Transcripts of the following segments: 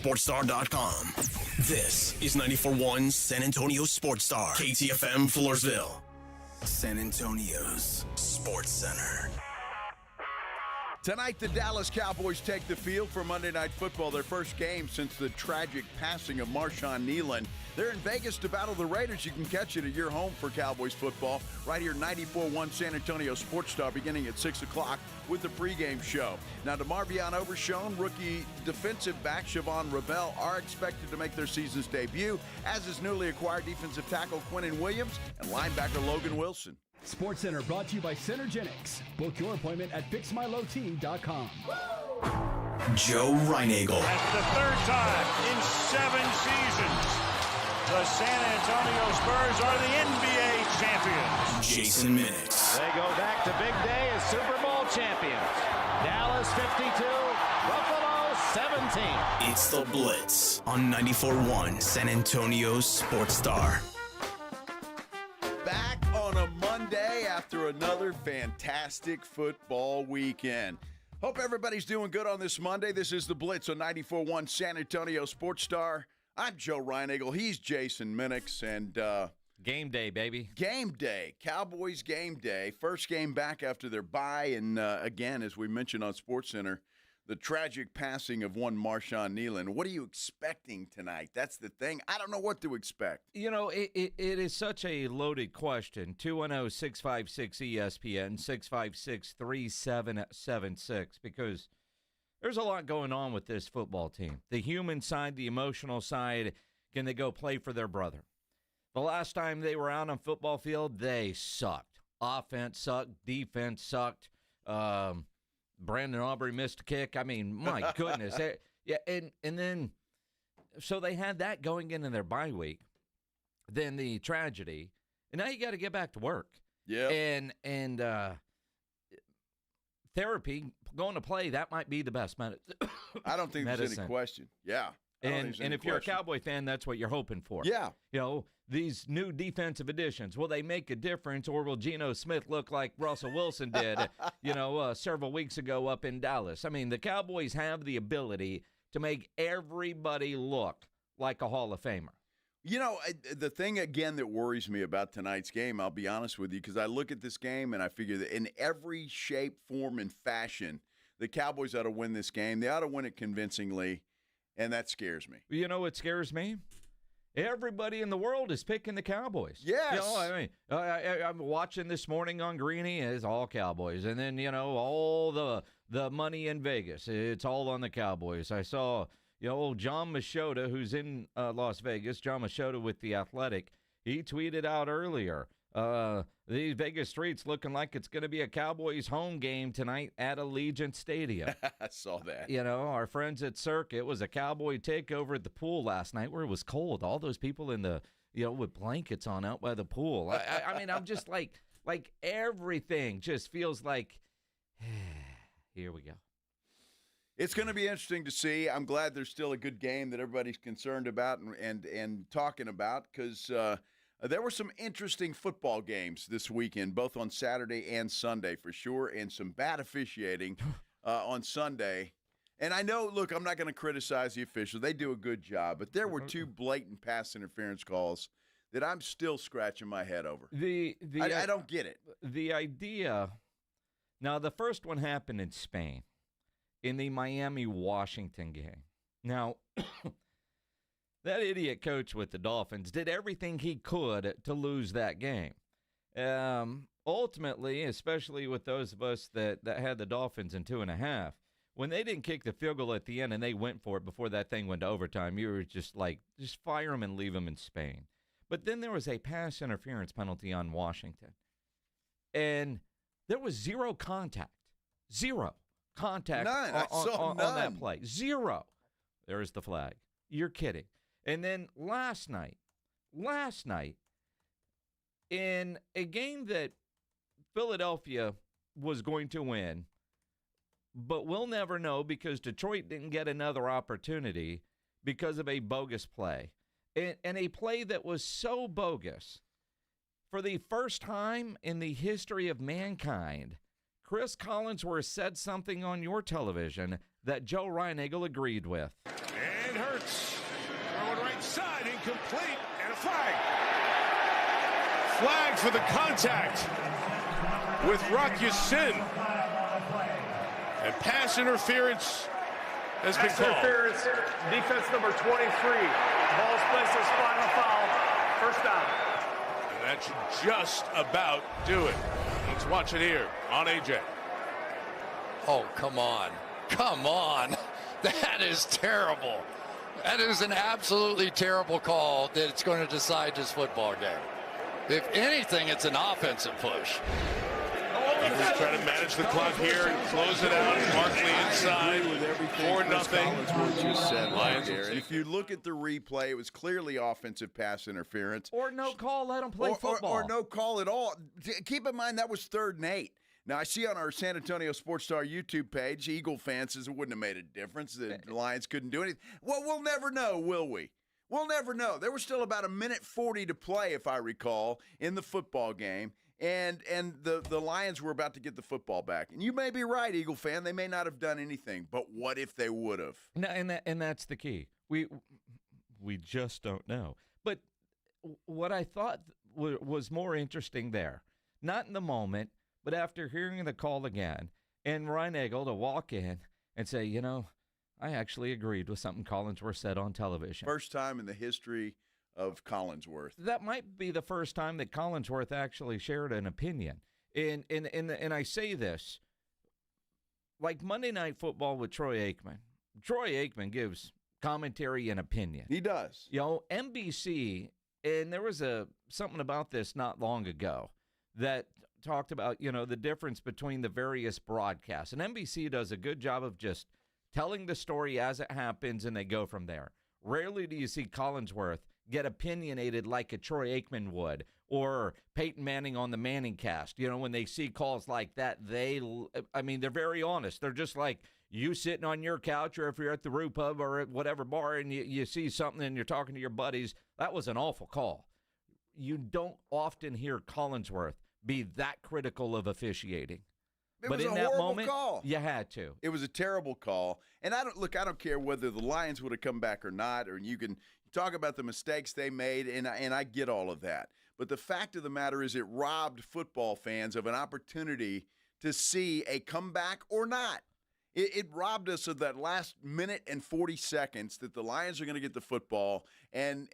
SportsStar.com. This is 94.1 San Antonio Sports Star, KTFM Floresville, San Antonio's Sports Center. Tonight, the Dallas Cowboys take the field for Monday Night Football, their first game since the tragic passing of Marshawn Nealon. They're in Vegas to battle the Raiders. You can catch it at your home for Cowboys football right here, 94.1 San Antonio Sports Star, beginning at 6 o'clock with the pregame show. Now, DeMarvion Overshown, rookie defensive back Siobhan Ravel are expected to make their season's debut, as is newly acquired defensive tackle Quinnen Williams and linebacker Logan Wilson. SportsCenter brought to you by Synergenics. Book your appointment at fixmylowteam.com. Joe Reinagel. That's the third time in 7 seasons the San Antonio Spurs are the NBA champions. Jason Minix. They go back to big day as Super Bowl champions. Dallas 52, Buffalo 17. It's the Blitz on 94.1 San Antonio Sports Star. Back on a Monday after another fantastic football weekend. Hope everybody's doing good on this Monday. This is the Blitz on 94.1 San Antonio Sports Star. I'm Joe Reinagel. He's Jason Minix. And game day, baby. Game day. Cowboys game day. First game back after their bye. And again, as we mentioned on SportsCenter, the tragic passing of one Marshawn Nealon. What are you expecting tonight? That's the thing. I don't know what to expect. You know, it is such a loaded question. 210-656-ESPN, 656-3776, because there's a lot going on with this football team. The human side, the emotional side, can they go play for their brother? The last time they were out on football field, they sucked. Offense sucked. Defense sucked. Brandon Aubrey missed a kick. I mean, my goodness. Yeah, and then, so they had that going into their bye week. Then the tragedy. And now you got to get back to work. Yeah. And therapy, going to play, that might be the best medicine. I don't think there's any question. Yeah. And if you're a Cowboy fan, that's what you're hoping for. Yeah. You know, these new defensive additions, will they make a difference, or will Geno Smith look like Russell Wilson did, several weeks ago up in Dallas? I mean, the Cowboys have the ability to make everybody look like a Hall of Famer. You know, the thing, again, that worries me about tonight's game, I'll be honest with you, because I look at this game and I figure that in every shape, form, and fashion, the Cowboys ought to win this game. They ought to win it convincingly, and that scares me. You know what scares me? Everybody in the world is picking the Cowboys. Yes. You know, I mean, I'm watching this morning on Greeny. It's all Cowboys. And then, all the money in Vegas, it's all on the Cowboys. I saw, old John Machota, who's in Las Vegas, John Machota with The Athletic, he tweeted out earlier, these Vegas streets looking like it's going to be a Cowboys home game tonight at Allegiant Stadium. I saw that. Our friends at Cirque, it was a Cowboy takeover at the pool last night where it was cold. All those people in the, with blankets on out by the pool. I mean, I'm just like everything just feels like, here we go. It's going to be interesting to see. I'm glad there's still a good game that everybody's concerned about and talking about, because there were some interesting football games this weekend, both on Saturday and Sunday for sure, and some bad officiating on Sunday. And I know, look, I'm not going to criticize the officials. They do a good job. But there were 2 blatant pass interference calls that I'm still scratching my head over. I don't get it. The idea – now, the first one happened in Spain in the Miami-Washington game. Now – that idiot coach with the Dolphins did everything he could to lose that game. Ultimately, especially with those of us that had the Dolphins in 2.5, when they didn't kick the field goal at the end and they went for it before that thing went to overtime, you were just like, just fire them and leave them in Spain. But then there was a pass interference penalty on Washington. And there was zero contact. Zero contact on that play. Zero. There's the flag. You're kidding. And then last night, in a game that Philadelphia was going to win, but we'll never know because Detroit didn't get another opportunity because of a bogus play. And a play that was so bogus, for the first time in the history of mankind, Chris Collinsworth said something on your television that Joe Reinagel agreed with. And Hurts flag for the contact with Rock Ya-Sin. And pass interference has been called. Interference, defense number 23. Ball places, final foul, first down. And that should just about do it. Let's watch it here on AJ. Oh, come on. Come on. That is terrible. That is an absolutely terrible call that it's going to decide this football game. If anything, it's an offensive push. Eagles trying to manage the clock here and close it out. Barkley inside. 4-0. Just said right there. And if you look at the replay, it was clearly offensive pass interference. Or no call, let them play football. Or no call at all. Keep in mind, that was 3rd and 8. Now, I see on our San Antonio Sports Star YouTube page, Eagle fans says it wouldn't have made a difference. The Lions couldn't do anything. Well, we'll never know, will we? We'll never know. There was still about 1:40 to play, if I recall, in the football game. And the Lions were about to get the football back. And you may be right, Eagle fan. They may not have done anything. But what if they would have? No, and that's the key. We just don't know. But what I thought was more interesting there, not in the moment, but after hearing the call again, and Ryan Eagle to walk in and say, I actually agreed with something Collinsworth said on television. First time in the history of Collinsworth. That might be the first time that Collinsworth actually shared an opinion. And I say this, like Monday Night Football with Troy Aikman. Troy Aikman gives commentary and opinion. He does. NBC, and there was something about this not long ago that talked about, the difference between the various broadcasts. And NBC does a good job of just telling the story as it happens, and they go from there. Rarely do you see Collinsworth get opinionated like a Troy Aikman would, or Peyton Manning on the Manning cast. When they see calls like that, they're very honest. They're just like you sitting on your couch, or if you're at the Roo Pub or at whatever bar and you see something and you're talking to your buddies, that was an awful call. You don't often hear Collinsworth be that critical of officiating. But in that moment, call. You had to. It was a terrible call. And I don't care whether the Lions would have come back or not, or you can talk about the mistakes they made, and I get all of that. But the fact of the matter is it robbed football fans of an opportunity to see a comeback or not. It robbed us of that last minute and 40 seconds that the Lions are going to get the football, and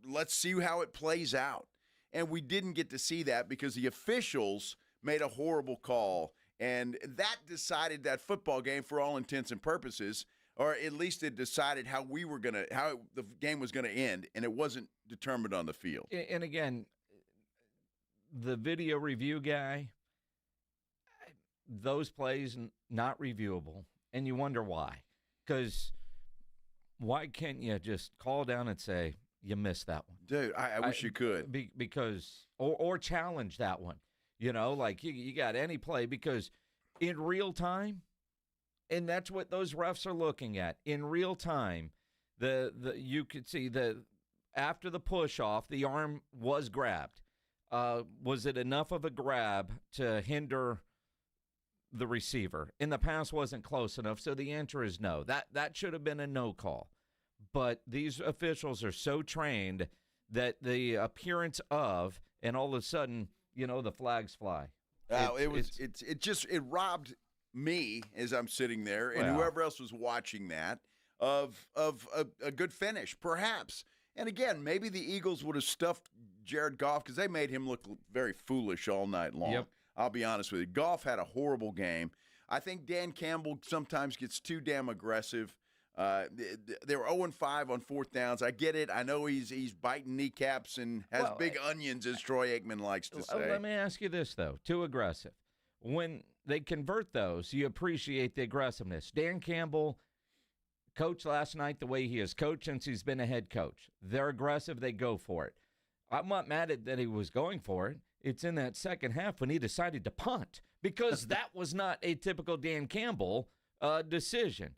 let's see how it plays out. And we didn't get to see that because the officials made a horrible call, and that decided that football game for all intents and purposes, or at least it decided how the game was going to end, and it wasn't determined on the field. And again, the video review guy, those plays not reviewable, and you wonder why. Because why can't you just call down and say, you missed that one? Dude, I wish you could. Because or challenge that one. Like you got any play, because in real time, and that's what those refs are looking at. In real time, you could see after the push off, the arm was grabbed. Was it enough of a grab to hinder the receiver? And the pass wasn't close enough, so the answer is no. That should have been a no call. But these officials are so trained that the appearance of, and all of a sudden, the flags fly. It robbed me as I'm sitting there, and whoever else was watching that, of a good finish, perhaps. And again, maybe the Eagles would have stuffed Jared Goff because they made him look very foolish all night long. Yep. I'll be honest with you. Goff had a horrible game. I think Dan Campbell sometimes gets too damn aggressive. They were 0-5 on 4th downs. I get it. I know he's biting kneecaps and has big onions, as Troy Aikman likes to say. Let me ask you this, though. Too aggressive. When they convert those, you appreciate the aggressiveness. Dan Campbell coached last night the way he has coached since he's been a head coach. They're aggressive. They go for it. I'm not mad at that he was going for it. It's in that second half when he decided to punt, because that was not a typical Dan Campbell decision.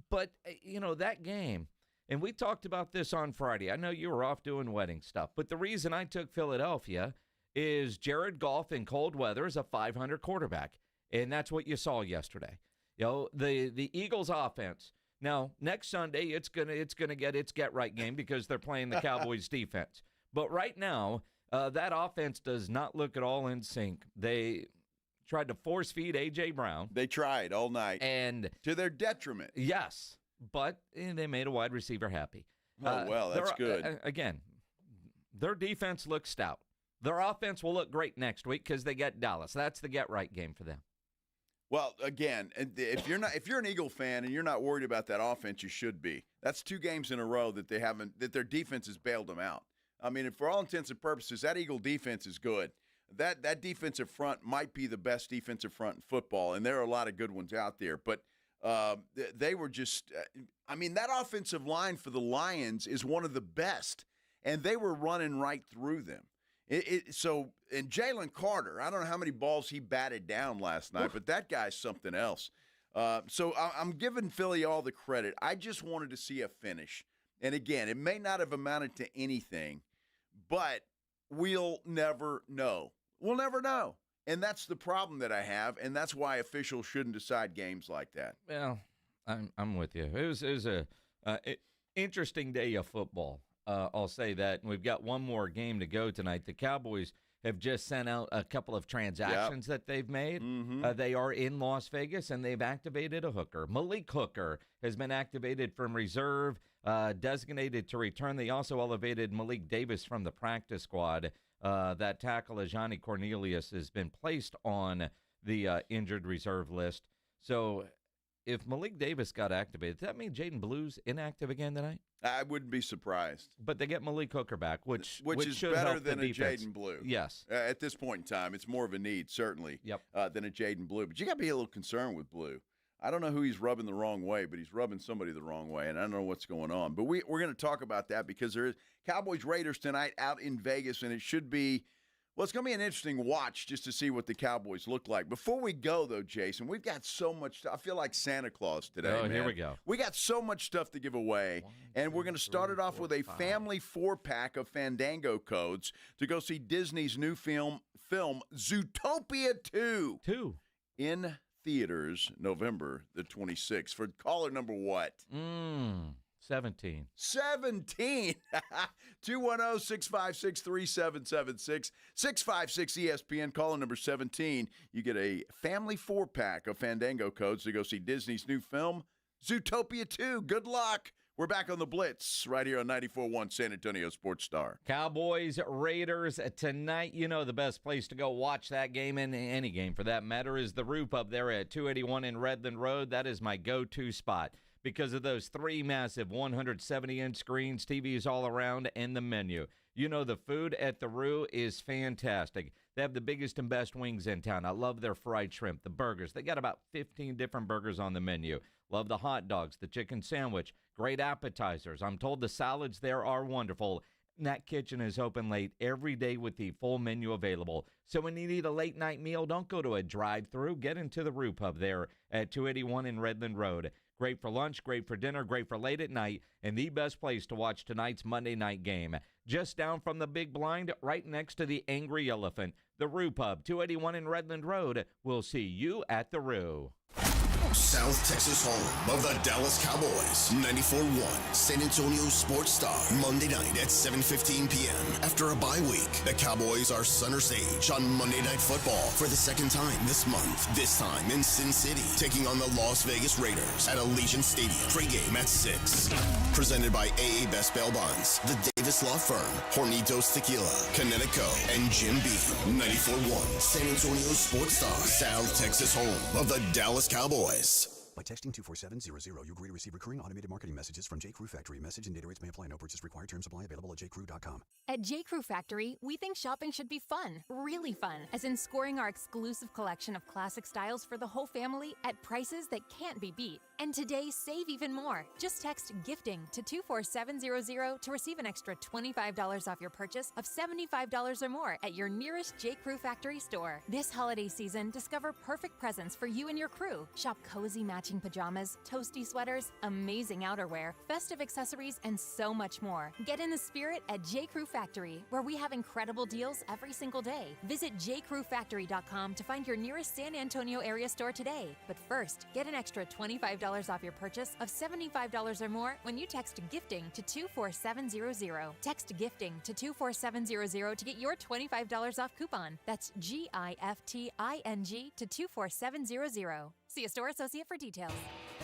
But, that game, and we talked about this on Friday. I know you were off doing wedding stuff, but the reason I took Philadelphia is Jared Goff in cold weather is a .500 quarterback, and that's what you saw yesterday. The Eagles offense. Now, next Sunday, it's gonna get its get-right game because they're playing the Cowboys defense. But right now, That offense does not look at all in sync. They tried to force feed A.J. Brown. They tried all night. And to their detriment. Yes, but they made a wide receiver happy. Oh, well, that's good. Again, their defense looks stout. Their offense will look great next week because they get Dallas. That's the get-right game for them. Well, again, if you're an Eagle fan and you're not worried about that offense, you should be. That's 2 games in a row that their defense has bailed them out. I mean, for all intents and purposes, that Eagle defense is good. That defensive front might be the best defensive front in football, and there are a lot of good ones out there. But they were just that offensive line for the Lions is one of the best, and they were running right through them. And Jalen Carter, I don't know how many balls he batted down last night, but that guy's something else. So I'm giving Philly all the credit. I just wanted to see a finish. And again, it may not have amounted to anything, but we'll never know. We'll never know. And that's the problem that I have, and that's why officials shouldn't decide games like that. Well, I'm with you. It was a interesting day of football. I'll say that. And we've got one more game to go tonight. The Cowboys have just sent out a couple of transactions that they've made. Mm-hmm. They are in Las Vegas, and they've activated a hooker. Malik Hooker has been activated from reserve, designated to return. They also elevated Malik Davis from the practice squad. That tackle, Ajani Cornelius, has been placed on the injured reserve list. So if Malik Davis got activated, does that mean Jaden Blue's inactive again tonight? I wouldn't be surprised. But they get Malik Hooker back, which is should better help than the a defense. Jaden Blue. Yes. At this point in time, it's more of a need, certainly, than a Jaden Blue. But you got to be a little concerned with Blue. I don't know who he's rubbing the wrong way, but he's rubbing somebody the wrong way, and I don't know what's going on. But we're going to talk about that because there is Cowboys-Raiders tonight out in Vegas, and it should be – well, it's going to be an interesting watch just to see what the Cowboys look like. Before we go, though, Jason, we've got so much stuff. I feel like Santa Claus today, man. Here we go. We got so much stuff to give away, and we're going to start it off with a family 4-pack of Fandango codes to go see Disney's new film Zootopia 2. In theaters November the 26th. For caller number what? 17. 17. 210-656-3776. 656-ESPN. Caller number 17. You get a family 4-pack of Fandango codes to go see Disney's new film, Zootopia 2. Good luck. We're back on the Blitz right here on 94.1 San Antonio Sports Star. Cowboys, Raiders tonight. You know the best place to go watch that game, and any game for that matter, is the Roof up there at 281 in Redland Road. That is my go-to spot because of those 3 massive 170-inch screens, TVs all around, and the menu. You know the food at the Roo is fantastic. They have the biggest and best wings in town. I love their fried shrimp, the burgers. They got about 15 different burgers on the menu. Love the hot dogs, the chicken sandwich, great appetizers. I'm told the salads there are wonderful. And that kitchen is open late every day with the full menu available. So when you need a late-night meal, don't go to a drive-thru. Get into the Roo Pub there at 281 in Redland Road. Great for lunch, great for dinner, great for late at night, and the best place to watch tonight's Monday night game. Just down from the big blind, right next to the Angry Elephant. The Roo Pub, 281 in Redland Road. We'll see you at the Roo. South Texas home of the Dallas Cowboys. 94.1 San Antonio Sports Star. Monday night at 7:15 p.m. After a bye week, the Cowboys are center stage on Monday Night Football for the second time this month. This time in Sin City, taking on the Las Vegas Raiders at Allegiant Stadium. Pre-game at 6. Presented by AA Best Bail Bonds, the Davis Law Firm, Hornitos Tequila, Connecticut, and Jim Beam. 94.1 San Antonio Sports Star. South Texas home of the Dallas Cowboys. By texting 24700, you agree to receive recurring automated marketing messages from J. Crew Factory. Message and data rates may apply. No purchase required. Terms apply. Available at jcrew.com. At J. Crew Factory, we think shopping should be fun, really fun, as in scoring our exclusive collection of classic styles for the whole family at prices that can't be beat. And today, save even more. Just text GIFTING to 24700 to receive an extra $25 off your purchase of $75 or more at your nearest J. Crew Factory store. This holiday season, discover perfect presents for you and your crew. Shop cozy matching matching pajamas, toasty sweaters, amazing outerwear, festive accessories, and so much more. Get in the spirit at J. Crew Factory, where we have incredible deals every single day. Visit jcrewfactory.com to find your nearest San Antonio area store today. But first, get an extra $25 off your purchase of $75 or more when you text GIFTING to 24700. Text GIFTING to 24700 to get your $25 off coupon. That's GIFTING to 24700. See a store associate for details.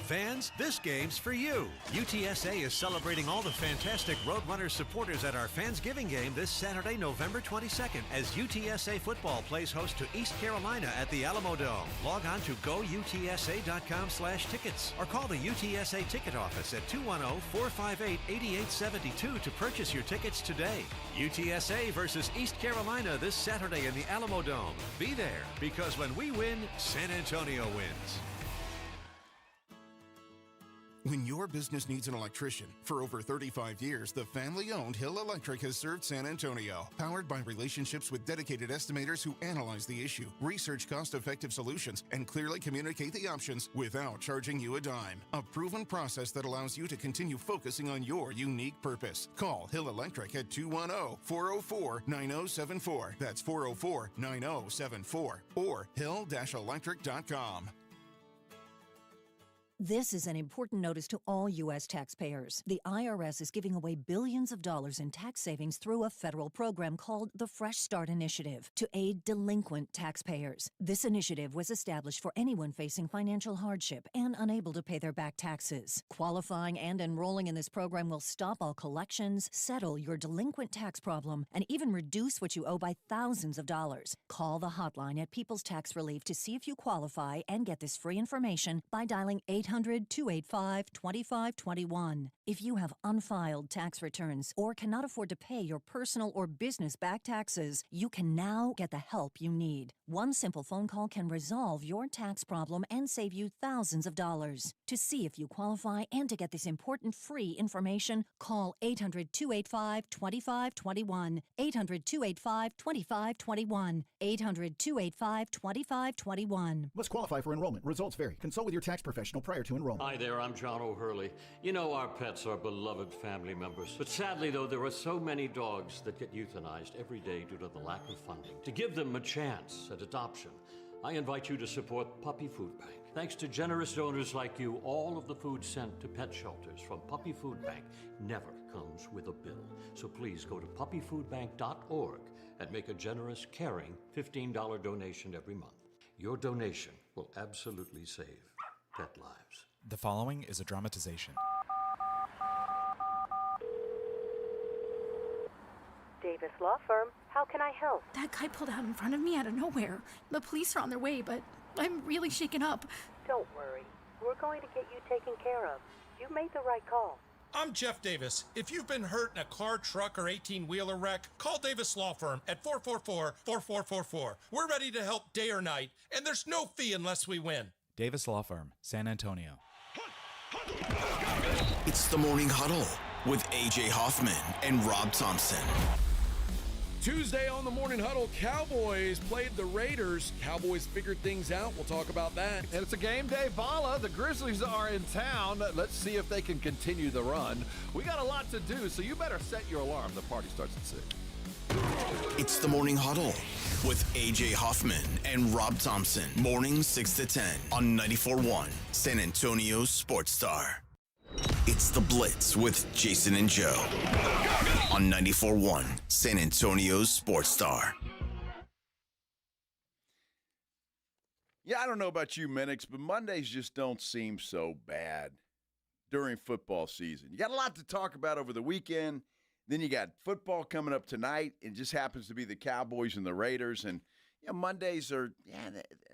Fans, this game's for you. UTSA is celebrating all the fantastic Roadrunners supporters at our Fansgiving game this Saturday, November 22nd, as UTSA football plays host to East Carolina at the Alamo Dome. Log on to goutsa.com/tickets or call the UTSA ticket office at 210-458-8872 to purchase your tickets today. UTSA versus East Carolina this Saturday in the Alamo Dome. Be there, because when we win, San Antonio wins. When your business needs an electrician, for over 35 years, the family-owned Hill Electric has served San Antonio. Powered by relationships with dedicated estimators who analyze the issue, research cost-effective solutions, and clearly communicate the options without charging you a dime. A proven process that allows you to continue focusing on your unique purpose. Call Hill Electric at 210-404-9074. That's 404-9074. Or hill-electric.com. This is an important notice to all U.S. taxpayers. The IRS is giving away billions of dollars in tax savings through a federal program called the Fresh Start Initiative to aid delinquent taxpayers. This initiative was established for anyone facing financial hardship and unable to pay their back taxes. Qualifying and enrolling in this program will stop all collections, settle your delinquent tax problem, and even reduce what you owe by thousands of dollars. Call the hotline at People's Tax Relief to see if you qualify and get this free information by dialing 800-285-2521. If you have unfiled tax returns or cannot afford to pay your personal or business back taxes, you can now get the help you need. One simple phone call can resolve your tax problem and save you thousands of dollars. To see if you qualify and to get this important free information, call 800-285-2521. 800-285-2521. 800-285-2521. Must qualify for enrollment. Results vary. Consult with your tax professional prior to enrollment. Hi there, I'm John O'Hurley. You know, our pets are beloved family members. But sadly, though, there are so many dogs that get euthanized every day due to the lack of funding. To give them a chance at adoption, I invite you to support Puppy Food Bank. Thanks to generous donors like you, all of the food sent to pet shelters from Puppy Food Bank never comes with a bill. So please go to puppyfoodbank.org and make a generous, caring $15 donation every month. Your donation will absolutely save pet lives. The following is a dramatization. Davis Law Firm, how can I help? That guy pulled out in front of me out of nowhere. The police are on their way, but I'm really shaken up. Don't worry. We're going to get you taken care of. You made the right call. I'm Jeff Davis. If you've been hurt in a car, truck, or 18-wheeler wreck, call Davis Law Firm at 444-4444. We're ready to help day or night, and there's no fee unless we win. Davis Law Firm, San Antonio. It's the Morning Huddle with A.J. Hoffman and Rob Thompson. Tuesday on the Morning Huddle, Cowboys played the Raiders. Cowboys figured things out. We'll talk about that. And it's a game day balla. The Grizzlies are in town. Let's see if they can continue the run. We got a lot to do, so you better set your alarm. The party starts at 6. It's the Morning Huddle with A.J. Hoffman and Rob Thompson. Mornings 6 to 10 on 94.1 San Antonio Sports Star. It's the Blitz with Jason and Joe on 94.1 San Antonio Sports Star. Yeah, I don't know about you, Minix, but Mondays just don't seem so bad during football season. You got a lot to talk about over the weekend. Then you got football coming up tonight. It just happens to be the Cowboys and the Raiders. And Mondays are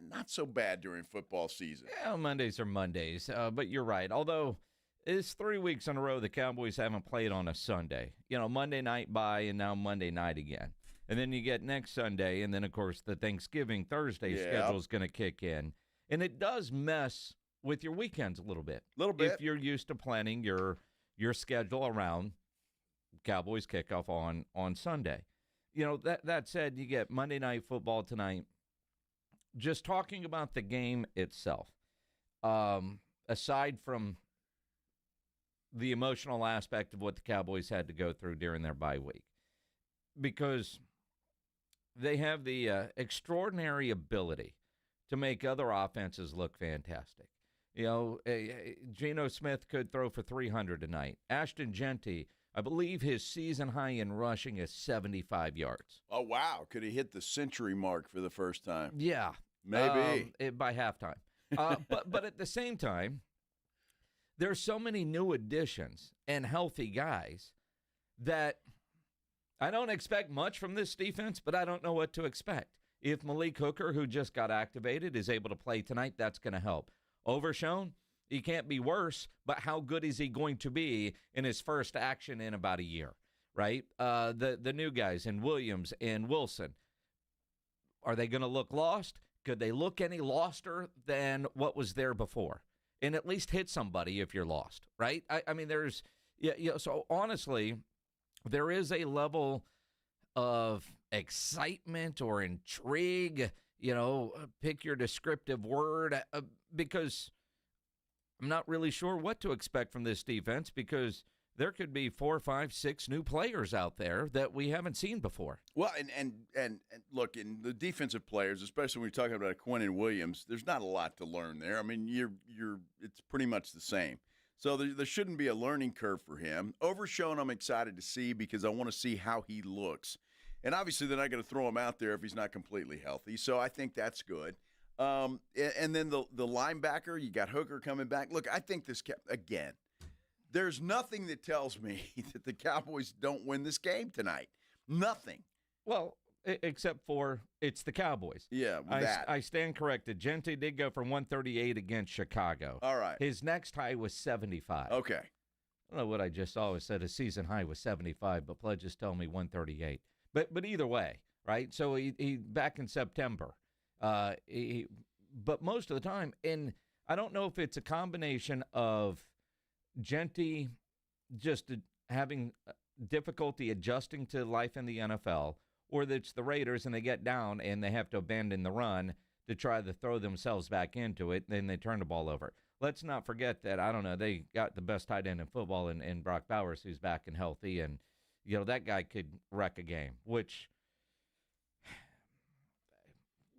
not so bad during football season. Yeah, Mondays are Mondays, but you're right. Although it's 3 weeks in a row the Cowboys haven't played on a Sunday. Monday night bye and now Monday night again. And then you get next Sunday, and then, of course, the Thanksgiving Thursday schedule is going to kick in. And it does mess with your weekends a little bit. If you're used to planning your schedule around Cowboys kickoff on Sunday. That said, you get Monday Night Football tonight. Just talking about the game itself. aside from the emotional aspect of what the Cowboys had to go through during their bye week, because they have the extraordinary ability to make other offenses look fantastic. You know, Geno Smith could throw for 300 tonight. Ashton Genty, I believe his season high in rushing is 75 yards. Oh, wow. Could he hit the century mark for the first time? Yeah. Maybe. By halftime. But at the same time, there's so many new additions and healthy guys that I don't expect much from this defense, but I don't know what to expect. If Malik Hooker, who just got activated, is able to play tonight, that's going to help. Overshown, he can't be worse, but how good is he going to be in his first action in about a year, right? The new guys in Williams and Wilson, are they going to look lost? Could they look any loster than what was there before? And at least hit somebody if you're lost, right? I mean, there's, so honestly, there is a level of excitement or intrigue, pick your descriptive word, because I'm not really sure what to expect from this defense, because there could be 4, 5, 6 new players out there that we haven't seen before. Well, and look, in the defensive players, especially when you're talking about Quinnen Williams, there's not a lot to learn there. I mean, it's pretty much the same. So there shouldn't be a learning curve for him. Overshown, I'm excited to see, because I want to see how he looks. And obviously they're not going to throw him out there if he's not completely healthy. So I think that's good. And then the linebacker, you got Hooker coming back. Look, I think again, there's nothing that tells me that the Cowboys don't win this game tonight. Nothing. Well, except for it's the Cowboys. Yeah, I stand corrected. Genty did go for 138 against Chicago. All right. His next high was 75. Okay. I don't know what I just always said. His season high was 75, but pledges tell me 138. But either way, right? So he back in September. But most of the time, and I don't know if it's a combination of Genty just having difficulty adjusting to life in the NFL, or that it's the Raiders and they get down and they have to abandon the run to try to throw themselves back into it, then they turn the ball over. Let's not forget that, I don't know, they got the best tight end in football in Brock Bowers, who's back and healthy, and that guy could wreck a game, which,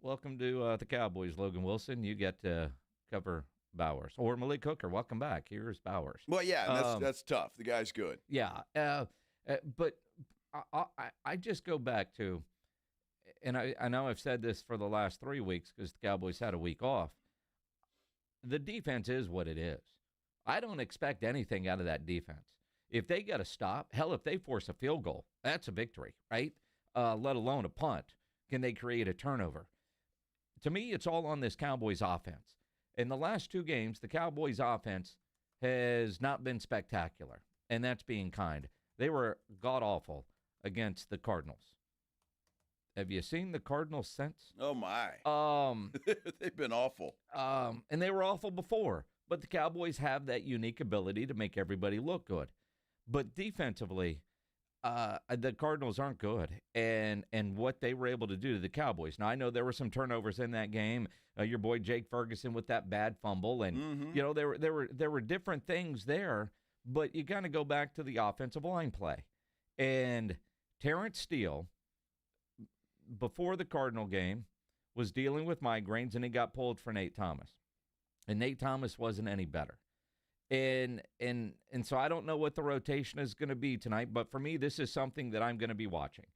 welcome to the Cowboys, Logan Wilson. You get to cover Bowers. Or Malik Hooker, welcome back. Here's Bowers. Well, yeah, that's tough. The guy's good. Yeah, but I just go back to, and I know I've said this for the last 3 weeks because the Cowboys had a week off. The defense is what it is. I don't expect anything out of that defense. If they got to stop, hell, if they force a field goal, that's a victory, right? Let alone a punt. Can they create a turnover? To me, it's all on this Cowboys offense. In the last 2 games, the Cowboys offense has not been spectacular, and that's being kind. They were god-awful against the Cardinals. Have you seen the Cardinals since? Oh, my. They've been awful. And they were awful before, but the Cowboys have that unique ability to make everybody look good. But defensively, the Cardinals aren't good, and what they were able to do to the Cowboys. Now, I know there were some turnovers in that game. Your boy Jake Ferguson with that bad fumble, and there were different things there. But you got to go back to the offensive line play. And Terrence Steele, before the Cardinal game, was dealing with migraines, and he got pulled for Nate Thomas. And Nate Thomas wasn't any better. And so I don't know what the rotation is going to be tonight, but for me, this is something that I'm going to be watching.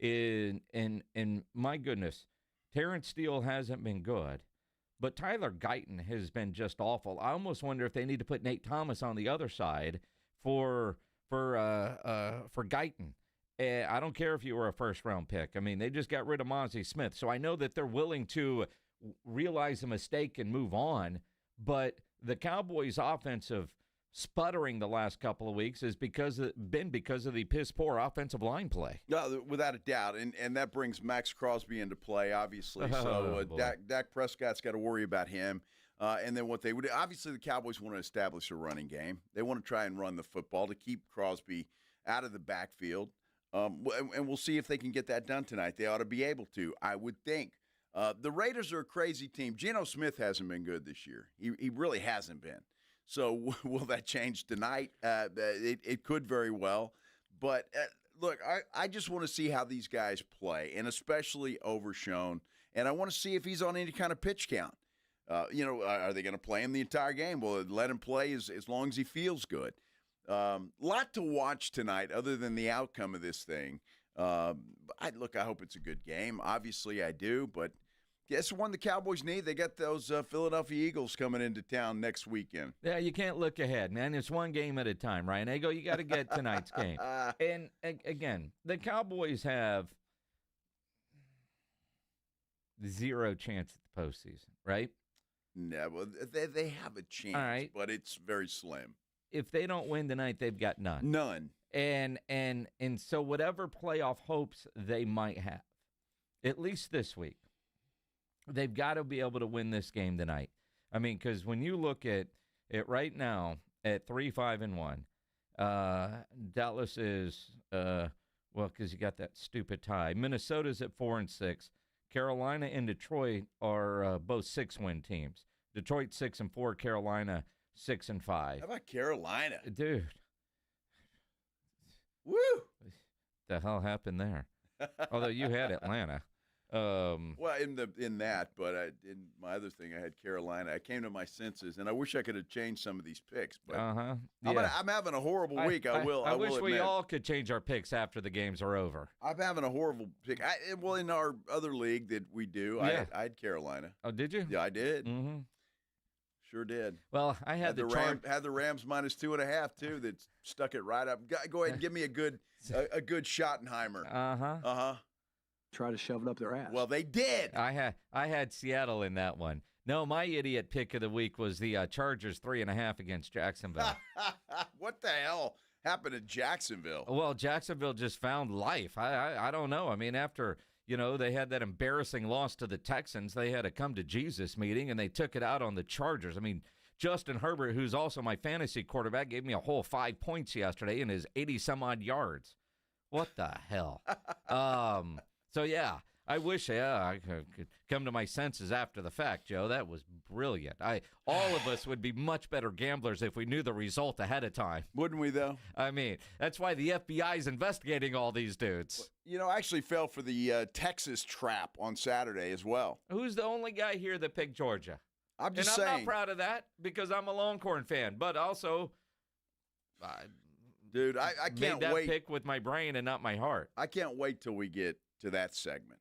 And my goodness, Terrence Steele hasn't been good, but Tyler Guyton has been just awful. I almost wonder if they need to put Nate Thomas on the other side for Guyton. I don't care if you were a first-round pick. I mean, they just got rid of Mozzie Smith, so I know that they're willing to realize a mistake and move on, but the Cowboys' offensive sputtering the last couple of weeks has because of the piss-poor offensive line play. No, without a doubt, and that brings Max Crosby into play, obviously. So Dak Prescott's got to worry about him. And then what they would – obviously the Cowboys want to establish a running game. They want to try and run the football to keep Crosby out of the backfield. And we'll see if they can get that done tonight. They ought to be able to, I would think. The Raiders are a crazy team. Geno Smith hasn't been good this year. He really hasn't been. So will that change tonight? It could very well. But look, I just want to see how these guys play, and especially Overshown. And I want to see if he's on any kind of pitch count. Are they going to play him the entire game? Well, let him play as long as he feels good. Lot to watch tonight other than the outcome of this thing. I hope it's a good game. Obviously, I do, but it's one the Cowboys need. They got those Philadelphia Eagles coming into town next weekend. Yeah, you can't look ahead, man. It's one game at a time, Ryan Ego. You got to get tonight's game. And, again, the Cowboys have zero chance at the postseason, right? No, well, they have a chance, right, but it's very slim. If they don't win tonight, they've got none. None. And so whatever playoff hopes they might have, at least this week, they've got to be able to win this game tonight. I mean, because when you look at it right now at 3-5-1, Dallas is because you got that stupid tie. Minnesota's at 4-6. Carolina and Detroit are both 6-win teams. Detroit 6-4. Carolina 6-5. How about Carolina, dude? Woo! The hell happened there? Although you had Atlanta. Well, in that, but in my other thing, I had Carolina. I came to my senses, and I wish I could have changed some of these picks. But yeah. I'm having a horrible week. I wish admit. we all could change our picks after the games are over. I'm having a horrible pick. In our other league that we do, yeah. I had Carolina. Oh, did you? Yeah, I did. Mm-hmm. Sure did. Well, I had the Rams minus 2.5 too. That stuck it right up. Go ahead and give me a good Schottenheimer. Try to shove it up their ass. Well, they did. I had Seattle in that one. No, my idiot pick of the week was the Chargers 3.5 against Jacksonville. What the hell happened to Jacksonville? Well, Jacksonville just found life. I don't know. I mean, after they had that embarrassing loss to the Texans, they had a come to Jesus meeting, and they took it out on the Chargers. I mean, Justin Herbert, who's also my fantasy quarterback, gave me a whole 5 points yesterday in his 80-some-odd yards. What the hell? So, yeah, I wish I could come to my senses after the fact, Joe. That was brilliant. All of us would be much better gamblers if we knew the result ahead of time. Wouldn't we, though? I mean, that's why the FBI is investigating all these dudes. I actually fell for the Texas trap on Saturday as well. Who's the only guy here that picked Georgia? I'm just saying. saying. I'm not proud of that because I'm a Longhorn fan, but also dude, I can't made that wait. Pick with my brain and not my heart. I can't wait till we get to that segment.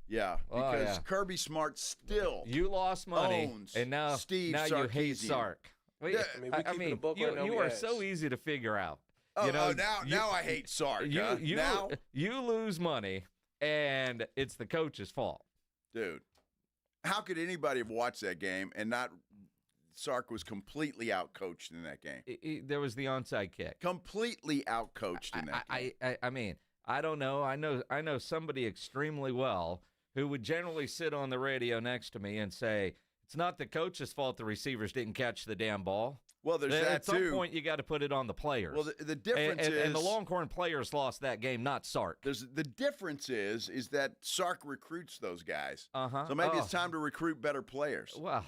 Yeah, because Kirby Smart still you lost money, owns and now Steve now Sarkisian. you hate Sark. You are so easy to figure out. Now I hate Sark. You lose money, and it's the coach's fault. Dude, how could anybody have watched that game and not? Sark was completely outcoached in that game. There was the onside kick. Completely outcoached in that game. I mean, I don't know. I know somebody extremely well who would generally sit on the radio next to me and say, it's not the coach's fault the receivers didn't catch the damn ball. Well, there's that too. At some point, you got to put it on the players. Well, the difference is... And the Longhorn players lost that game, not Sark. The difference is that Sark recruits those guys. Uh-huh. So maybe it's time to recruit better players. Well...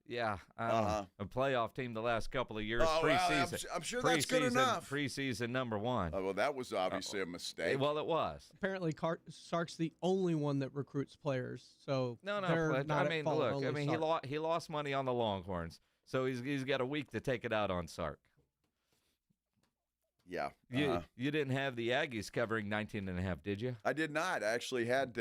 Yeah, a playoff team the last couple of years. Preseason. Well, I'm sure that's good enough. Preseason number one. Oh, well, that was obviously a mistake. Well, it was. Apparently, Sark's the only one that recruits players. So no. Not I mean, look. I mean, he lost money on the Longhorns, so he's got a week to take it out on Sark. Yeah. You didn't have the Aggies covering 19.5, did you? I did not. I actually had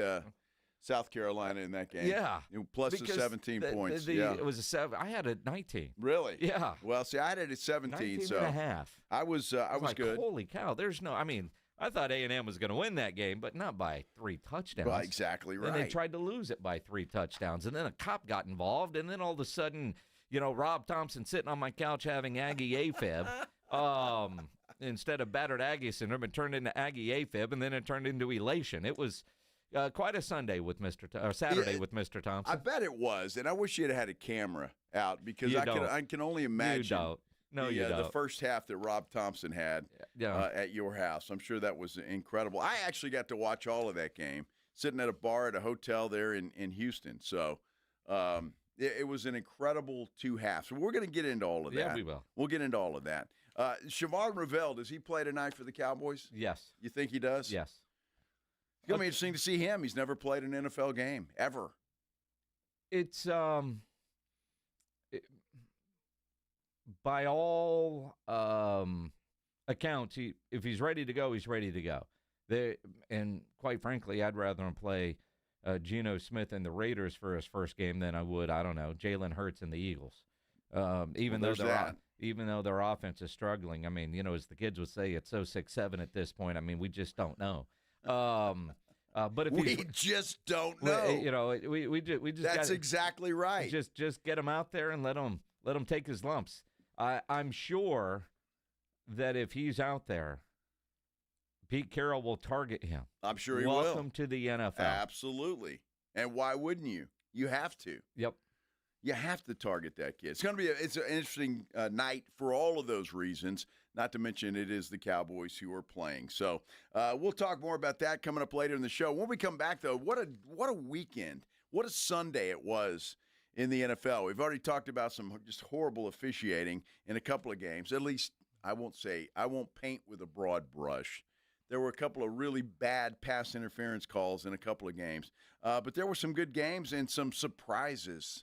South Carolina in that game. Yeah. Plus the 17 points. It was a 7. I had a 19. Really? Yeah. Well, see, I had it at 17. 19.5. I was good. Holy cow. I thought A&M was going to win that game, but not by 3 touchdowns. Well, exactly right. And they tried to lose it by 3 touchdowns. And then a cop got involved. And then all of a sudden, Rob Thompson sitting on my couch having Aggie AFib. Instead of battered Aggie syndrome, it turned into Aggie AFib, and then it turned into elation. It was quite a Sunday with Saturday with Mr. Thompson. I bet it was, and I wish you'd had a camera out because I can only imagine. You don't. No, you don't. The first half that Rob Thompson had at your house. I'm sure that was incredible. I actually got to watch all of that game sitting at a bar at a hotel there in Houston. So It was an incredible 2 halves. We're going to get into all of that. Yeah, we will. We'll get into all of that. Shavon Revel, does he play tonight for the Cowboys? Yes. You think he does? Yes. It's going to be interesting to see him. He's never played an NFL game, ever. It's by all accounts, if he's ready to go, he's ready to go. And quite frankly, I'd rather him play Geno Smith and the Raiders for his first game than I would, I don't know, Jalen Hurts and the Eagles. Even though their offense is struggling. I mean, as the kids would say, it's 0-6-7 at this point. I mean, we just don't know. But if we just don't know. We just that's exactly right. Just get him out there and let him take his lumps. I'm sure that if he's out there, Pete Carroll will target him. I'm sure he will. Welcome to the NFL. Absolutely. And why wouldn't you? You have to. Yep. You have to target that kid. It's going to be it's an interesting night for all of those reasons, not to mention it is the Cowboys who are playing. So we'll talk more about that coming up later in the show. When we come back, though, what a weekend. What a Sunday it was in the NFL. We've already talked about some just horrible officiating in a couple of games. At least I won't paint with a broad brush. There were a couple of really bad pass interference calls in a couple of games. But there were some good games and some surprises,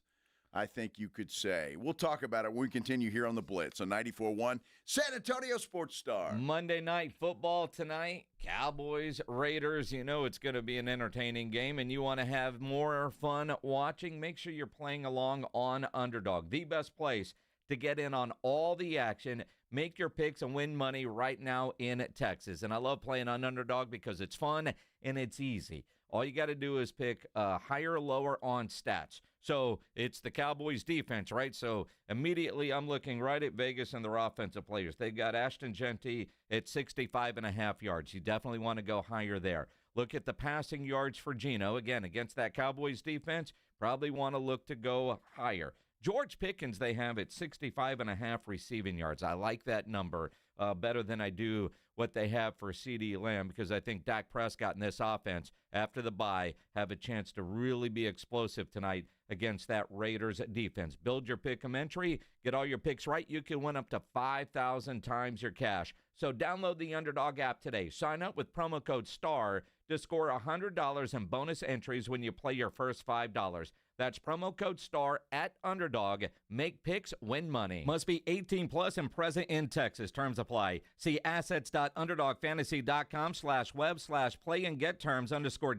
I think you could say. We'll talk about it when we continue here on the Blitz on 94.1 San Antonio Sports Star. Monday Night Football tonight, Cowboys, Raiders. It's going to be an entertaining game, and you want to have more fun watching, make sure you're playing along on Underdog, the best place to get in on all the action. Make your picks and win money right now in Texas. And I love playing on Underdog because it's fun and it's easy. All you got to do is pick higher or lower on stats. So it's the Cowboys defense, right? So immediately I'm looking right at Vegas and their offensive players. They've got Ashton Genty at 65.5 yards. You definitely want to go higher there. Look at the passing yards for Geno. Again, against that Cowboys defense, probably want to look to go higher. George Pickens they have at 65.5 receiving yards. I like that number better than I do what they have for CeeDee Lamb because I think Dak Prescott in this offense after the bye have a chance to really be explosive tonight against that Raiders defense. Build your pick 'em entry. Get all your picks right. You can win up to 5,000 times your cash. So download the Underdog app today. Sign up with promo code STAR to score $100 in bonus entries when you play your first $5. That's promo code STAR at Underdog. Make picks, win money. Must be 18 plus and present in Texas. Terms apply. See assets.underdogfantasy.com/web/play and get terms _DFS_.html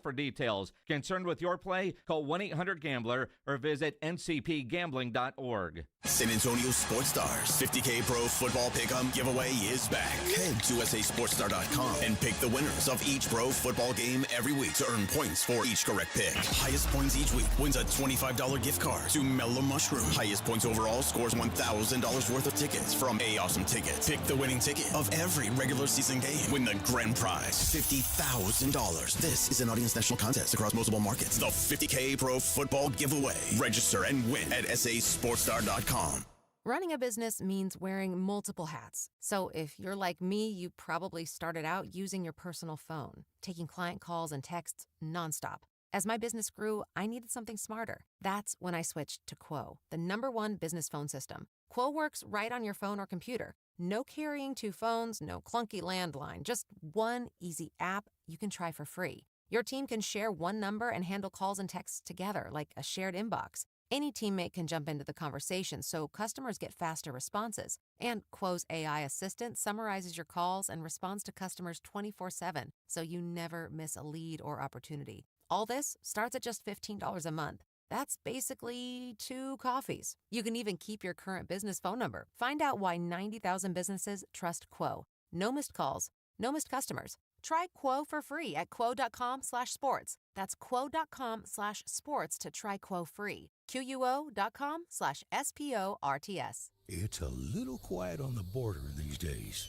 for details. Concerned with your play? Call 1-800-GAMBLER or visit ncpgambling.org. San Antonio Sports Stars 50K Pro Football Pick'em giveaway is back. Head to USASportsStar.com and pick the winners of each pro football game every week to earn points for each correct pick. Highest points each week wins a $25 gift card to Mellow Mushroom. Highest points overall scores $1,000 worth of tickets from A Awesome Tickets. Pick the winning ticket of every regular season game. Win the grand prize, $50,000. This is an Audience National contest across multiple markets. The 50K Pro Football Giveaway. Register and win at SASportsStar.com. Running a business means wearing multiple hats. So if you're like me, you probably started out using your personal phone, taking client calls and texts nonstop. As my business grew, I needed something smarter. That's when I switched to Quo, the #1 business phone system. Quo works right on your phone or computer. No carrying 2 phones, no clunky landline, just one easy app you can try for free. Your team can share one number and handle calls and texts together like a shared inbox. Any teammate can jump into the conversation so customers get faster responses. And Quo's AI assistant summarizes your calls and responds to customers 24/7, so you never miss a lead or opportunity. All this starts at just $15 a month. That's basically 2 coffees. You can even keep your current business phone number. Find out why 90,000 businesses trust Quo. No missed calls, no missed customers. Try Quo for free at quo.com/sports. That's quo.com/sports to try Quo free. QUO.com/SPORTS. It's a little quiet on the border these days.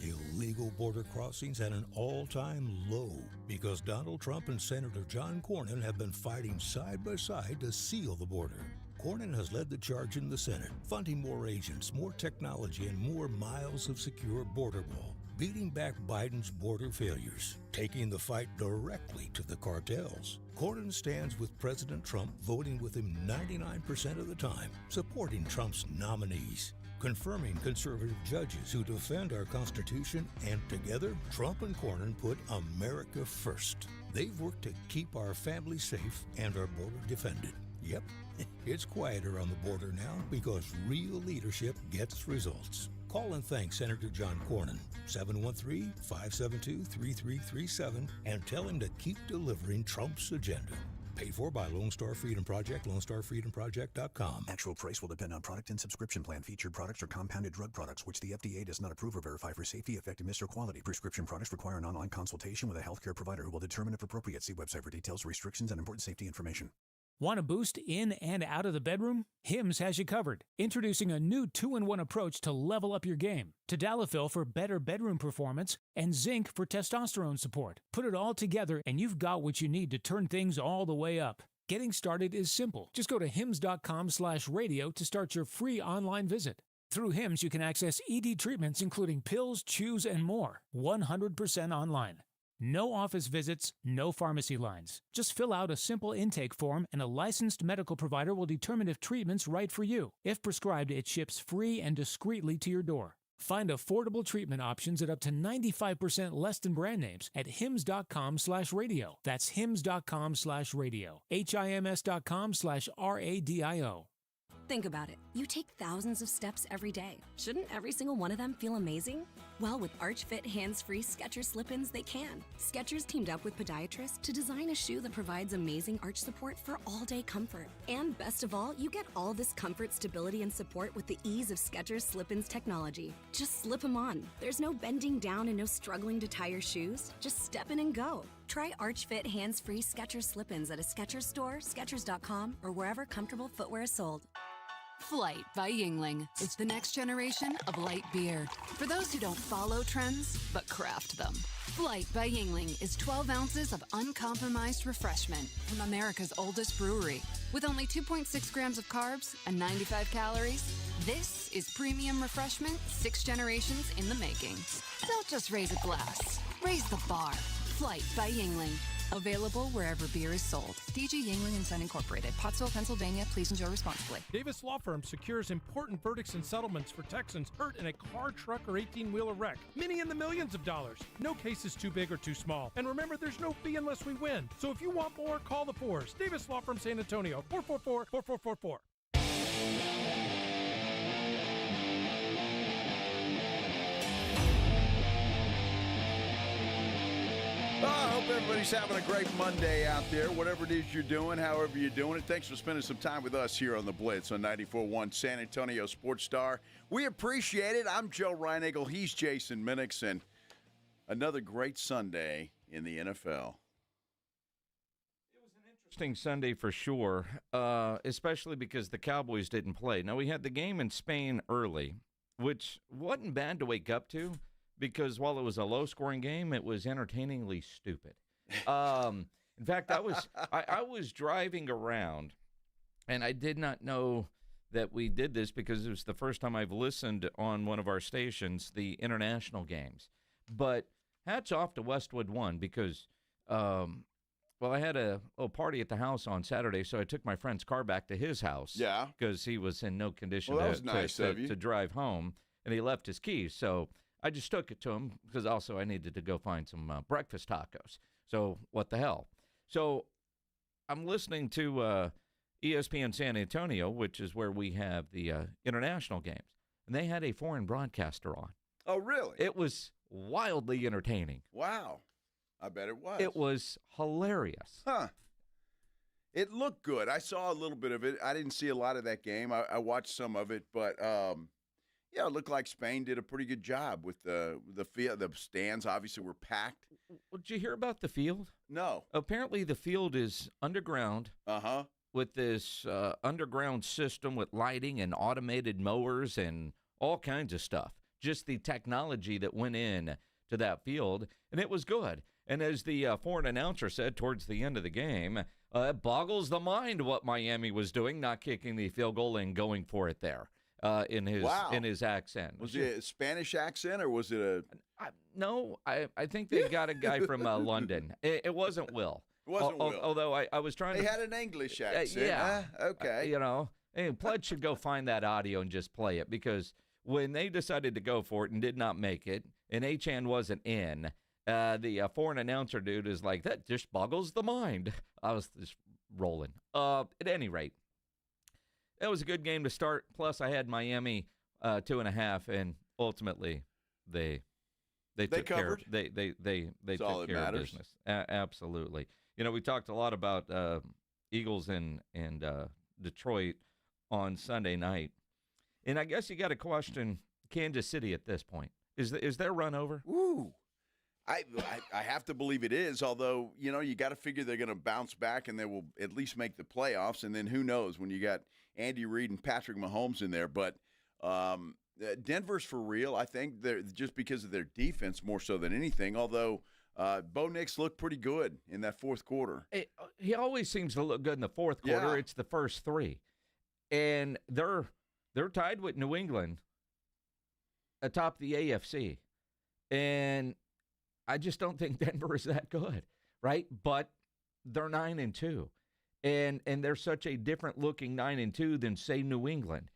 Illegal border crossings at an all-time low because Donald Trump and Senator John Cornyn have been fighting side by side to seal the border. Cornyn has led the charge in the Senate, funding more agents, more technology, and more miles of secure border wall. beating back Biden's border failures, taking the fight directly to the cartels. Cornyn stands with President Trump, voting with him 99% of the time, supporting Trump's nominees, confirming conservative judges who defend our Constitution, and together, Trump and Cornyn put America first. They've worked to keep our families safe and our border defended. Yep, it's quieter on the border now because real leadership gets results. Call and thank Senator John Cornyn, 713-572-3337, and tell him to keep delivering Trump's agenda. Paid for by Lone Star Freedom Project, LoneStarFreedomProject.com. Actual price will depend on product and subscription plan. Featured products are compounded drug products, which the FDA does not approve or verify for safety, effectiveness, or quality. Prescription products require an online consultation with a healthcare provider who will determine if appropriate. See website for details, restrictions, and important safety information. Want a boost in and out of the bedroom? Hims has you covered. Introducing a new 2-in-1 approach to level up your game. Tadalafil for better bedroom performance and zinc for testosterone support. Put it all together and you've got what you need to turn things all the way up. Getting started is simple. Just go to hims.com/radio to start your free online visit. Through Hims, you can access ED treatments including pills, chews, and more. 100% online. No office visits, no pharmacy lines. Just fill out a simple intake form and a licensed medical provider will determine if treatment's right for you. If prescribed, it ships free and discreetly to your door. Find affordable treatment options at up to 95% less than brand names at hims.com/radio. That's hims.com/radio. HIMS.com/RADIO. Think about it. You take thousands of steps every day. Shouldn't every single one of them feel amazing? Well, with Arch Fit hands-free Skechers slip-ins, they can. Skechers teamed up with podiatrists to design a shoe that provides amazing arch support for all-day comfort. And best of all, you get all this comfort, stability, and support with the ease of Skechers slip-ins technology. Just slip them on. There's no bending down and no struggling to tie your shoes. Just step in and go. Try Arch Fit hands-free Skechers slip-ins at a Skechers store, Skechers.com, or wherever comfortable footwear is sold. Flight by Yingling. It's the next generation of light beer. For those who don't follow trends, but craft them. Flight by Yingling is 12 ounces of uncompromised refreshment from America's oldest brewery. With only 2.6 grams of carbs and 95 calories, this is premium refreshment 6 generations in the making. Don't just raise a glass. Raise the bar. Flight by Yingling. Available wherever beer is sold. DG Yingling & Son Incorporated, Pottsville, Pennsylvania. Please enjoy responsibly. Davis Law Firm secures important verdicts and settlements for Texans hurt in a car, truck, or 18-wheeler wreck. Many in the millions of dollars. No case is too big or too small. And remember, there's no fee unless we win. So if you want more, call the Fours. Davis Law Firm, San Antonio, 444-4444. I hope everybody's having a great Monday out there, whatever it is you're doing, however you're doing it. Thanks for spending some time with us here on the Blitz on 94.1 San Antonio Sports Star. We appreciate it. I'm Joe Reinagle. He's Jason Minix, and another great Sunday in the NFL. Interesting Sunday for sure, especially because the Cowboys didn't play. Now, we had the game in Spain early, which wasn't bad to wake up to. Because while it was a low-scoring game, it was entertainingly stupid. In fact, I was driving around, and I did not know that we did this because it was the first time I've listened on one of our stations, the international games. But hats off to Westwood One because, I had a little party at the house on Saturday, so I took my friend's car back to his house. Yeah. Because he was in no condition to drive home, and he left his keys, so I just took it to him because also I needed to go find some breakfast tacos. So what the hell? So I'm listening to ESPN San Antonio, which is where we have the international games, and they had a foreign broadcaster on. Oh, really? It was wildly entertaining. Wow. I bet it was. It was hilarious. Huh. It looked good. I saw a little bit of it. I didn't see a lot of that game. I watched some of it, but yeah, it looked like Spain did a pretty good job with the field. The stands obviously were packed. Did you hear about the field? No. Apparently the field is underground. With this underground system with lighting and automated mowers and all kinds of stuff. Just the technology that went in to that field, and it was good. And as the foreign announcer said towards the end of the game, it boggles the mind what Miami was doing, not kicking the field goal and going for it there. in his accent. Was it a Spanish accent or was it a? No, I think they got a guy from London. It wasn't Will. It wasn't Will. Although I was trying. They had an English accent. Yeah. Okay. And Pledge should go find that audio and just play it, because when they decided to go for it and did not make it, and Achan wasn't in, the foreign announcer dude is like, that just boggles the mind. I was just rolling. At any rate, that was a good game to start. Plus, I had Miami 2.5, and ultimately they took care of, they took care of business. Absolutely. We talked a lot about Eagles and Detroit on Sunday night, and I guess you got to question Kansas City at this point. Is their run over? Ooh. I have to believe it is, although, you got to figure they're going to bounce back and they will at least make the playoffs, and then who knows when you got Andy Reid and Patrick Mahomes in there. But Denver's for real, I think, they're just because of their defense more so than anything, although Bo Nix looked pretty good in that fourth quarter. He always seems to look good in the fourth quarter. Yeah. It's the first three. And they're tied with New England atop the AFC. And I just don't think Denver is that good, right? But they're 9-2, and they're such a different looking 9-2 than, say, New England.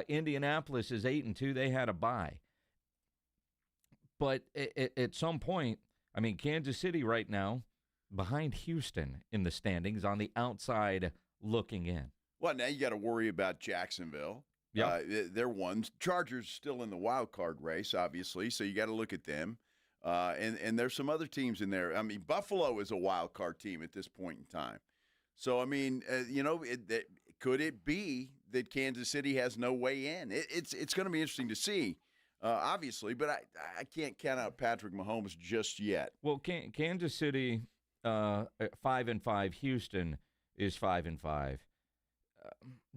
Indianapolis is 8-2; they had a bye. But at some point, I mean, Kansas City right now behind Houston in the standings on the outside looking in. Well, now you got to worry about Jacksonville. Yeah, they're one. Chargers still in the wild card race, obviously, so you got to look at them. And there's some other teams in there. I mean, Buffalo is a wild card team at this point in time. So, I mean, could it be that Kansas City has no way in? It's going to be interesting to see, obviously, but I can't count out Patrick Mahomes just yet. Well, Kansas City 5-5. Houston is 5-5.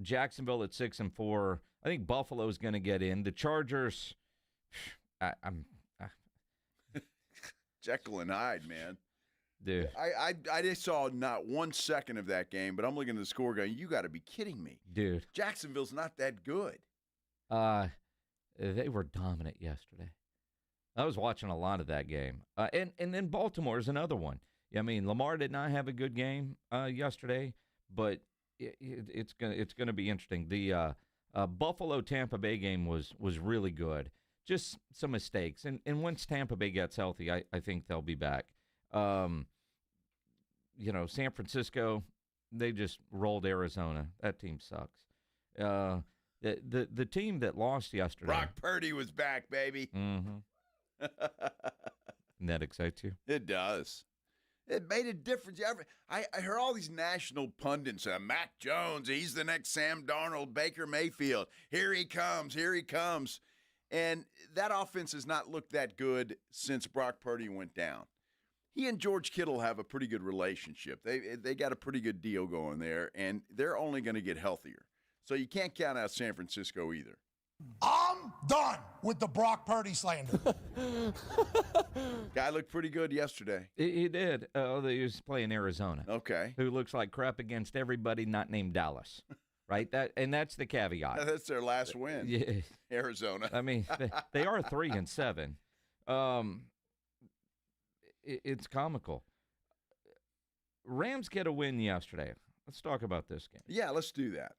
Jacksonville at 6-4. I think Buffalo's going to get in. The Chargers, I'm Jekyll and Hyde, man. Dude. I just saw not 1 second of that game, but I'm looking at the score going, you got to be kidding me. Dude. Jacksonville's not that good. They were dominant yesterday. I was watching a lot of that game. And then Baltimore is another one. I mean, Lamar did not have a good game yesterday, but it's gonna be interesting. The Buffalo-Tampa Bay game was really good. Just some mistakes. And once Tampa Bay gets healthy, I think they'll be back. San Francisco, they just rolled Arizona. That team sucks. The team that lost yesterday. Brock Purdy was back, baby. Mm-hmm. And that excites you? It does. It made a difference. I heard all these national pundits, Mac Jones, he's the next Sam Darnold, Baker Mayfield. Here he comes. And that offense has not looked that good since Brock Purdy went down. He and George Kittle have a pretty good relationship. They got a pretty good deal going there, and they're only going to get healthier. So you can't count out San Francisco either. I'm done with the Brock Purdy slander. Guy looked pretty good yesterday. He did. Although he was playing Arizona. Okay. Who looks like crap against everybody not named Dallas. Right? That's the caveat. That's their last win. Yeah. Arizona. I mean, they are 3-7. It's comical. Rams get a win yesterday. Let's talk about this game. Yeah, let's do that.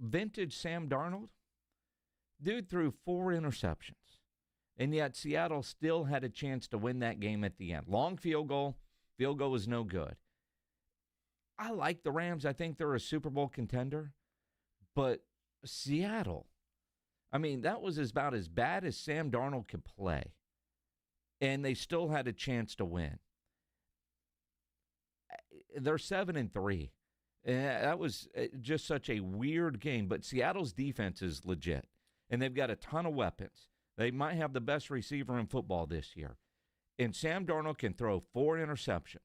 Vintage Sam Darnold, dude threw 4 interceptions, and yet Seattle still had a chance to win that game at the end. Long field goal was no good. I like the Rams. I think they're a Super Bowl contender, but Seattle, I mean, that was about as bad as Sam Darnold could play, and they still had a chance to win. They're 7-3. That was just such a weird game, but Seattle's defense is legit, and they've got a ton of weapons. They might have the best receiver in football this year, and Sam Darnold can throw 4 interceptions,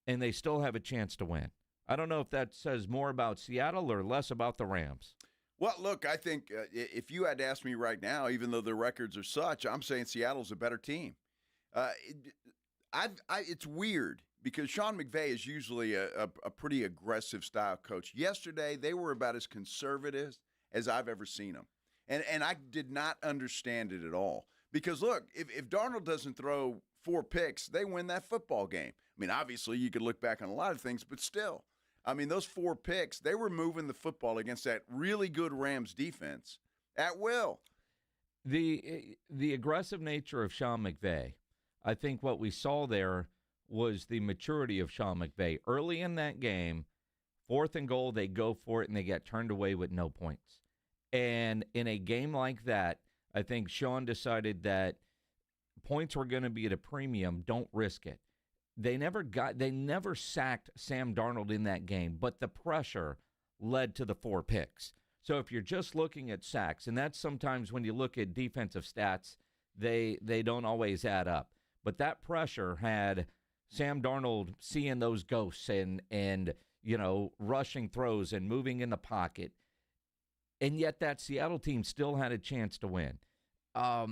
and they still have a chance to win. I don't know if that says more about Seattle or less about the Rams. Well, look, I think if you had to ask me right now, even though the records are such, I'm saying Seattle's a better team. It's weird because Sean McVay is usually a pretty aggressive style coach. Yesterday, they were about as conservative as I've ever seen them. And I did not understand it at all. Because, look, if Darnold doesn't throw 4 picks, they win that football game. I mean, obviously, you could look back on a lot of things, but still. I mean, those 4 picks, they were moving the football against that really good Rams defense at will. The aggressive nature of Sean McVay, I think what we saw there was the maturity of Sean McVay. Early in that game, 4th and goal, they go for it, and they get turned away with no points. And in a game like that, I think Sean decided that points were going to be at a premium. Don't risk it. They never sacked Sam Darnold in that game, but the pressure led to the 4 picks. So if you're just looking at sacks, and that's sometimes when you look at defensive stats, they don't always add up. But that pressure had Sam Darnold seeing those ghosts and rushing throws and moving in the pocket. And yet that Seattle team still had a chance to win. I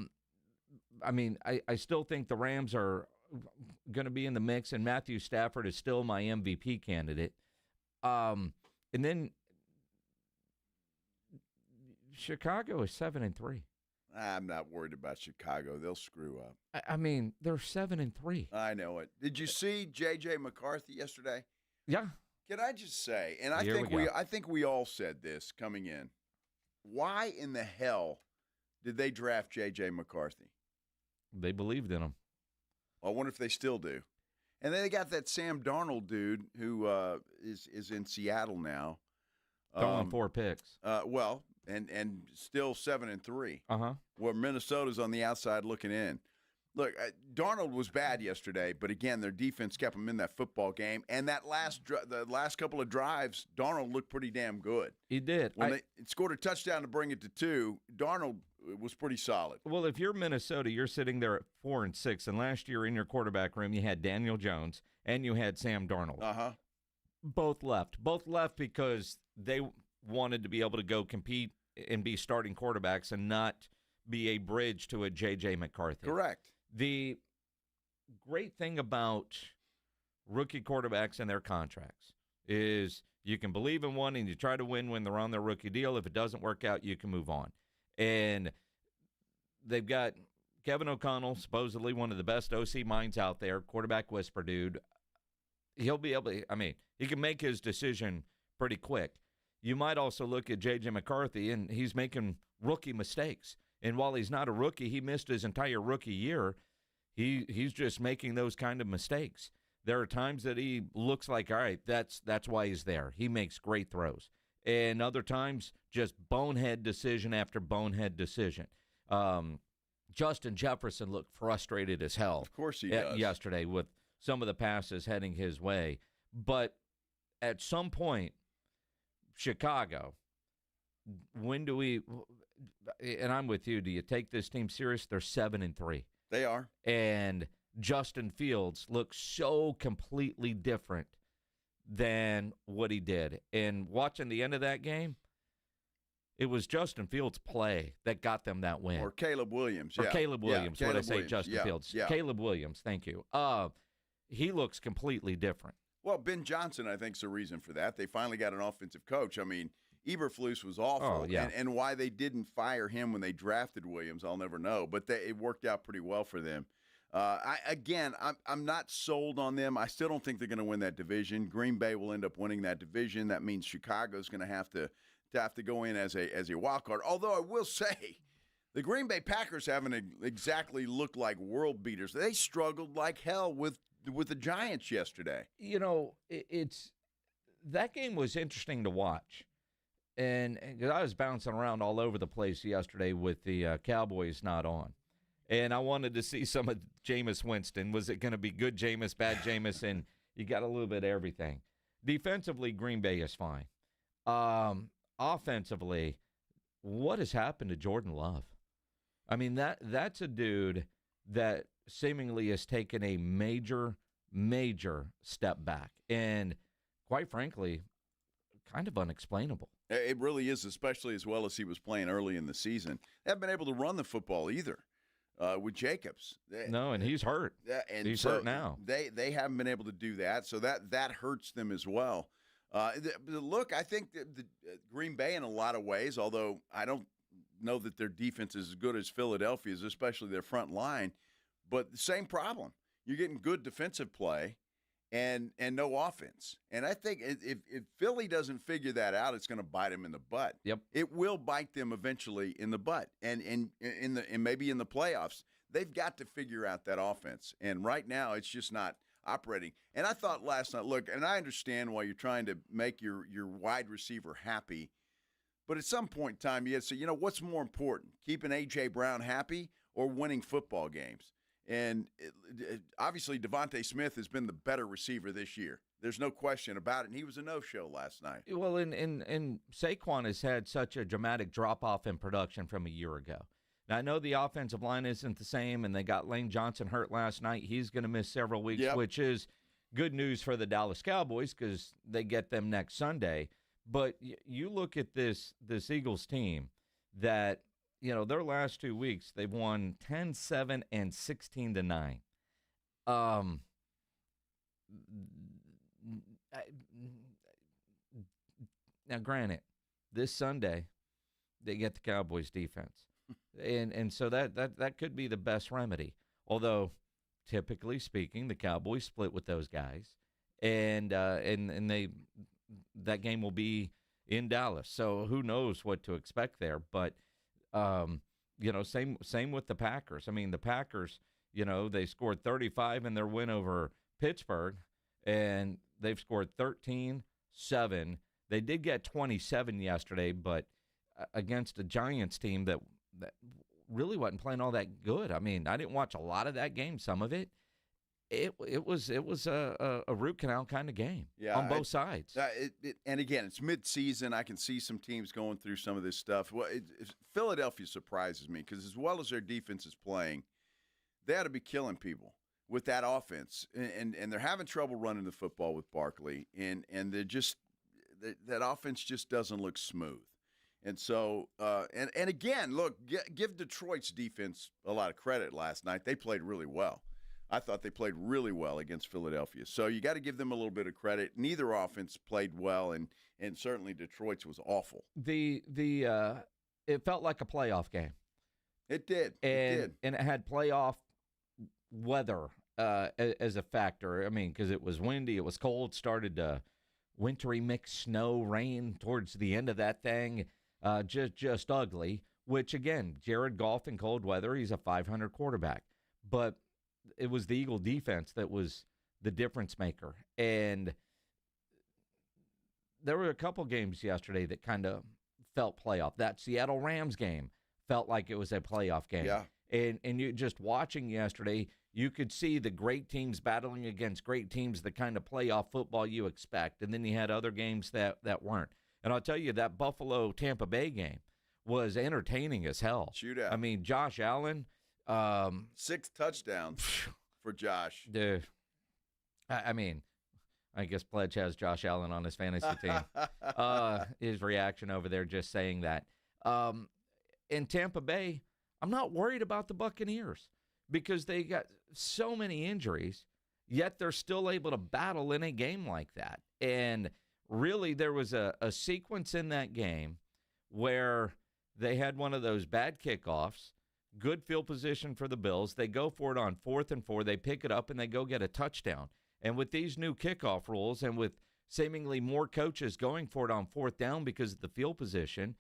still think the Rams are going to be in the mix, and Matthew Stafford is still my MVP candidate. And then Chicago is 7-3. I'm not worried about Chicago. They'll screw up. I mean, they're 7-3. I know it. Did you see J.J. McCarthy yesterday? Yeah. Can I just say, and I think we all said this coming in, why in the hell did they draft J.J. McCarthy? They believed in him. I wonder if they still do. And then they got that Sam Darnold dude who is in Seattle now. Throwing 4 picks. And still 7-3. Uh-huh. Where Minnesota's on the outside looking in. Look, Darnold was bad yesterday, but again, their defense kept them in that football game. And that the last couple of drives, Darnold looked pretty damn good. He did. When they scored a touchdown to bring it to 2, Darnold was pretty solid. Well, if you're Minnesota, you're sitting there at 4-6, and last year in your quarterback room, you had Daniel Jones and you had Sam Darnold. Uh-huh. Both left because they wanted to be able to go compete and be starting quarterbacks and not be a bridge to a J.J. McCarthy. Correct. The great thing about rookie quarterbacks and their contracts is you can believe in one and you try to win when they're on their rookie deal. If it doesn't work out, you can move on. And they've got Kevin O'Connell, supposedly one of the best OC minds out there, quarterback whisper dude. He'll be able to, he can make his decision pretty quick. You might also look at J.J. McCarthy, and he's making rookie mistakes. And while he's not a rookie, he missed his entire rookie year. He's just making those kind of mistakes. There are times that he looks like, all right, that's why he's there. He makes great throws. And other times, just bonehead decision after bonehead decision. Justin Jefferson looked frustrated as hell. Of course he does. Yesterday with some of the passes heading his way. But at some point, Chicago, when do we – and I'm with you, do you take this team serious? They're 7-3. They are. And Justin Fields looks so completely different than what he did. And watching the end of that game, it was Justin Fields' play that got them that win. Or Caleb Williams. Or Caleb Williams. Yeah, What I say, Justin Fields. Yeah. Caleb Williams, thank you. He looks completely different. Well, Ben Johnson, I think, is the reason for that. They finally got an offensive coach. Eberflus was awful, and why they didn't fire him when they drafted Williams, I'll never know. But it worked out pretty well for them. I'm not sold on them. I still don't think they're going to win that division. Green Bay will end up winning that division. That means Chicago's going to have to go in as a wild card. Although I will say, the Green Bay Packers haven't exactly looked like world beaters. They struggled like hell with the Giants yesterday. That game was interesting to watch. And I was bouncing around all over the place yesterday with the Cowboys not on. And I wanted to see some of Jameis Winston. Was it going to be good Jameis, bad Jameis? And you got a little bit of everything. Defensively, Green Bay is fine. Offensively, what has happened to Jordan Love? That's a dude that seemingly has taken a major, major step back. And quite frankly, kind of unexplainable. It really is, especially as well as he was playing early in the season. They haven't been able to run the football either. with Jacobs. No, and he's hurt. And he's so hurt now. They haven't been able to do that, so that hurts them as well. Look, I think the Green Bay in a lot of ways, although I don't know that their defense is as good as Philadelphia's, especially their front line, but the same problem. You're getting good defensive play and no offense. And I think if Philly doesn't figure that out, it's going to bite them in the butt. Yep. It will bite them eventually in the butt and maybe in the playoffs. They've got to figure out that offense. And right now it's just not operating. And I thought last night, look, and I understand why you're trying to make your wide receiver happy, but at some point in time you have to say, what's more important, keeping A.J. Brown happy or winning football games? And obviously Devontae Smith has been the better receiver this year. There's no question about it, and he was a no-show last night. Well, and Saquon has had such a dramatic drop-off in production from a year ago. Now, I know the offensive line isn't the same, and they got Lane Johnson hurt last night. He's going to miss several weeks, which is good news for the Dallas Cowboys because they get them next Sunday. But you look at this Eagles team that – their last 2 weeks, they've won 10-7 and 16-9. Now, granted, this Sunday, they get the Cowboys defense. and so that could be the best remedy. Although, typically speaking, the Cowboys split with those guys. And that game will be in Dallas. So who knows what to expect there. But same with the Packers. I mean, the Packers, they scored 35 in their win over Pittsburgh, and they've scored 13-7. They did get 27 yesterday, but against a Giants team that really wasn't playing all that good. I mean, I didn't watch a lot of that game. Some of it. It was a root canal kind of game on both sides. And again, it's mid-season. I can see some teams going through some of this stuff. Well, Philadelphia surprises me because as well as their defense is playing, they ought to be killing people with that offense. And they're having trouble running the football with Barkley. And they're just that offense just doesn't look smooth. And so, and again, look, give Detroit's defense a lot of credit last night. They played really well. I thought they played really well against Philadelphia. So you got to give them a little bit of credit. Neither offense played well, and certainly Detroit's was awful. It felt like a playoff game. It did. And it had playoff weather as a factor. I mean, because it was windy, it was cold, started to wintry mixed snow, rain towards the end of that thing. Just ugly, which, again, Jared Goff in cold weather, he's a 500 quarterback. But it was the Eagle defense that was the difference maker. And there were a couple games yesterday that kind of felt playoff. That Seattle Rams game felt like it was a playoff game. Yeah. And you just watching yesterday, you could see the great teams battling against great teams, the kind of playoff football you expect. And then you had other games that weren't. And I'll tell you, that Buffalo-Tampa Bay game was entertaining as hell. Shootout. I mean, Josh Allen – 6 touchdowns for Josh. Dude, I mean, I guess Pledge has Josh Allen on his fantasy team. His reaction over there just saying that. In Tampa Bay, I'm not worried about the Buccaneers because they got so many injuries, yet they're still able to battle in a game like that. And really, there was a sequence in that game where they had one of those bad kickoffs. Good field position for the Bills. They go for it on 4th and 4. They pick it up, and they go get a touchdown. And with these new kickoff rules and with seemingly more coaches going for it on 4th down because of the field position,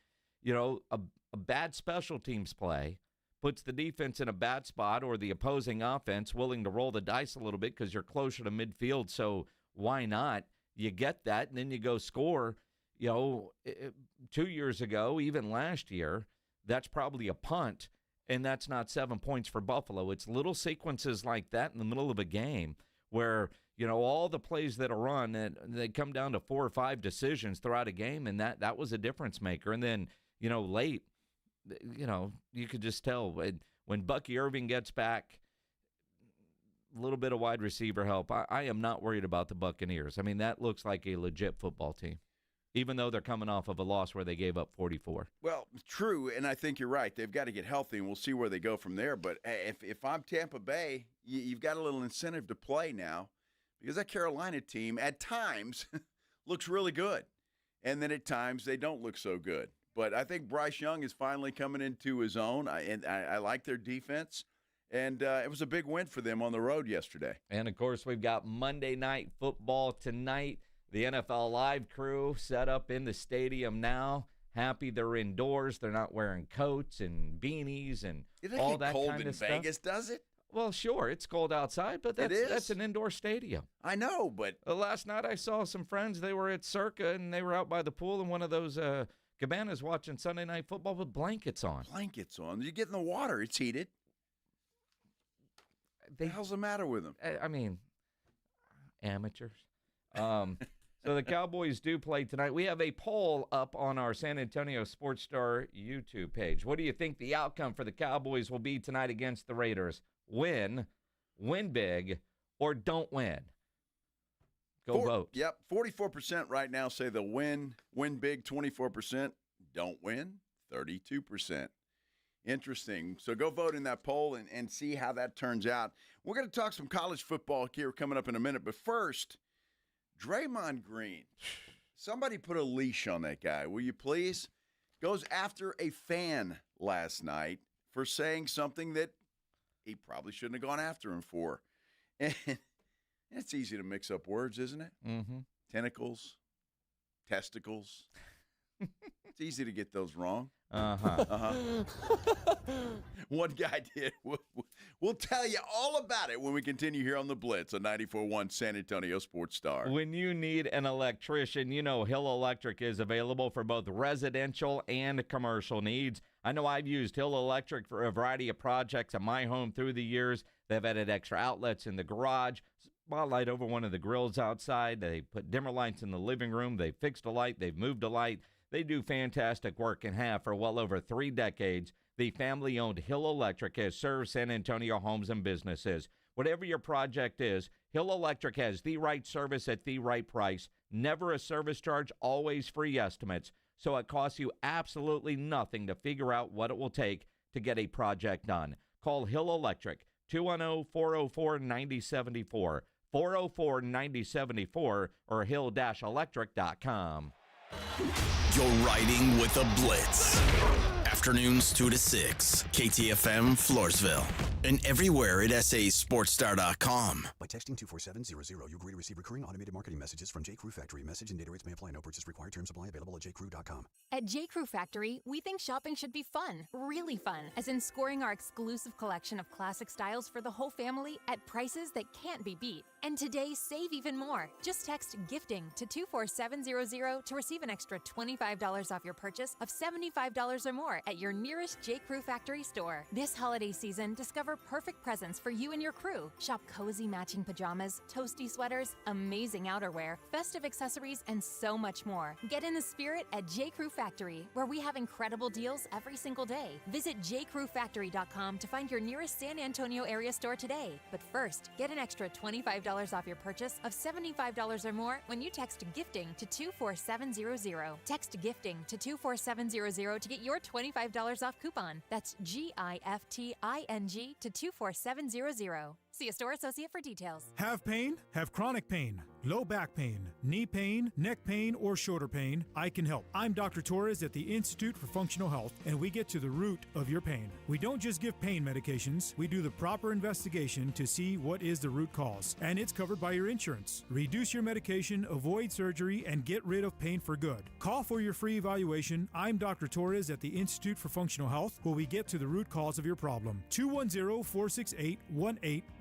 a bad special teams play puts the defense in a bad spot or the opposing offense willing to roll the dice a little bit because you're closer to midfield, so why not? You get that, and then you go score. 2 years ago, even last year, that's probably a punt. And that's not 7 points for Buffalo. It's little sequences like that in the middle of a game where, all the plays that are run, and they come down to 4 or 5 decisions throughout a game, and that was a difference maker. And then, late, you could just tell when Bucky Irving gets back, a little bit of wide receiver help. I am not worried about the Buccaneers. I mean, that looks like a legit football team. even though they're coming off of a loss where they gave up 44. Well, true, and I think you're right. They've got to get healthy, and we'll see where they go from there. But if I'm Tampa Bay, you've got a little incentive to play now because that Carolina team at times looks really good, and then at times they don't look so good. But I think Bryce Young is finally coming into his own, and I like their defense. And it was a big win for them on the road yesterday. And, of course, we've got Monday Night Football tonight. The NFL Live crew set up in the stadium now. Happy they're indoors. They're not wearing coats and beanies and all that cold kind in of stuff. Vegas, does it? Well, sure, it's cold outside, but that's an indoor stadium. I know, but last night I saw some friends. They were at Circa, and they were out by the pool in one of those cabanas watching Sunday Night Football with blankets on. Blankets on. You get in the water. It's heated. The hell's the matter with them? I mean, amateurs. So the Cowboys do play tonight. We have a poll up on our San Antonio Sports Star YouTube page. What do you think the outcome for the Cowboys will be tonight against the Raiders? Win big, or don't win? Vote. Yep, 44% right now say they'll win big, 24% don't win, 32%. Interesting. So go vote in that poll and see how that turns out. We're going to talk some college football here coming up in a minute. But first, Draymond Green. Somebody put a leash on that guy, will you please? Goes after a fan last night for saying something that he probably shouldn't have gone after him for. And it's easy to mix up words, isn't it? Mm-hmm. Tentacles, testicles. It's easy to get those wrong. One guy did. We'll tell you all about it when we continue here on the Blitz on 94.1 San Antonio Sports Star. When you need an electrician, you know Hill Electric is available for both residential and commercial needs. I know I've used Hill Electric for a variety of projects in my home through the years. They've added extra outlets in the garage, spotlight over one of the grills outside. They put dimmer lights in the living room. They fixed a light. They've moved a light. They do fantastic work and have for well over 3 decades. The family-owned Hill Electric has served San Antonio homes and businesses. Whatever your project is, Hill Electric has the right service at the right price. Never a service charge, always free estimates. So it costs you absolutely nothing to figure out what it will take to get a project done. Call Hill Electric, 210-404-9074, 404-9074, or hill-electric.com. You're riding with the Blitz. Afternoons 2 to 6. KTFM Floresville. And everywhere at sasportstar.com. By texting 24700, you agree to receive recurring automated marketing messages from J. Crew Factory. Message and data rates may apply. No purchase required. Terms apply. Available at jcrew.com. At J.Crew Factory, we think shopping should be fun, really fun, as in scoring our exclusive collection of classic styles for the whole family at prices that can't be beat. And today, save even more. Just text GIFTING to 24700 to receive an extra $25 off your purchase of $75 or more at your nearest J.Crew Factory store. This holiday season, discover perfect presents for you and your crew. Shop cozy matching pajamas, toasty sweaters, amazing outerwear, festive accessories, and so much more. Get in the spirit at J.Crew Factory, where we have incredible deals every single day. Visit jcrewfactory.com to find your nearest San Antonio area store today. But first, get an extra $25 off your purchase of $75 or more when you text GIFTING to 24700. Text GIFTING to 24700 to get your $25 off coupon. That's GIFTING to 24700. See a store associate for details. Have pain? Have chronic pain, low back pain, knee pain, neck pain, or shoulder pain? I can help. I'm Dr. Torres at the Institute for Functional Health, and we get to the root of your pain. We don't just give pain medications. We do the proper investigation to see what is the root cause, and it's covered by your insurance. Reduce your medication, avoid surgery, and get rid of pain for good. Call for your free evaluation. I'm Dr. Torres at the Institute for Functional Health, where we get to the root cause of your problem. 210-468-1891.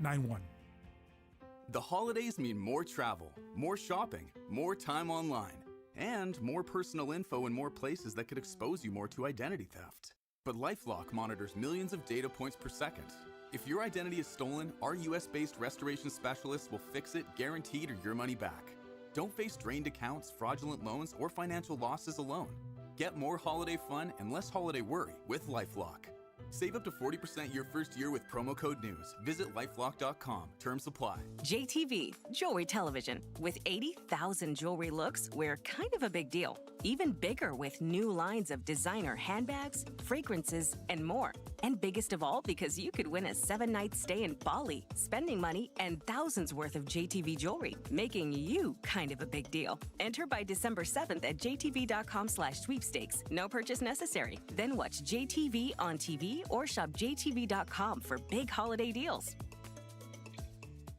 The holidays mean more travel, more shopping, more time online, and more personal info in more places that could expose you more to identity theft. But LifeLock monitors millions of data points per second. If your identity is stolen, our US-based restoration specialists will fix it, guaranteed, or your money back. Don't face drained accounts, fraudulent loans, or financial losses alone. Get more holiday fun and less holiday worry with LifeLock. Save up to 40% your first year with promo code NEWS. Visit lifelock.com. Terms apply. JTV, Jewelry Television. With 80,000 jewelry looks, we're kind of a big deal. Even bigger with new lines of designer handbags, fragrances, and more. And biggest of all, because you could win a 7-night stay in Bali, spending money, and thousands worth of JTV jewelry, making you kind of a big deal. Enter by December 7th at jtv.com/sweepstakes. No purchase necessary. Then watch JTV on TV or shop jtv.com for big holiday deals.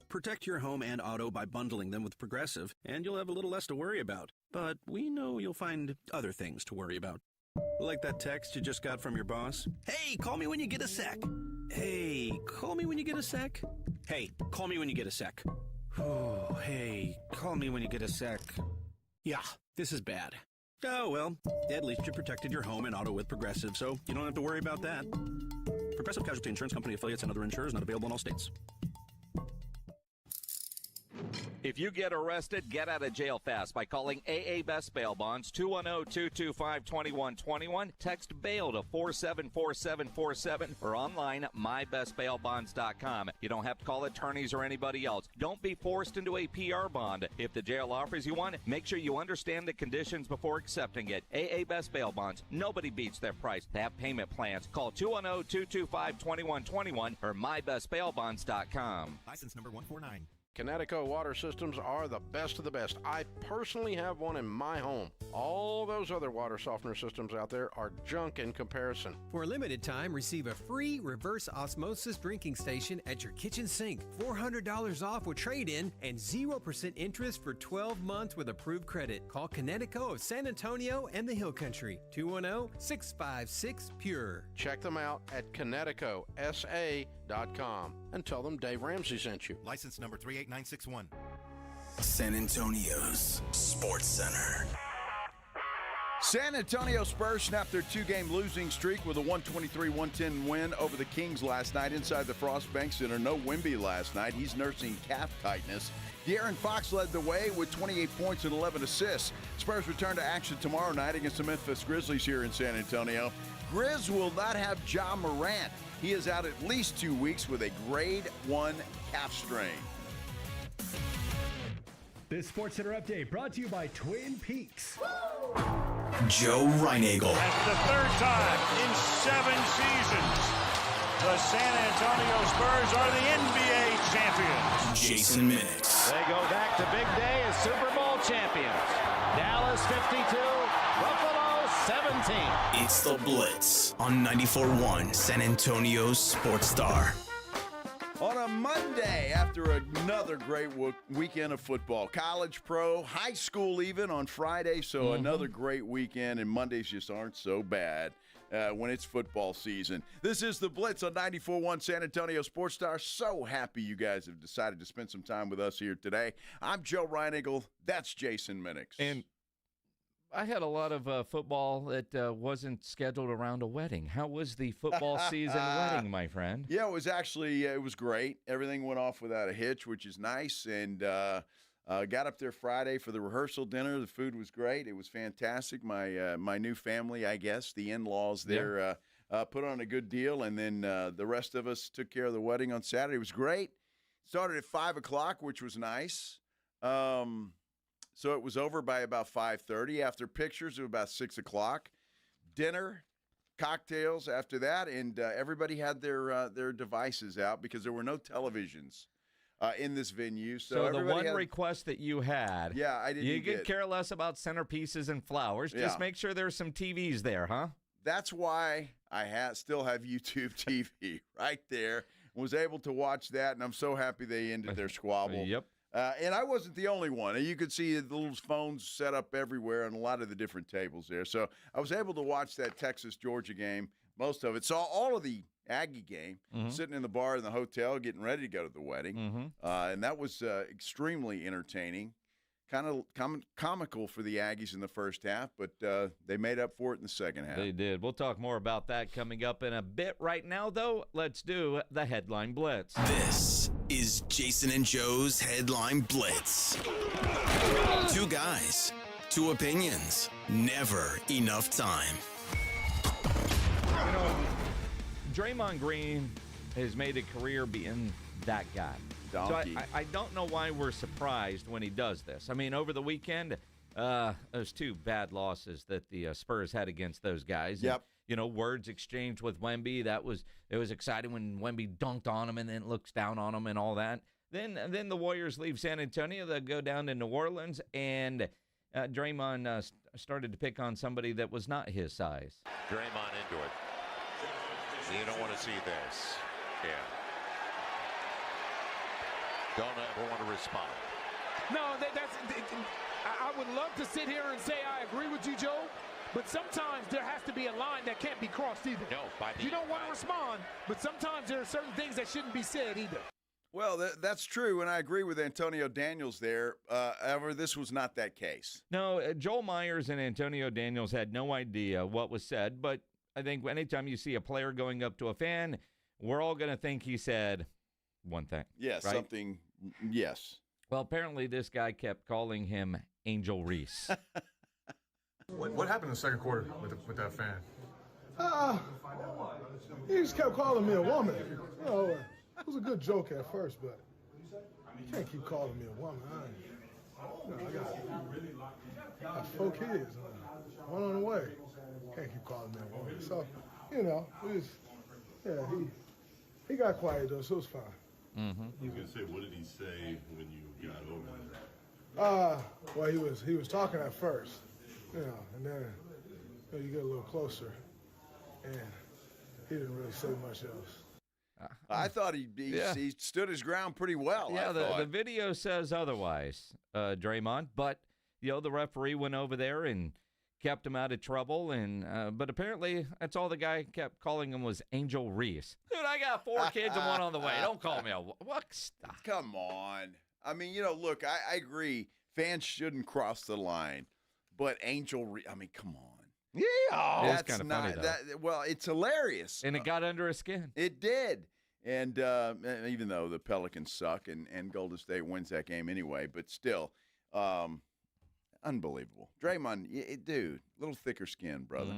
Protect your home and auto by bundling them with Progressive, and you'll have a little less to worry about. But we know you'll find other things to worry about. Like that text you just got from your boss? Hey, call me when you get a sec. Hey, call me when you get a sec. Hey, call me when you get a sec. Oh, hey, call me when you get a sec. Yeah, this is bad. Oh, well, at least you protected your home and auto with Progressive, so you don't have to worry about that. Progressive Casualty Insurance Company affiliates and other insurers not available in all states. If you get arrested, get out of jail fast by calling AA Best Bail Bonds, 210-225-2121. Text BAIL to 474747 or online at mybestbailbonds.com. You don't have to call attorneys or anybody else. Don't be forced into a PR bond. If the jail offers you one, make sure you understand the conditions before accepting it. AA Best Bail Bonds. Nobody beats their price. They have payment plans. Call 210-225-2121 or mybestbailbonds.com. License number 149. Connecticut water systems are the best of the best. I personally have one in my home. All those other water softener systems out there are junk in comparison. For a limited time, receive a free reverse osmosis drinking station at your kitchen sink. $400 off with trade-in and 0% interest for 12 months with approved credit. Call Connecticut of San Antonio and the Hill Country. 210-656-PURE. Check them out at ConnecticutSA.com and tell them Dave Ramsey sent you. License number 38961. San Antonio's Sports Center. San Antonio Spurs snapped their 2-game losing streak with a 123-110 win over the Kings last night inside the Frost Bank Center. No Wemby last night. He's nursing calf tightness. De'Aaron Fox led the way with 28 points and 11 assists. Spurs return to action tomorrow night against the Memphis Grizzlies here in San Antonio. Grizz will not have Ja Morant. He is out at least 2 weeks with a grade 1 calf strain. This SportsCenter update brought to you by Twin Peaks. Joe Reinagel. That's the third time in 7 seasons the San Antonio Spurs are the NBA champions. Jason Minix. They go back to big day as Super Bowl champions. Dallas 52, Buffalo 17. It's the Blitz on 94.1 San Antonio's Sports Star. On a Monday, after another great weekend of football, college, pro, high school even on Friday, so another great weekend, and Mondays just aren't so bad when it's football season. This is the Blitz on 94.1 San Antonio Sports Star. So happy you guys have decided to spend some time with us here today. I'm Joe Reinagel. That's Jason Minix. And I had a lot of football that wasn't scheduled around a wedding. How was the football season wedding, my friend? Yeah, it was actually it was great. Everything went off without a hitch, which is nice. And got up there Friday for the rehearsal dinner. The food was great. It was fantastic. My new family, I guess, the in-laws there, put on a good deal. And then the rest of us took care of the wedding on Saturday. It was great. Started at 5 o'clock, which was nice. So it was over by about 5:30. After pictures, it was about 6 o'clock. Dinner, cocktails after that, and everybody had their devices out because there were no televisions in this venue. So the one request that you had, I didn't. You could care less about centerpieces and flowers. Just make sure there's some TVs there, huh? That's why I still have YouTube TV right there. Was able to watch that, and I'm so happy they ended their squabble. Yep. And I wasn't the only one. You could see the little phones set up everywhere on a lot of the different tables there. So I was able to watch that Texas-Georgia game, most of it. Saw all of the Aggie game, sitting in the bar in the hotel, getting ready to go to the wedding. And that was extremely entertaining. Kind of comical for the Aggies in the first half, but they made up for it in the second half. They did. We'll talk more about that coming up in a bit. Right now, though, let's do the Headline Blitz. This is Jason and Joe's Headline Blitz. 2 guys, 2 opinions, never enough time. Draymond Green has made a career being that guy. Donkey. So I don't know why we're surprised when he does this. I mean, over the weekend, those 2 bad losses that the Spurs had against those guys. Yep. And, words exchanged with Wemby. It was exciting when Wemby dunked on him and then looks down on him and all that. Then the Warriors leave San Antonio. They go down to New Orleans, and Draymond started to pick on somebody that was not his size. Draymond into it. You don't want to see this. Yeah. Don't ever want to respond. No, I would love to sit here and say I agree with you, Joe, but sometimes there has to be a line that can't be crossed either. No, you don't want to respond, but sometimes there are certain things that shouldn't be said either. Well, that's true, and I agree with Antonio Daniels there. However, this was not that case. No, Joel Myers and Antonio Daniels had no idea what was said, but I think anytime you see a player going up to a fan, we're all going to think he said one thing. Yes, right? something, yes. Well, apparently this guy kept calling him Angel Reese. What happened in the second quarter with that fan? He just kept calling me a woman. It was a good joke at first, but you can't keep calling me a woman. I got 4 kids, one on the way. Can't keep calling me a woman. So, he got quiet though, so it was fine. Mm-hmm. I was gonna say, what did he say when you got over there? Well, he was talking at first, and then you get a little closer, and he didn't really say much else. I thought he stood his ground pretty well. Yeah, the video says otherwise, Draymond. But, the referee went over there and kept him out of trouble. But apparently that's all the guy kept calling him was Angel Reese. Dude, I got 4 kids and one on the way. Don't call me a what? Stop. Come on. I mean, look, I agree. Fans shouldn't cross the line. But Angel Reese, I mean, come on. Yeah, that's kind of funny, though. Well, it's hilarious. And it got under his skin. It did. And even though the Pelicans suck and Golden State wins that game anyway, but still, unbelievable. Draymond, dude, a little thicker skin, brother.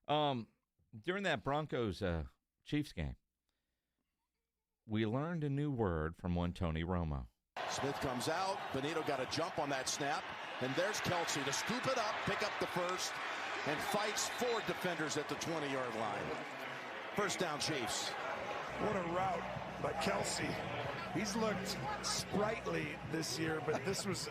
Mm-hmm. During that Broncos-Chiefs game, we learned a new word from one Tony Romo. Smith comes out. Benito got a jump on that snap. And there's Kelsey to scoop it up, pick up the first, and fights 4 defenders at the 20-yard line. First down, Chiefs. What a route by Kelsey. He's looked sprightly this year, but this was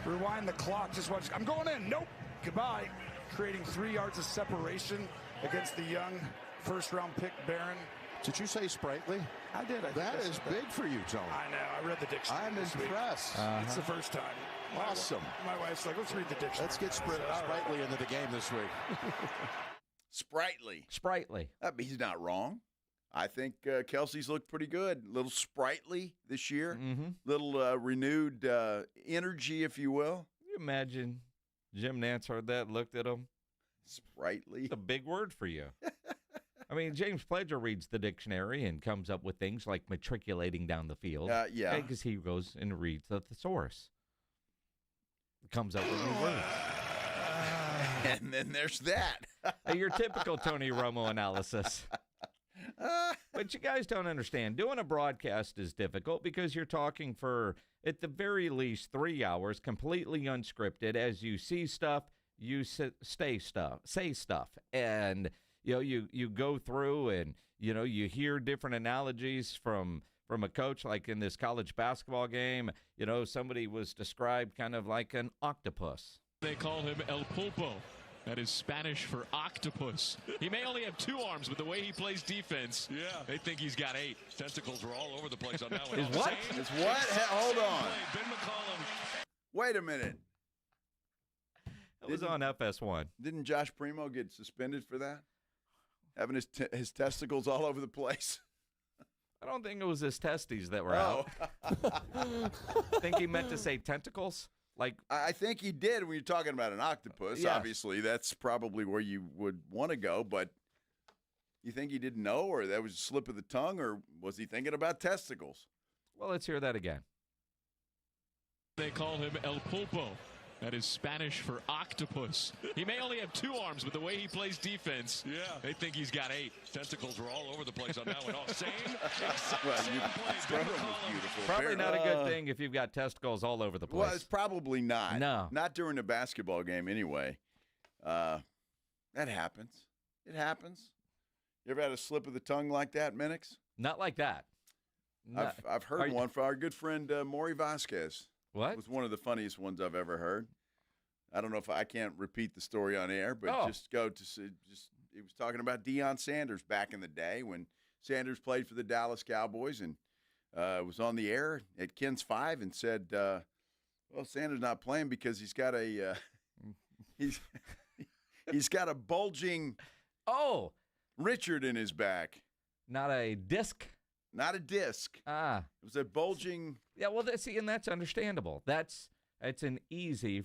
rewind the clock. Just watch. I'm going in. Nope. Goodbye. Creating 3 yards of separation against the young first-round pick Barron. Did you say sprightly? I did. That is big for you, Tony. I know. I read the dictionary. I'm impressed. It's the first time. Awesome. My wife's like, let's read the dictionary. Let's get sprightly into the game this week. Sprightly. He's not wrong. I think Kelsey's looked pretty good. A little sprightly this year. Mm-hmm. Little renewed energy, if you will. Can you imagine Jim Nantz heard that, looked at him? Sprightly. It's a big word for you. I mean, James Pledger reads the dictionary and comes up with things like matriculating down the field. Yeah. Because he goes and reads the thesaurus. Comes up with new words. And then there's that. Your typical Tony Romo analysis. But you guys don't understand. Doing a broadcast is difficult because you're talking for, at the very least, 3 hours, completely unscripted. As you see stuff, you say stuff. And, you go through and, you hear different analogies from a coach, like in this college basketball game. Somebody was described kind of like an octopus. They call him El Pulpo. That is Spanish for octopus. He may only have 2 arms, but the way he plays defense, they think he's got 8. Tentacles were all over the place on that one. Is what? Hold on. Ben McCollum. Wait a minute. It was on FS1. Didn't Josh Primo get suspended for that? Having his testicles all over the place? I don't think it was his testes that were out. I think he meant to say tentacles. I think he did when you're talking about an octopus. Yes. Obviously, that's probably where you would want to go. But you think he didn't know, or that was a slip of the tongue, or was he thinking about testicles? Well, let's hear that again. They call him El Pulpo. That is Spanish for octopus. He may only have 2 arms, but the way he plays defense, they think he's got 8. Tentacles were all over the place on that one. Oh, same beautiful. Probably not a good thing if you've got testicles all over the place. Well, it's probably not. No. Not during a basketball game anyway. That happens. It happens. You ever had a slip of the tongue like that, Minix? Not like that. I've heard one from our good friend Maury Vasquez. What? It was one of the funniest ones I've ever heard. I don't know if I can't repeat the story on air, but just go to he was talking about Deion Sanders back in the day when Sanders played for the Dallas Cowboys and was on the air at Ken's 5 and said, well, Sanders not playing because he's got a he's got a bulging Richard in his back. Not a disc? Not a disc. It was a bulging. Yeah, well, and that's understandable. It's an easy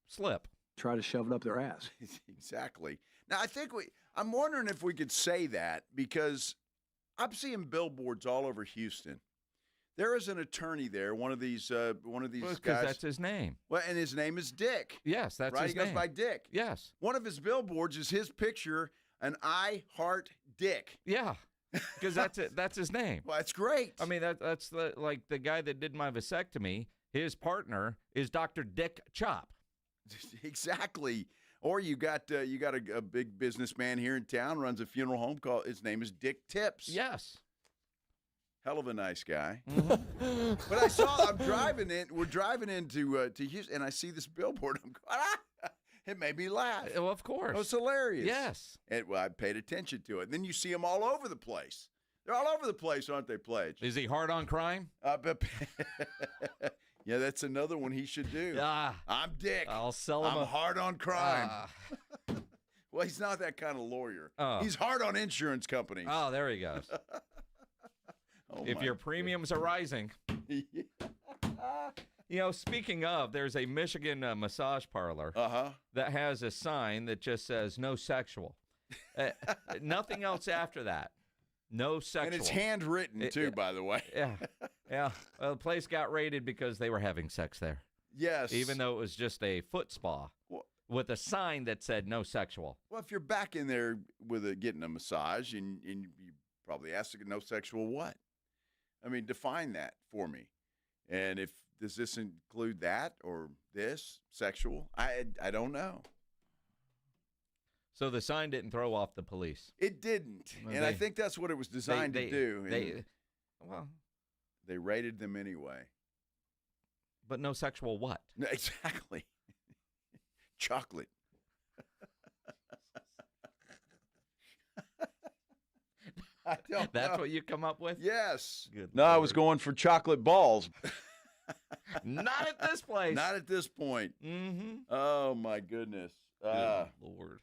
slip. Try to shove it up their ass. Exactly. Now, I think I'm wondering if we could say that because I'm seeing billboards all over Houston. There is an attorney there, one of these guys. Because that's his name. Well, and his name is Dick. Yes, that's right. His He goes name. by Dick. Yes. One of his billboards is his picture, and I heart Dick. Yeah. Because that's it. That's his name. Well, that's great. I mean, that's the guy that did my vasectomy. His partner is Dr. Dick Chop. Exactly. Or you got a big businessman here in town, runs a funeral home called. His name is Dick Tips. Yes. Hell of a nice guy. Mm-hmm. But I'm driving in. We're driving into to Houston, and I see this billboard. I'm going, it made me laugh. Well, of course. It was hilarious. Yes. And I paid attention to it. And then you see them all over the place. They're all over the place, aren't they, Pledge? Is he hard on crime? Yeah, that's another one he should do. I'm Dick. I'll sell him. I'm hard on crime. Well, he's not that kind of lawyer. He's hard on insurance companies. Oh, there he goes. If your premiums are rising. Speaking of, there's a Michigan massage parlor that has a sign that just says no sexual. Nothing else after that. No sexual. And it's handwritten, too, by the way. Yeah. Yeah. Well, the place got raided because they were having sex there. Yes. Even though it was just a foot spa with a sign that said no sexual. Well, if you're back in there with getting a massage and you probably ask no sexual what? I mean, define that for me. And does this include that or this sexual? I don't know. So the sign didn't throw off the police. It didn't, and I think that's what it was designed to do. They raided them anyway. But no sexual what? No, exactly. Chocolate. That's what you come up with? Yes. Good no, Lord. I was going for chocolate balls. Not at this place. Not at this point. Mm-hmm. Oh, my goodness. Good Lord.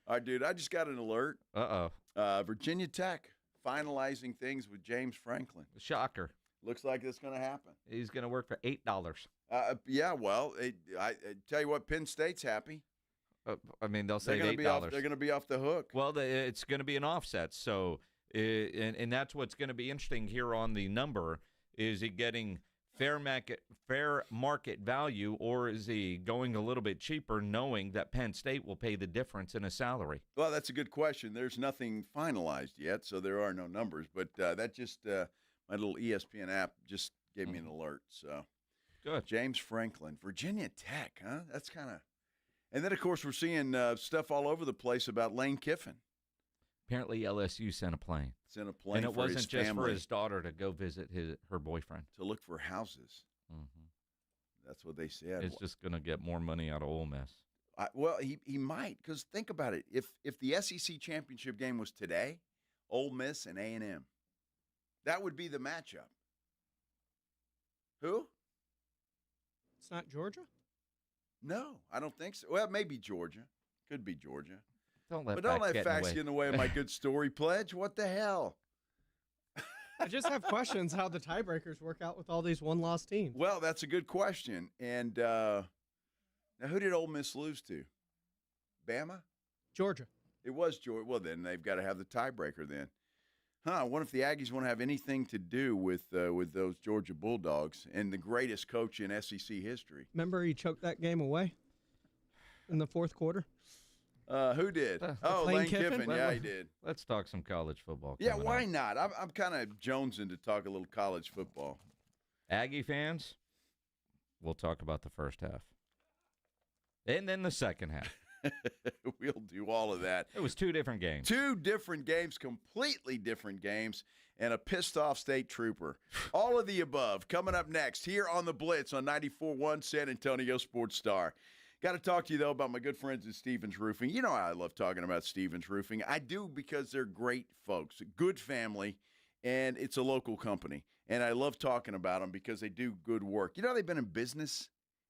All right, dude, I just got an alert. Virginia Tech finalizing things with James Franklin. Shocker. Looks like it's going to happen. He's going to work for $8. Yeah, well, I tell you what, Penn State's happy. I mean, they'll save $8. They're going to be off the hook. Well, it's going to be an offset. So, and that's what's going to be interesting here on the number. Is he getting fair market value, or is he going a little bit cheaper, knowing that Penn State will pay the difference in a salary? Well, that's a good question. There's nothing finalized yet, so there are no numbers. But that just my little ESPN app just gave me an alert. So good. James Franklin, Virginia Tech, huh? That's kind of. And then, of course, we're seeing stuff all over the place about Lane Kiffin. Apparently, LSU sent a plane. Sent a plane, and it for wasn't his just family. for his daughter to go visit her boyfriend. To look for houses. Mm-hmm. That's what they said. It's just going to get more money out of Ole Miss. Well, he might, because think about it. If the SEC championship game was today, Ole Miss and A&M, that would be the matchup. Who? It's not Georgia? No, I don't think so. Well, maybe Georgia. Could be Georgia. Don't let facts get in the way of my good story, Pledge. What the hell? I just have questions how the tiebreakers work out with all these one-loss teams. Well, that's a good question. And now, who did Ole Miss lose to? Bama? Georgia. It was Georgia. Well, then they've got to have the tiebreaker then. I wonder if the Aggies want to have anything to do with those Georgia Bulldogs and the greatest coach in SEC history. Remember he choked that game away in the fourth quarter? Who did? Lane Kiffin. Yeah, he did. Let's talk some college football. Yeah, why not? I'm kind of jonesing to talk a little college football. Aggie fans, we'll talk about the first half. And then the second half. We'll do all of that. It was two different games. Two different games, completely different games, and a pissed-off state trooper. All of the above coming up next here on the Blitz on 94.1 San Antonio Sports Star. Got to talk to you, though, about my good friends at Stevens Roofing. You know I love talking about Stevens Roofing. I do because they're great folks, a good family, and it's a local company. And I love talking about them because they do good work. You know they've been in business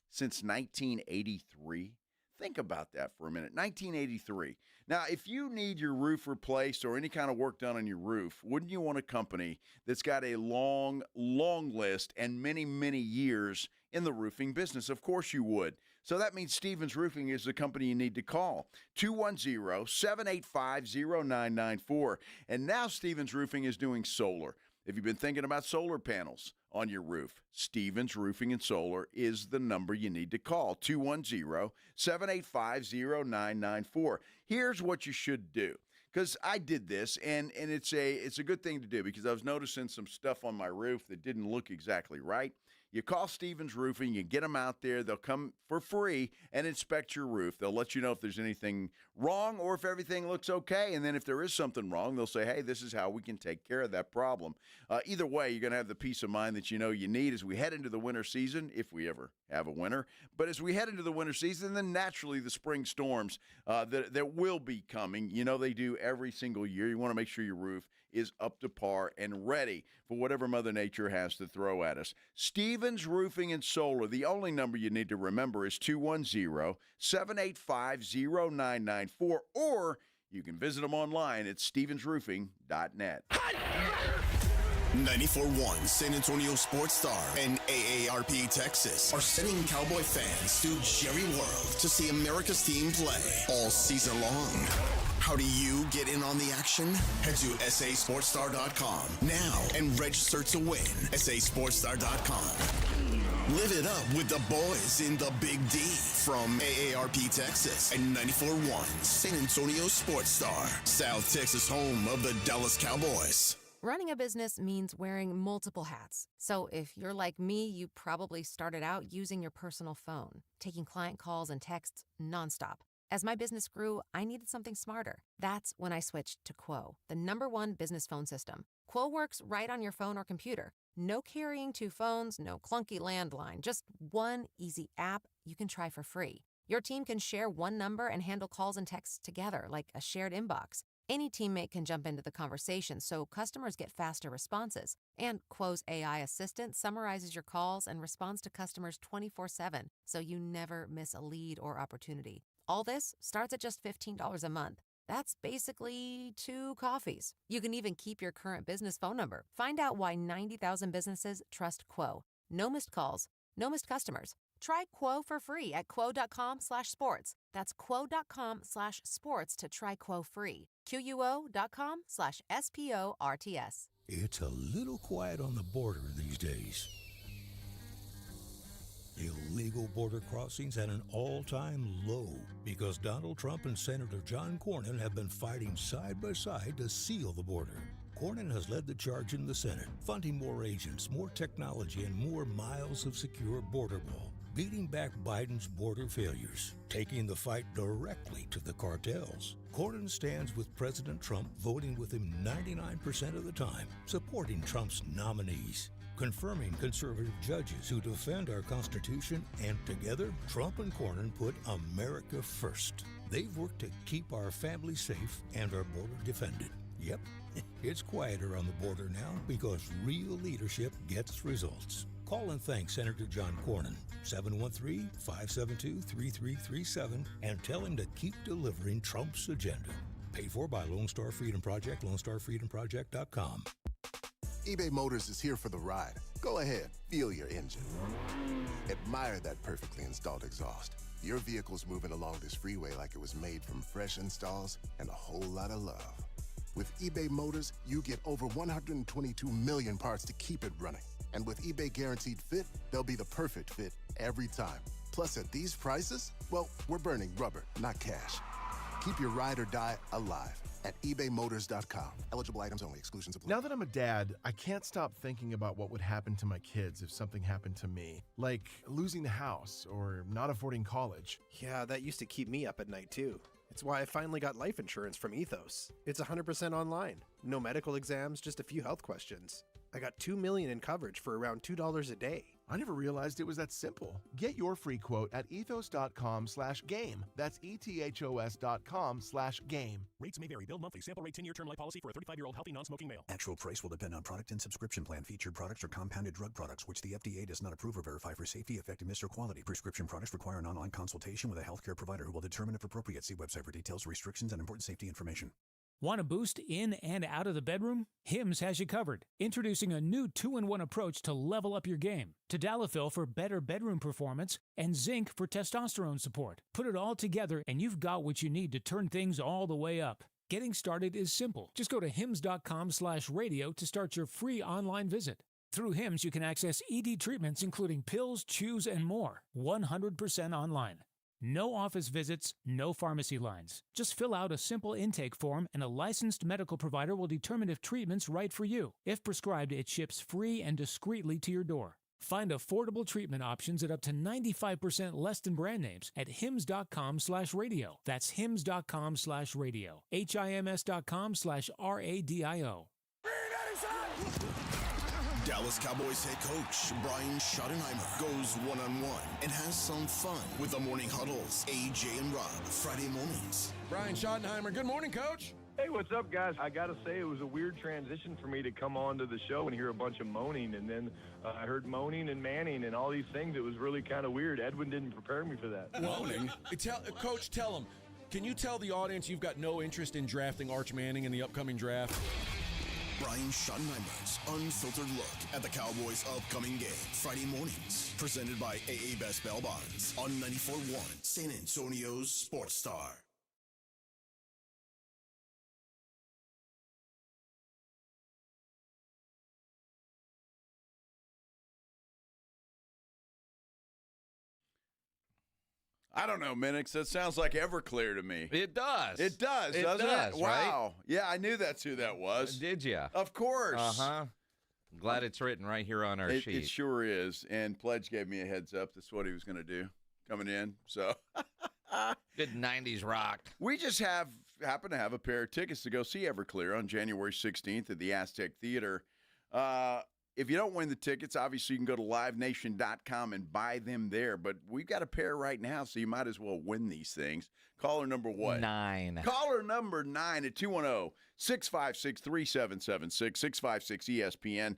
since 1983? Think about that for a minute. 1983. Now, if you need your roof replaced or any kind of work done on your roof, wouldn't you want a company that's got a long, long list and many, many years in the roofing business? Of course you would. So that means Stevens Roofing is the company you need to call. 210-785-0994. And now Stevens Roofing is doing solar. If you've been thinking about solar panels on your roof, Stevens Roofing and Solar is the number you need to call, 210-785-0994. Here's what you should do, because I did this, and it's a good thing to do because I was noticing some stuff on my roof that didn't look exactly right. You call Stevens Roofing, you get them out there. They'll come for free and inspect your roof. They'll let you know if there's anything wrong or if everything looks okay. And then if there is something wrong, they'll say, hey, this is how we can take care of that problem. Either way, you're going to have the peace of mind that you know you need as we head into the winter season, if we ever have a winter. But as we head into the winter season, then naturally the spring storms that will be coming. You know they do every single year. You want to make sure your roof is up to par and ready for whatever Mother Nature has to throw at us. Stevens Roofing and Solar, the only number you need to remember is 210-785-0994, or you can visit them online at stevensroofing.net. 94.1 San Antonio Sports Star and AARP Texas are sending Cowboy fans to Jerry World to see America's team play all season long. How do you get in on the action? Head to sasportstar.com now and register to win. sasportstar.com. Live it up with the boys in the Big D from AARP Texas and 94.1 San Antonio Sports Star, South Texas home of the Dallas Cowboys. Running a business means wearing multiple hats. So if you're like me, you probably started out using your personal phone, taking client calls and texts nonstop. As my business grew, I needed something smarter. That's when I switched to Quo, the #1 business phone system. Quo works right on your phone or computer. No carrying 2 phones, no clunky landline, just one easy app you can try for free. Your team can share one number and handle calls and texts together like a shared inbox. Any teammate can jump into the conversation, so customers get faster responses. And Quo's AI assistant summarizes your calls and responds to customers 24/7, so you never miss a lead or opportunity. All this starts at just $15 a month. That's basically 2 coffees. You can even keep your current business phone number. Find out why 90,000 businesses trust Quo. No missed calls, no missed customers. Try Quo for free at quo.com/sports. That's quo.com/sports to try Quo free. QUO.com/SPORTS. It's a little quiet on the border these days. Illegal border crossings at an all-time low because Donald Trump and Senator John Cornyn have been fighting side by side to seal the border. Cornyn has led the charge in the Senate, funding more agents, more technology, and more miles of secure border wall, beating back Biden's border failures, taking the fight directly to the cartels. Cornyn stands with President Trump, voting with him 99% of the time, supporting Trump's nominees, confirming conservative judges who defend our Constitution, and together, Trump and Cornyn put America first. They've worked to keep our families safe and our border defended. Yep, it's quieter on the border now because real leadership gets results. Call and thank Senator John Cornyn, 713-572-3337, and tell him to keep delivering Trump's agenda. Paid for by Lone Star Freedom Project, LoneStarFreedomProject.com. eBay Motors is here for the ride. Go ahead, feel your engine. Admire that perfectly installed exhaust. Your vehicle's moving along this freeway like it was made from fresh installs and a whole lot of love. With eBay Motors, you get over 122 million parts to keep it running. And with eBay Guaranteed Fit, they'll be the perfect fit every time. Plus, at these prices, well, we're burning rubber, not cash. Keep your ride or die alive at ebaymotors.com. Eligible items only. Exclusions apply. Now that I'm a dad, I can't stop thinking about what would happen to my kids if something happened to me. Like losing the house or not affording college. Yeah, that used to keep me up at night too. It's why I finally got life insurance from Ethos. It's 100% online. No medical exams, just a few health questions. I got $2 million in coverage for around $2 a day. I never realized it was that simple. Get your free quote at ethos.com/game. That's ethos.com/game. Rates may vary. Bill monthly. Sample rate 10-year term life policy for a 35-year-old healthy non-smoking male. Actual price will depend on product and subscription plan. Featured products are compounded drug products, which the FDA does not approve or verify for safety, effectiveness, or quality. Prescription products require an online consultation with a healthcare provider who will determine if appropriate. See website for details, restrictions, and important safety information. Want a boost in and out of the bedroom? Hims has you covered. Introducing a new 2-in-1 approach to level up your game. Tadalafil for better bedroom performance and zinc for testosterone support. Put it all together and you've got what you need to turn things all the way up. Getting started is simple. Just go to hims.com/radio to start your free online visit. Through Hims, you can access ED treatments including pills, chews, and more. 100% online. No office visits, no pharmacy lines. Just fill out a simple intake form and a licensed medical provider will determine if treatment's right for you. If prescribed, it ships free and discreetly to your door. Find affordable treatment options at up to 95% less than brand names at hims.com/radio. That's hims.com/radio. HIMS.com/RADIO. Dallas Cowboys head coach Brian Schottenheimer goes one-on-one and has some fun with the Morning Huddles, AJ and Rob, Friday mornings. Brian Schottenheimer, good morning, Coach. Hey, what's up, guys? I got to say, it was a weird transition for me to come on to the show and hear a bunch of moaning, and then I heard moaning and manning and all these things. It was really kind of weird. Edwin didn't prepare me for that. Moaning? Coach, tell him. Can you tell the audience you've got no interest in drafting Arch Manning in the upcoming draft? Brian Schottenheimer's unfiltered look at the Cowboys' upcoming game. Friday mornings, presented by AA Best Bail Bonds on 94.1 San Antonio's Sports Star. I don't know, Minix. That sounds like Everclear to me. It does. It does, doesn't it? Wow. Right? Yeah, I knew that's who that was. Did you? Of course. Uh-huh. Glad it's written right here on our sheet. It sure is. And Pledge gave me a heads up. That's what he was going to do coming in. So good 90s rock. We just happen to have a pair of tickets to go see Everclear on January 16th at the Aztec Theater. If you don't win the tickets, obviously you can go to livenation.com and buy them there. But we've got a pair right now, so you might as well win these things. Caller number what? 9. Caller number 9 at 210-656-3776, 656-ESPN.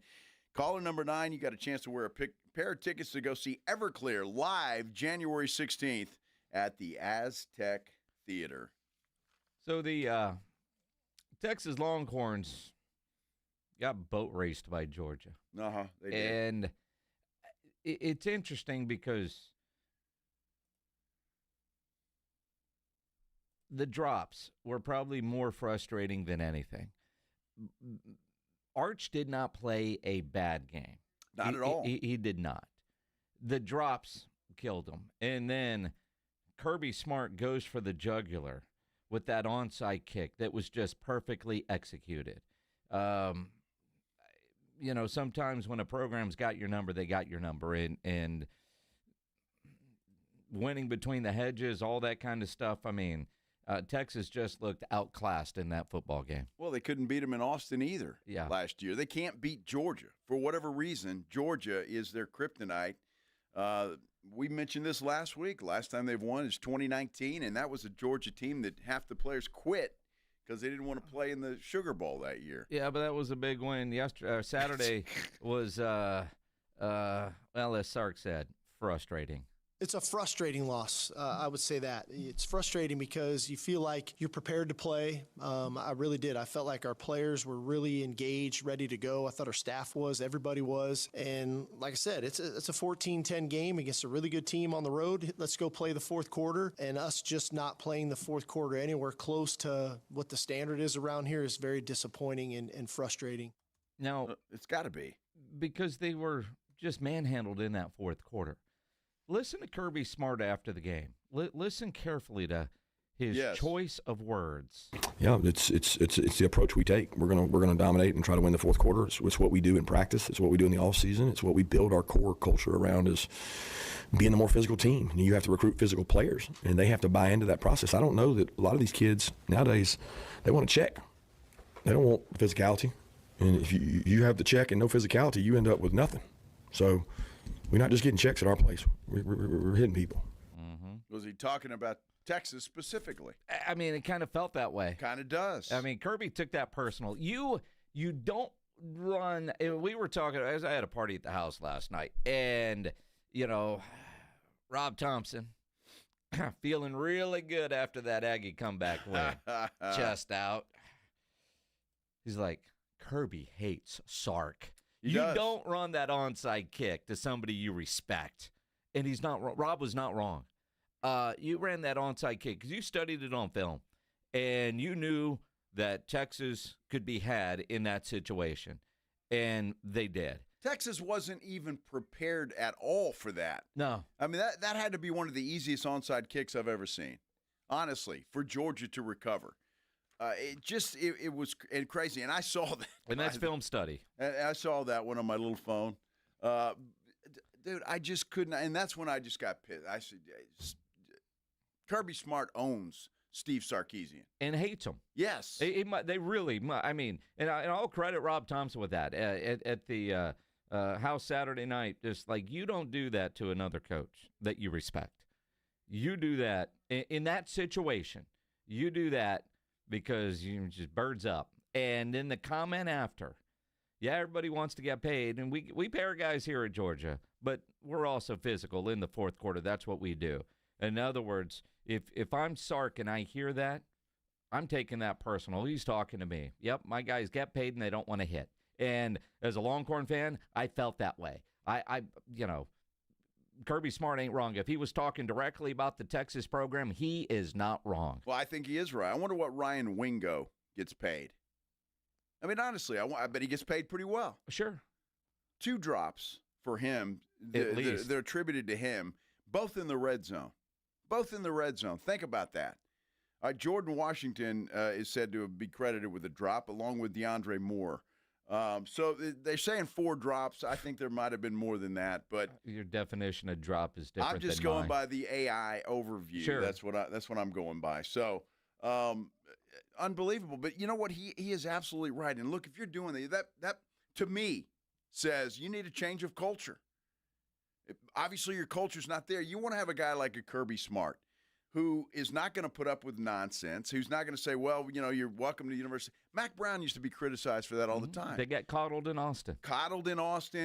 Caller number 9, you got a chance to wear a pair of tickets to go see Everclear live January 16th at the Aztec Theater. So the Texas Longhorns got boat raced by Georgia. Uh-huh, they did. And it's interesting because the drops were probably more frustrating than anything. Arch did not play a bad game. Not at all. He did not. The drops killed him. And then Kirby Smart goes for the jugular with that onside kick that was just perfectly executed. You know, sometimes when a program's got your number, they got your number. And winning between the hedges, all that kind of stuff, I mean, Texas just looked outclassed in that football game. Well, they couldn't beat them in Austin either last year. They can't beat Georgia. For whatever reason, Georgia is their kryptonite. We mentioned this last week. Last time they've won is 2019, and that was a Georgia team that half the players quit because they didn't want to play in the Sugar Bowl that year. Yeah, but that was a big win. Saturday was, well, as Sark said, frustrating. It's a frustrating loss. I would say that. It's frustrating because you feel like you're prepared to play. I really did. I felt like our players were really engaged, ready to go. I thought our staff was. Everybody was. And like I said, it's a 14-10 game against a really good team on the road. Let's go play the fourth quarter. And us just not playing the fourth quarter anywhere close to what the standard is around here is very disappointing and frustrating. Now, it's got to be. Because they were just manhandled in that fourth quarter. Listen to Kirby Smart after the game. Listen carefully to his choice of words. Yeah, it's the approach we take. We're gonna dominate and try to win the fourth quarter. It's what we do in practice. It's what we do in the off season. It's what we build our core culture around, is being the more physical team. And you have to recruit physical players, and they have to buy into that process. I don't know that a lot of these kids nowadays, they want to check. They don't want physicality. And if you have the check and no physicality, you end up with nothing. So we're not just getting checks at our place. We're hitting people. Mm-hmm. Was he talking about Texas specifically? I mean, it kind of felt that way. Kind of does. I mean, Kirby took that personal. You don't run. We were talking, as I had a party at the house last night, and, Rob Thompson, feeling really good after that Aggie comeback win. Chest out. He's like, Kirby hates Sark. You don't run that onside kick to somebody you respect. And he's not wrong. Rob was not wrong. You ran that onside kick because you studied it on film, and you knew that Texas could be had in that situation, and they did. Texas wasn't even prepared at all for that. No. I mean, that had to be one of the easiest onside kicks I've ever seen, honestly, for Georgia to recover. It was crazy, and I saw that. And that's film study. I saw that one on my little phone. Dude, I just couldn't, and that's when I just got pissed. I said, Kirby Smart owns Steve Sarkisian. And hates him. Yes. They really, I mean, and I'll credit Rob Thompson with that. At the house Saturday night, just like, you don't do that to another coach that you respect. You do that in that situation. You do that because you just birds up. And then the comment after, everybody wants to get paid, and we pay our guys here at Georgia, but we're also physical in the fourth quarter. That's what we do. In other words, if I'm Sark and I hear that, I'm taking that personal. He's talking to me. Yep, my guys get paid and they don't want to hit. And as a Longhorn fan, I felt that way. Kirby Smart ain't wrong. If he was talking directly about the Texas program, he is not wrong. Well, I think he is right. I wonder what Ryan Wingo gets paid. I mean, honestly, I bet he gets paid pretty well. Sure. 2 drops for him. At least. They're attributed to him, both in the red zone. Both in the red zone. Think about that. Jordan Washington is said to be credited with a drop, along with DeAndre Moore. So they're saying 4 drops. I think there might have been more than that, but your definition of drop is different. I'm just going by the AI overview. Sure. That's what I'm going by. So unbelievable. But you know what? He is absolutely right. And look, if you're doing that to me says you need a change of culture. Obviously, your culture's not there. You want to have a guy like a Kirby Smart who is not going to put up with nonsense, who's not going to say, well, you're welcome to the university. Mac Brown used to be criticized for that all the time. They get coddled in Austin.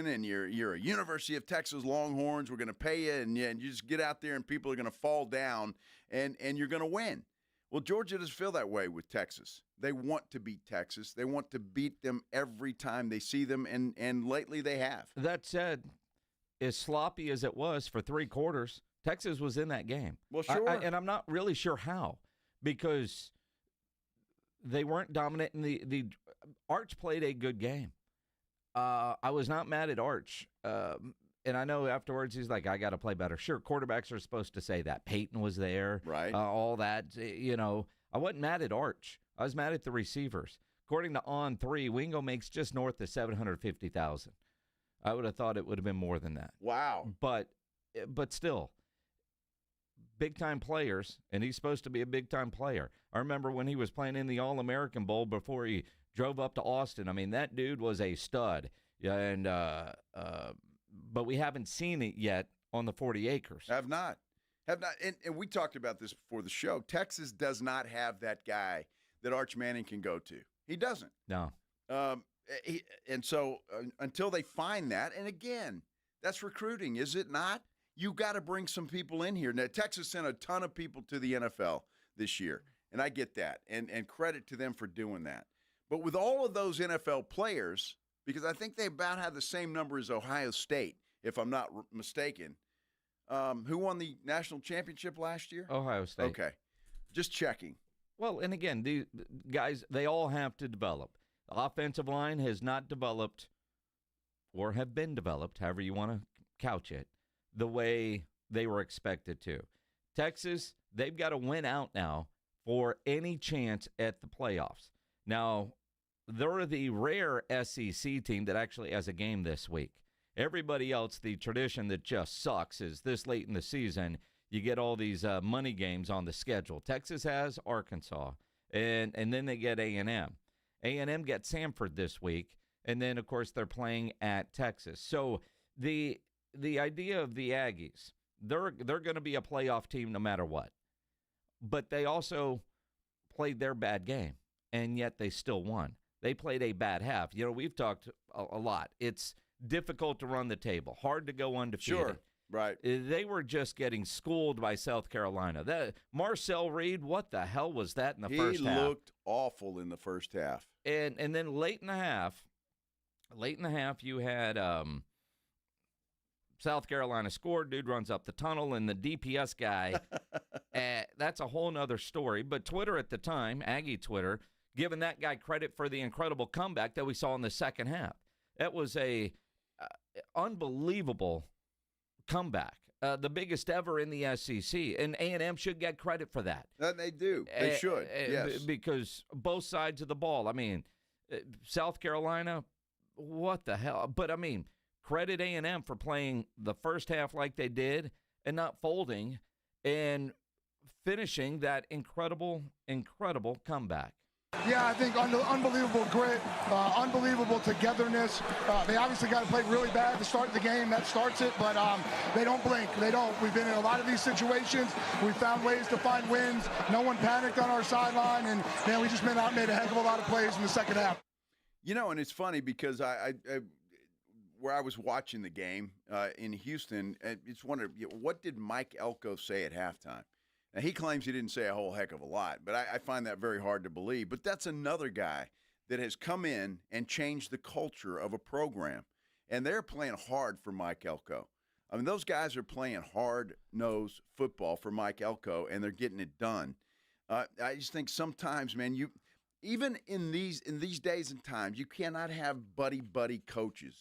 And you're a University of Texas Longhorns. We're going to pay you, and you just get out there, and people are going to fall down, and you're going to win. Well, Georgia doesn't feel that way with Texas. They want to beat Texas. They want to beat them every time they see them, and lately they have. That said, as sloppy as it was for 3 quarters, Texas was in that game. Well, sure. And I'm not really sure how, because they weren't dominant. The Arch played a good game. I was not mad at Arch. And I know afterwards he's like, I got to play better. Sure, quarterbacks are supposed to say that. Peyton was there. Right. All that, I wasn't mad at Arch. I was mad at the receivers. According to On3, Wingo makes just north of $750,000. I would have thought it would have been more than that. Wow. But still, big-time players, and he's supposed to be a big-time player. I remember when he was playing in the All-American Bowl before he drove up to Austin. I mean, that dude was a stud. And but we haven't seen it yet on the 40 acres. Have not. And we talked about this before the show. Texas does not have that guy that Arch Manning can go to. He doesn't. No. And so until they find that, and again, that's recruiting, is it not? you got to bring some people in here. Now, Texas sent a ton of people to the NFL this year, and I get that, and credit to them for doing that. But with all of those NFL players, because I think they about have the same number as Ohio State, if I'm not mistaken, who won the national championship last year? Ohio State. Okay. Just checking. Well, and again, these guys, they all have to develop. The offensive line has not developed or have been developed, however you want to couch it, the way they were expected to. Texas, they've got to win out now for any chance at the playoffs. Now, they're the rare SEC team that actually has a game this week. Everybody else, the tradition that just sucks is this late in the season, you get all these money games on the schedule. Texas has Arkansas, and then they get A&M. A&M gets Samford this week, and then, of course, they're playing at Texas. So the idea of the Aggies, they're going to be a playoff team no matter what. But they also played their bad game, and yet they still won. They played a bad half. You know, we've talked a lot. It's difficult to run the table, hard to go undefeated. Sure, right. They were just getting schooled by South Carolina. Marcel Reed, what the hell was that in the first half? He looked awful in the first half. And then late in the half, you had South Carolina scored. Dude runs up the tunnel, and the DPS guy, that's a whole nother story. But Twitter at the time, Aggie Twitter, giving that guy credit for the incredible comeback that we saw in the second half. That was a unbelievable comeback, the biggest ever in the SEC, and A&M should get credit for that. They do. They should, yes. Because both sides of the ball. I mean, South Carolina, what the hell? But, I mean, credit A&M for playing the first half like they did and not folding and finishing that incredible, incredible comeback. Yeah, I think unbelievable grit, unbelievable togetherness. They obviously got to play really bad to start the game. That starts it, but they don't blink. They don't. We've been in a lot of these situations. We found ways to find wins. No one panicked on our sideline, and man, we just made a heck of a lot of plays in the second half. You know, and it's funny because I where I was watching the game in Houston, it's wondering, what did Mike Elko say at halftime? Now, he claims he didn't say a whole heck of a lot, but I find that very hard to believe. But that's another guy that has come in and changed the culture of a program. And they're playing hard for Mike Elko. I mean, those guys are playing hard-nosed football for Mike Elko, and they're getting it done. I just think sometimes, man, even in these days and times, you cannot have buddy-buddy coaches.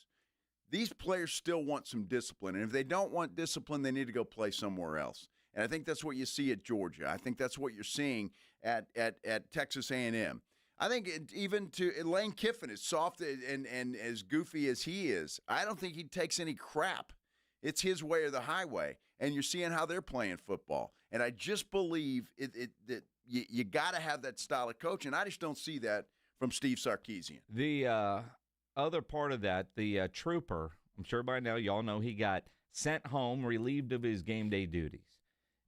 These players still want some discipline. And if they don't want discipline, they need to go play somewhere else. And I think that's what you see at Georgia. I think that's what you're seeing at Texas A&M. I think even to Lane Kiffin, as soft and as goofy as he is, I don't think he takes any crap. It's his way or the highway. And you're seeing how they're playing football. And I just believe that you got to have that style of coach. And I just don't see that from Steve Sarkisian. The other part of that, the trooper, I'm sure by now y'all know he got sent home, relieved of his game day duties.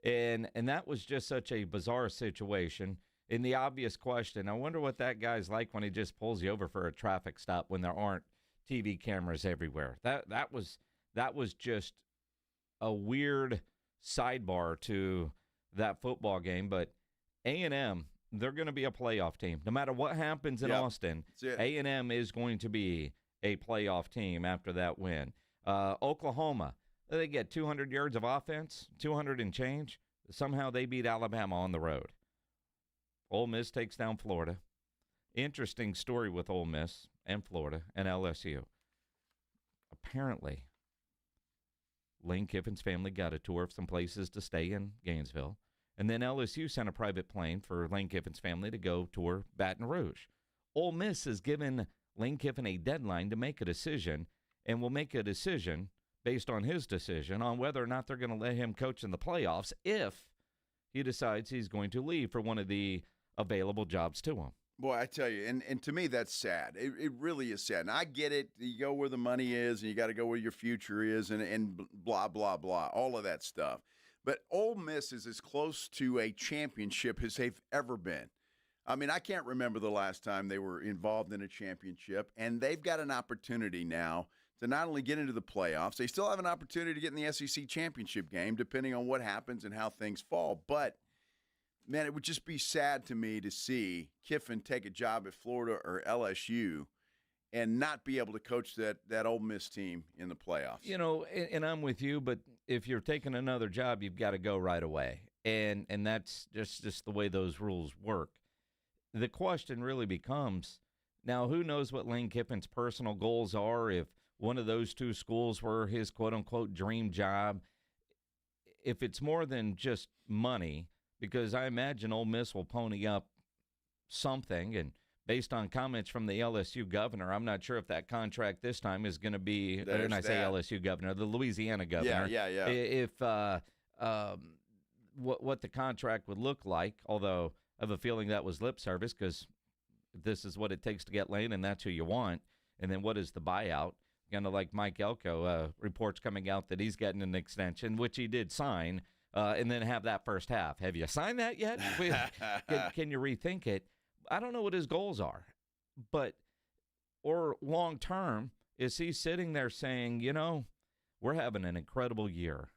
And that was just such a bizarre situation. And the obvious question, I wonder what that guy's like when he just pulls you over for a traffic stop when there aren't TV cameras everywhere. That was just a weird sidebar to that football game. But A&M, they're going to be a playoff team. No matter what happens in Austin, A&M is going to be a playoff team after that win. Oklahoma, they get 200 yards of offense, 200 and change. Somehow they beat Alabama on the road. Ole Miss takes down Florida. Interesting story with Ole Miss and Florida and LSU. Apparently, Lane Kiffin's family got a tour of some places to stay in Gainesville. And then LSU sent a private plane for Lane Kiffin's family to go tour Baton Rouge. Ole Miss has given Lane Kiffin a deadline to make a decision, and will make a decision based on his decision on whether or not they're going to let him coach in the playoffs if he decides he's going to leave for one of the available jobs to him. Boy, I tell you, and to me that's sad. It really is sad. And I get it. You go where the money is, and you got to go where your future is, and blah, blah, blah, all of that stuff. But Ole Miss is as close to a championship as they've ever been. I mean, I can't remember the last time they were involved in a championship, and they've got an opportunity now to not only get into the playoffs, they still have an opportunity to get in the SEC championship game, depending on what happens and how things fall. But, man, it would just be sad to me to see Kiffin take a job at Florida or LSU and not be able to coach that Ole Miss team in the playoffs. You know, and I'm with you, but if you're taking another job, you've got to go right away. And that's just the way those rules work. The question really becomes, now who knows what Lane Kiffin's personal goals are, if one of those two schools were his quote-unquote dream job. If it's more than just money, because I imagine Ole Miss will pony up something, and based on comments from the LSU governor, I'm not sure if that contract this time is going to be, and I say LSU governor, the Louisiana governor. Yeah. If what the contract would look like, although I have a feeling that was lip service because this is what it takes to get Lane and that's who you want. And then what is the buyout? Kind of like Mike Elko, reports coming out that he's getting an extension, which he did sign, and then have that first half. Have you signed that yet? Can you rethink it? I don't know what his goals are, or long term, is he sitting there saying, you know, we're having an incredible year,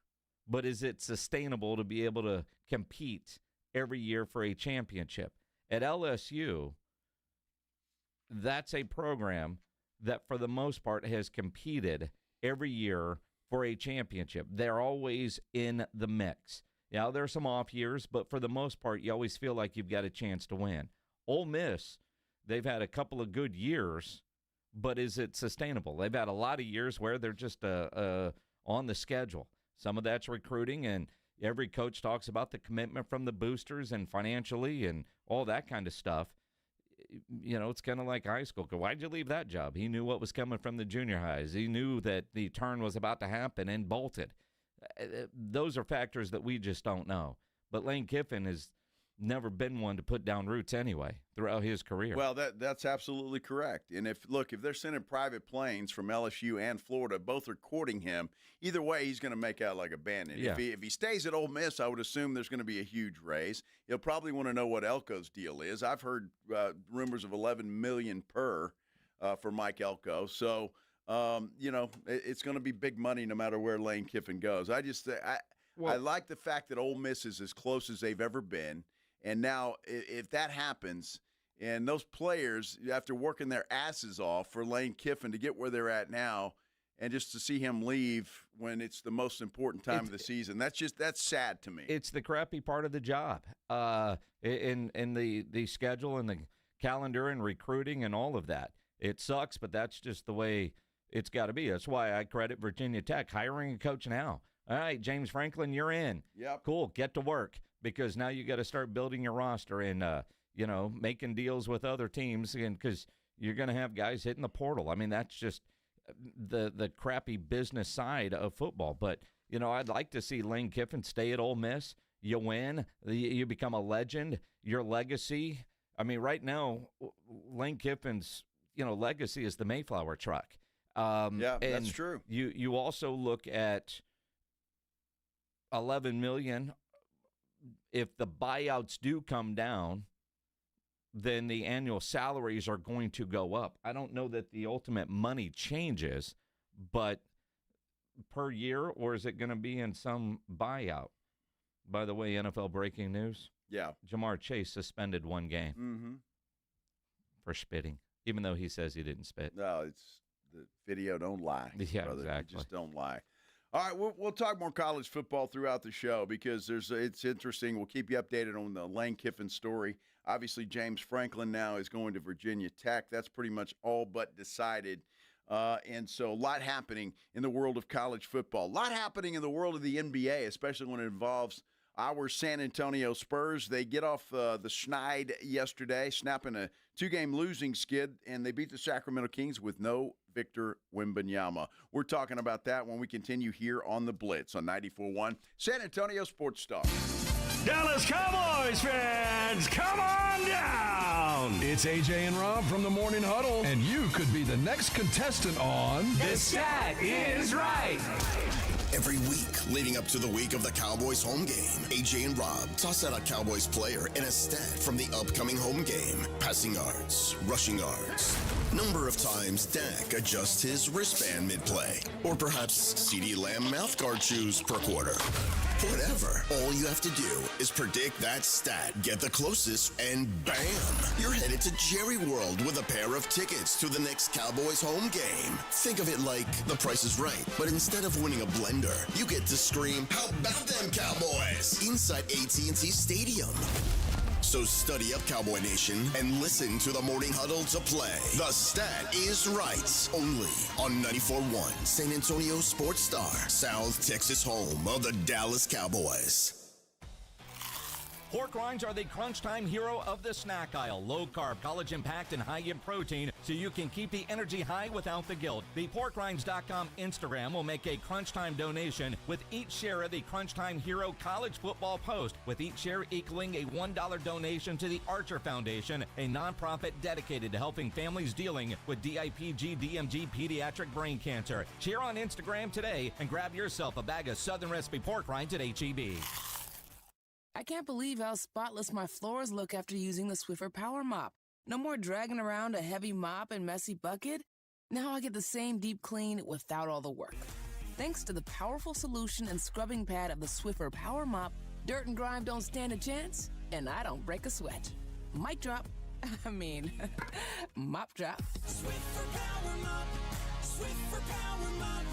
but is it sustainable to be able to compete every year for a championship? At LSU, that's a program that for the most part has competed every year for a championship. They're always in the mix. Yeah, there are some off years, but for the most part, you always feel like you've got a chance to win. Ole Miss, they've had a couple of good years, but is it sustainable? They've had a lot of years where they're just on the schedule. Some of that's recruiting, and every coach talks about the commitment from the boosters and financially and all that kind of stuff. You know, it's kind of like high school. Why'd you leave that job? He knew what was coming from the junior highs. He knew that the turn was about to happen and bolted. Those are factors that we just don't know. But Lane Kiffin has never been one to put down roots anyway throughout his career. Well, that's absolutely correct. And if they're sending private planes from LSU and Florida, both are courting him, either way he's going to make out like a bandit. Yeah. If he stays at Ole Miss, I would assume there's going to be a huge raise. He'll probably want to know what Elko's deal is. I've heard rumors of $11 million per for Mike Elko. So, it's going to be big money no matter where Lane Kiffin goes. I like the fact that Ole Miss is as close as they've ever been. And now, if that happens, and those players, after working their asses off for Lane Kiffin to get where they're at now, and just to see him leave when it's the most important time of the season, that's sad to me. It's the crappy part of the job, in the schedule and the calendar and recruiting and all of that. It sucks, but that's just the way it's got to be. That's why I credit Virginia Tech hiring a coach now. All right, James Franklin, you're in. Yep. Cool, get to work. Because now you got to start building your roster and, making deals with other teams, and because you're going to have guys hitting the portal. I mean, that's just the crappy business side of football. But, I'd like to see Lane Kiffin stay at Ole Miss. You win. You become a legend. Your legacy. I mean, right now, Lane Kiffin's, legacy is the Mayflower truck. That's true. You also look at $11 million. If the buyouts do come down, then the annual salaries are going to go up. I don't know that the ultimate money changes, but per year, or is it going to be in some buyout? By the way, NFL breaking news. Yeah. Jamar Chase suspended one game for spitting, even though he says he didn't spit. No, it's the video don't lie. Yeah, brother. exactly. It just don't lie. All right, we'll talk more college football throughout the show because it's interesting. We'll keep you updated on the Lane Kiffin story. Obviously, James Franklin now is going to Virginia Tech. That's pretty much all but decided. And so a lot happening in the world of college football. A lot happening in the world of the NBA, especially when it involves our San Antonio Spurs. They get off the schneid yesterday, snapping a 2-game losing skid, and they beat the Sacramento Kings with no Victor Wembanyama. We're talking about that when we continue here on the Blitz on 94.1 San Antonio Sports Star. Dallas Cowboys fans, come on down! It's AJ and Rob from the Morning Huddle, and you could be the next contestant on The Stat Is Right. Every week leading up to the week of the Cowboys home game, AJ and Rob toss out a Cowboys player and a stat from the upcoming home game. Passing yards, rushing yards, number of times Dak adjusts his wristband mid-play, or perhaps CeeDee Lamb mouthguard chews per quarter. Whatever. All you have to do is predict that stat, get the closest, and bam! You're headed to Jerry World with a pair of tickets to the next Cowboys home game. Think of it like The Price is Right, but instead of winning a blender, you get to scream, "How about them Cowboys?" inside AT&T Stadium. So study up, Cowboy Nation, and listen to the Morning Huddle to play. The Stat is Right. Only on 94.1 San Antonio Sports Star, South Texas home of the Dallas Cowboys. Pork rinds are the crunch time hero of the snack aisle. Low carb, collagen packed, and high in protein, so you can keep the energy high without the guilt. The porkrinds.com Instagram will make a crunch time donation with each share of the Crunch Time Hero College Football Post, with each share equaling a $1 donation to the Archer Foundation, a nonprofit dedicated to helping families dealing with DIPG, DMG, pediatric brain cancer. Share on Instagram today and grab yourself a bag of Southern Recipe pork rinds at H-E-B. I can't believe how spotless my floors look after using the Swiffer Power Mop. No more dragging around a heavy mop and messy bucket. Now I get the same deep clean without all the work. Thanks to the powerful solution and scrubbing pad of the Swiffer Power Mop, dirt and grime don't stand a chance, and I don't break a sweat. Mic drop. Mop drop. Swiffer Power Mop. Swiffer Power Mop.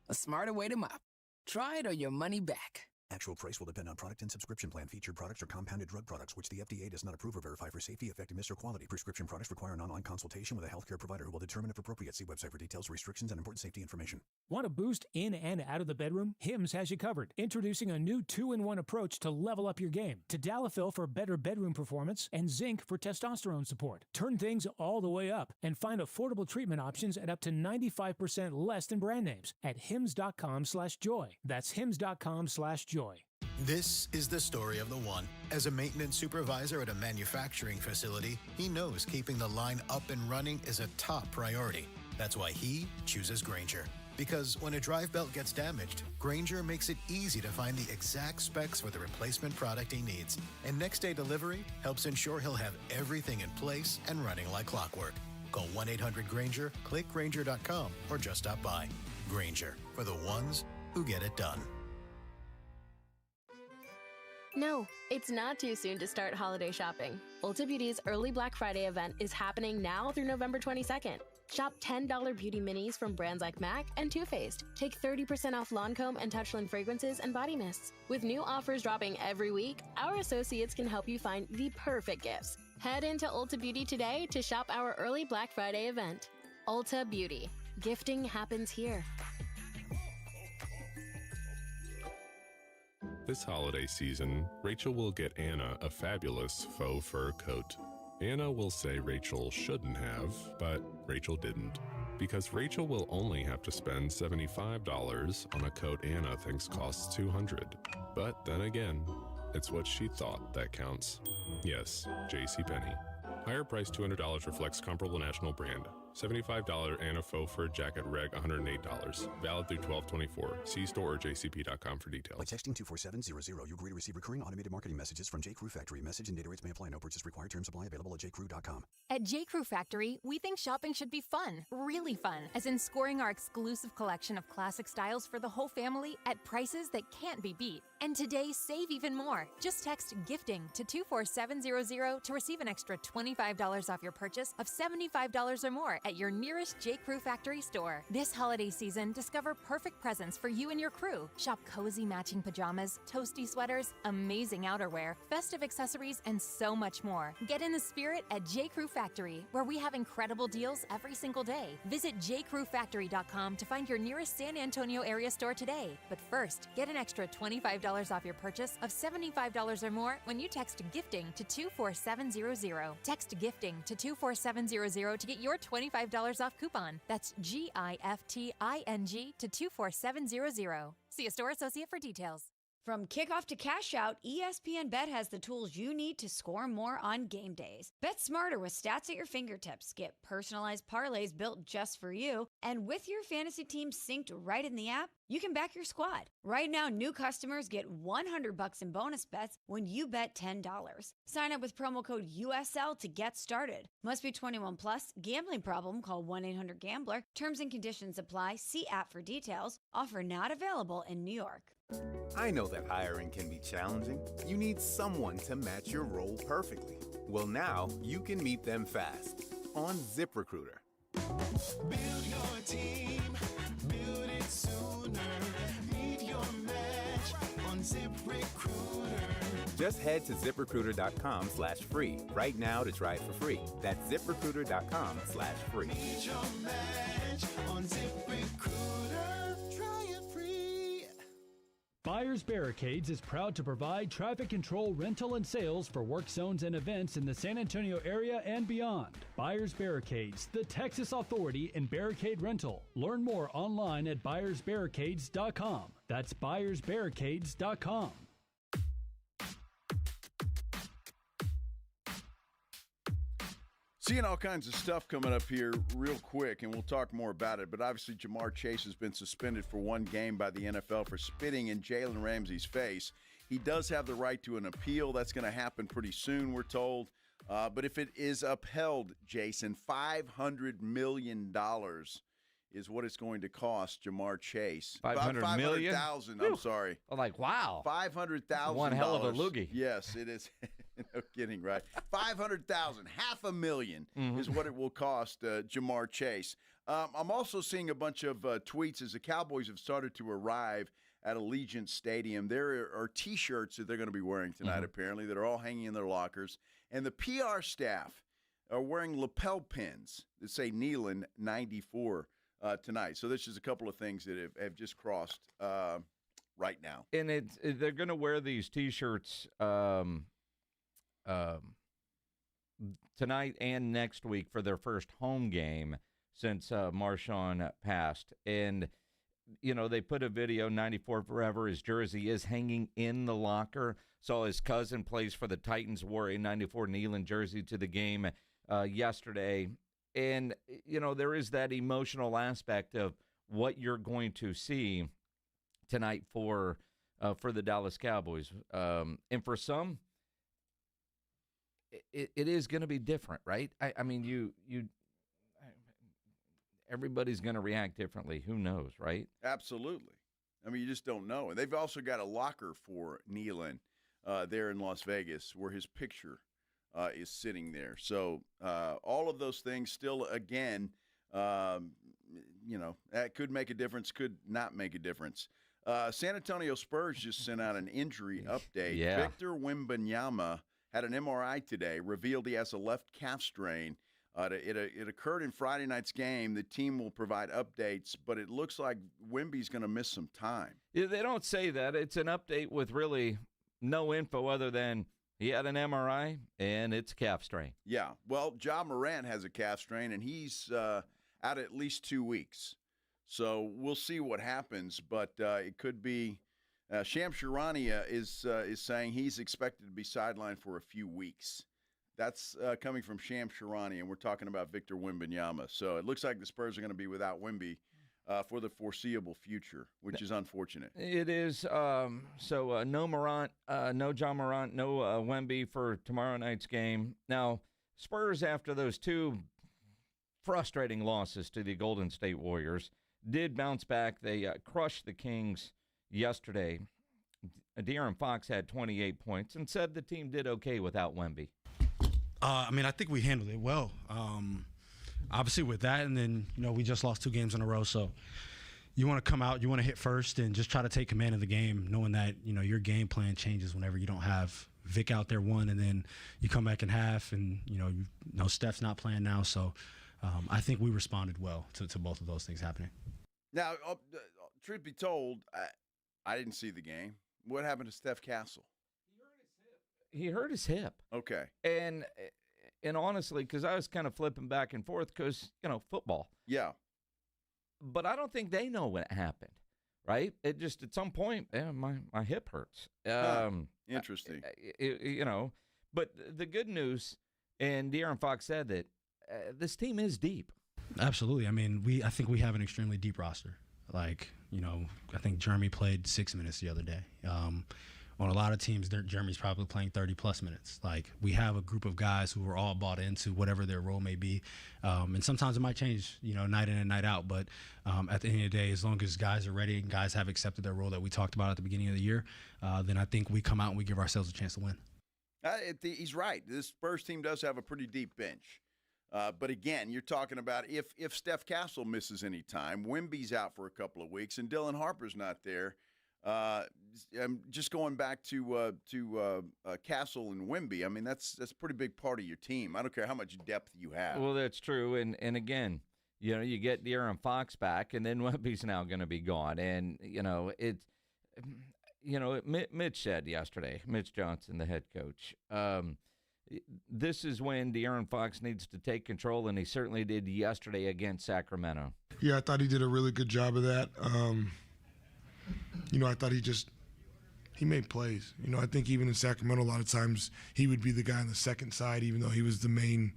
A smarter way to mop. Try it or your money back. Actual price will depend on product and subscription plan. Featured products are compounded drug products, which the FDA does not approve or verify for safety, effectiveness, or quality. Prescription products require an online consultation with a healthcare provider who will determine if appropriate. See website for details, restrictions, and important safety information. Want to boost in and out of the bedroom? Hims has you covered. Introducing a new 2-in-1 approach to level up your game. Tadalafil for better bedroom performance and zinc for testosterone support. Turn things all the way up and find affordable treatment options at up to 95% less than brand names at hims.com/joy. That's hims.com/joy. This is the story of the one. As a maintenance supervisor at a manufacturing facility, he knows keeping the line up and running is a top priority. That's why he chooses Grainger. Because when a drive belt gets damaged, Grainger makes it easy to find the exact specs for the replacement product he needs. And next day delivery helps ensure he'll have everything in place and running like clockwork. Call 1-800-GRAINGER, click Grainger.com, or just stop by. Grainger, for the ones who get it done. No, it's not too soon to start holiday shopping. Ulta Beauty's early Black Friday event is happening now through November 22nd. Shop $10 beauty minis from brands like MAC and Too Faced. Take 30% off Lancome and Touchland fragrances and body mists. With new offers dropping every week, our associates can help you find the perfect gifts. Head into Ulta Beauty today to shop our early Black Friday event. Ulta Beauty. Gifting happens here. This holiday season, Rachel will get Anna a fabulous faux fur coat. Anna will say Rachel shouldn't have, but Rachel didn't. Because Rachel will only have to spend $75 on a coat Anna thinks costs $200. But then again, it's what she thought that counts. Yes, JCPenney. Higher price $200 reflects comparable national brand. $75 Anna faux fur jacket reg $108. Valid through 12/24. See store or jcp.com for details. By texting 24700, you agree to receive recurring automated marketing messages from J.Crew Factory. Message and data rates may apply. No purchase required. Terms apply. Available at jcrew.com. At J.Crew Factory, we think shopping should be fun, really fun, as in scoring our exclusive collection of classic styles for the whole family at prices that can't be beat. And today, save even more. Just text GIFTING to 24700 to receive an extra $25 off your purchase of $75 or more at your nearest J.Crew Factory store. This holiday season, discover perfect presents for you and your crew. Shop cozy matching pajamas, toasty sweaters, amazing outerwear, festive accessories, and so much more. Get in the spirit at J.Crew Factory, where we have incredible deals every single day. Visit jcrewfactory.com to find your nearest San Antonio area store today. But first, get an extra $25 off your purchase of $75 or more when you text GIFTING to 24700. Text GIFTING to 24700 to get your $25 off coupon. That's GIFTING to 24700. See a store associate for details. From kickoff to cash out, ESPN Bet has the tools you need to score more on game days. Bet smarter with stats at your fingertips. Get personalized parlays built just for you. And with your fantasy team synced right in the app, you can back your squad. Right now, new customers get $100 in bonus bets when you bet $10. Sign up with promo code USL to get started. Must be 21 plus. Gambling problem? Call 1-800-GAMBLER. Terms and conditions apply. See app for details. Offer not available in New York. I know that hiring can be challenging. You need someone to match your role perfectly. Well, now you can meet them fast on ZipRecruiter. Build your team, build it sooner. Meet your match on ZipRecruiter. Just head to ZipRecruiter.com/free right now to try it for free. That's ZipRecruiter.com/free. Meet your match on ZipRecruiter. Try it free. Buyers Barricades is proud to provide traffic control, rental, and sales for work zones and events in the San Antonio area and beyond. Buyers Barricades, the Texas authority in barricade rental. Learn more online at buyersbarricades.com. That's buyersbarricades.com. Seeing all kinds of stuff coming up here real quick, and we'll talk more about it. But obviously, Jamar Chase has been suspended for one game by the NFL for spitting in Jalen Ramsey's face. He does have the right to an appeal. That's going to happen pretty soon, we're told. But if it is upheld, Jason, $500 million is what it's going to cost Jamar Chase. $500,000. I'm sorry. I'm like, wow. $500,000. One hell of a loogie. Yes, it is. No kidding, right? $500,000, $500,000 is what it will cost Jamar Chase. I'm also seeing a bunch of tweets as the Cowboys have started to arrive at Allegiant Stadium. There are T-shirts that they're going to be wearing tonight, apparently, that are all hanging in their lockers. And the PR staff are wearing lapel pins that say Neyland 94 tonight. So this is a couple of things that have just crossed right now. And they're going to wear these T-shirts tonight and next week for their first home game since Marshawn passed. And, you know, they put a video, 94 forever. His jersey is hanging in the locker. So his cousin plays for the Titans, wore a 94 Neyland jersey to the game yesterday. And, you know, there is that emotional aspect of what you're going to see tonight for the Dallas Cowboys. And for some, it is going to be different, right? I mean, everybody's going to react differently. Who knows, right? Absolutely. I mean, you just don't know. And they've also got a locker for Neyland there in Las Vegas where his picture is sitting there. So all of those things still, again, you know, that could make a difference, could not make a difference. San Antonio Spurs just sent out an injury update. Yeah. Victor Wembanyama had an MRI today, revealed he has a left calf strain. It occurred in Friday night's game. The team will provide updates, but it looks like Wemby's going to miss some time. Yeah, they don't say that. It's an update with really no info other than he had an MRI and it's calf strain. Yeah. Well, Ja Morant has a calf strain, and he's out at least 2 weeks. So we'll see what happens, but it could be Shams Charania is saying he's expected to be sidelined for a few weeks. That's coming from Shams Charania, and we're talking about Victor Wembanyama. So it looks like the Spurs are going to be without Wemby for the foreseeable future, which is unfortunate. It is. So no Morant, no John Morant, no Wemby for tomorrow night's game. Now, Spurs, after those two frustrating losses to the Golden State Warriors, did bounce back. They crushed the Kings yesterday. De'Aaron Fox had 28 points and said the team did okay without Wemby. I mean, I think we handled it well. Obviously with that, and then, you know, we just lost 2 games in a row. So you want to come out, you want to hit first and just try to take command of the game, knowing that, you know, your game plan changes whenever you don't have Vic out there one, and then you come back in half and, you know, Steph's not playing now. So I think we responded well to both of those things happening. Now, truth be told, I didn't see the game. What happened to Steph Castle? He hurt his hip. Okay. And honestly, because I was kind of flipping back and forth because, you know, football. Yeah. But I don't think they know what happened, right? It just at some point, my hip hurts. Interesting. But the good news, and De'Aaron Fox said that this team is deep. Absolutely. I mean, I think we have an extremely deep roster. Like, I think Jeremy played 6 minutes the other day. On a lot of teams, Jeremy's probably playing 30-plus minutes. Like, we have a group of guys who are all bought into whatever their role may be. And sometimes it might change, night in and night out. But at the end of the day, as long as guys are ready and guys have accepted their role that we talked about at the beginning of the year, then I think we come out and we give ourselves a chance to win. He's right. This Spurs team does have a pretty deep bench. But again, you're talking about if Steph Castle misses any time, Wemby's out for a couple of weeks, and Dylan Harper's not there. Just going back to Castle and Wemby, I mean that's a pretty big part of your team. I don't care how much depth you have. Well, that's true, and again, you get De'Aaron Fox back, and then Wemby's now going to be gone, and Mitch said yesterday, Mitch Johnson, the head coach. This is when De'Aaron Fox needs to take control, and he certainly did yesterday against Sacramento. Yeah, I thought he did a really good job of that. I thought he made plays. I think even in Sacramento, a lot of times he would be the guy on the second side, even though he was the main,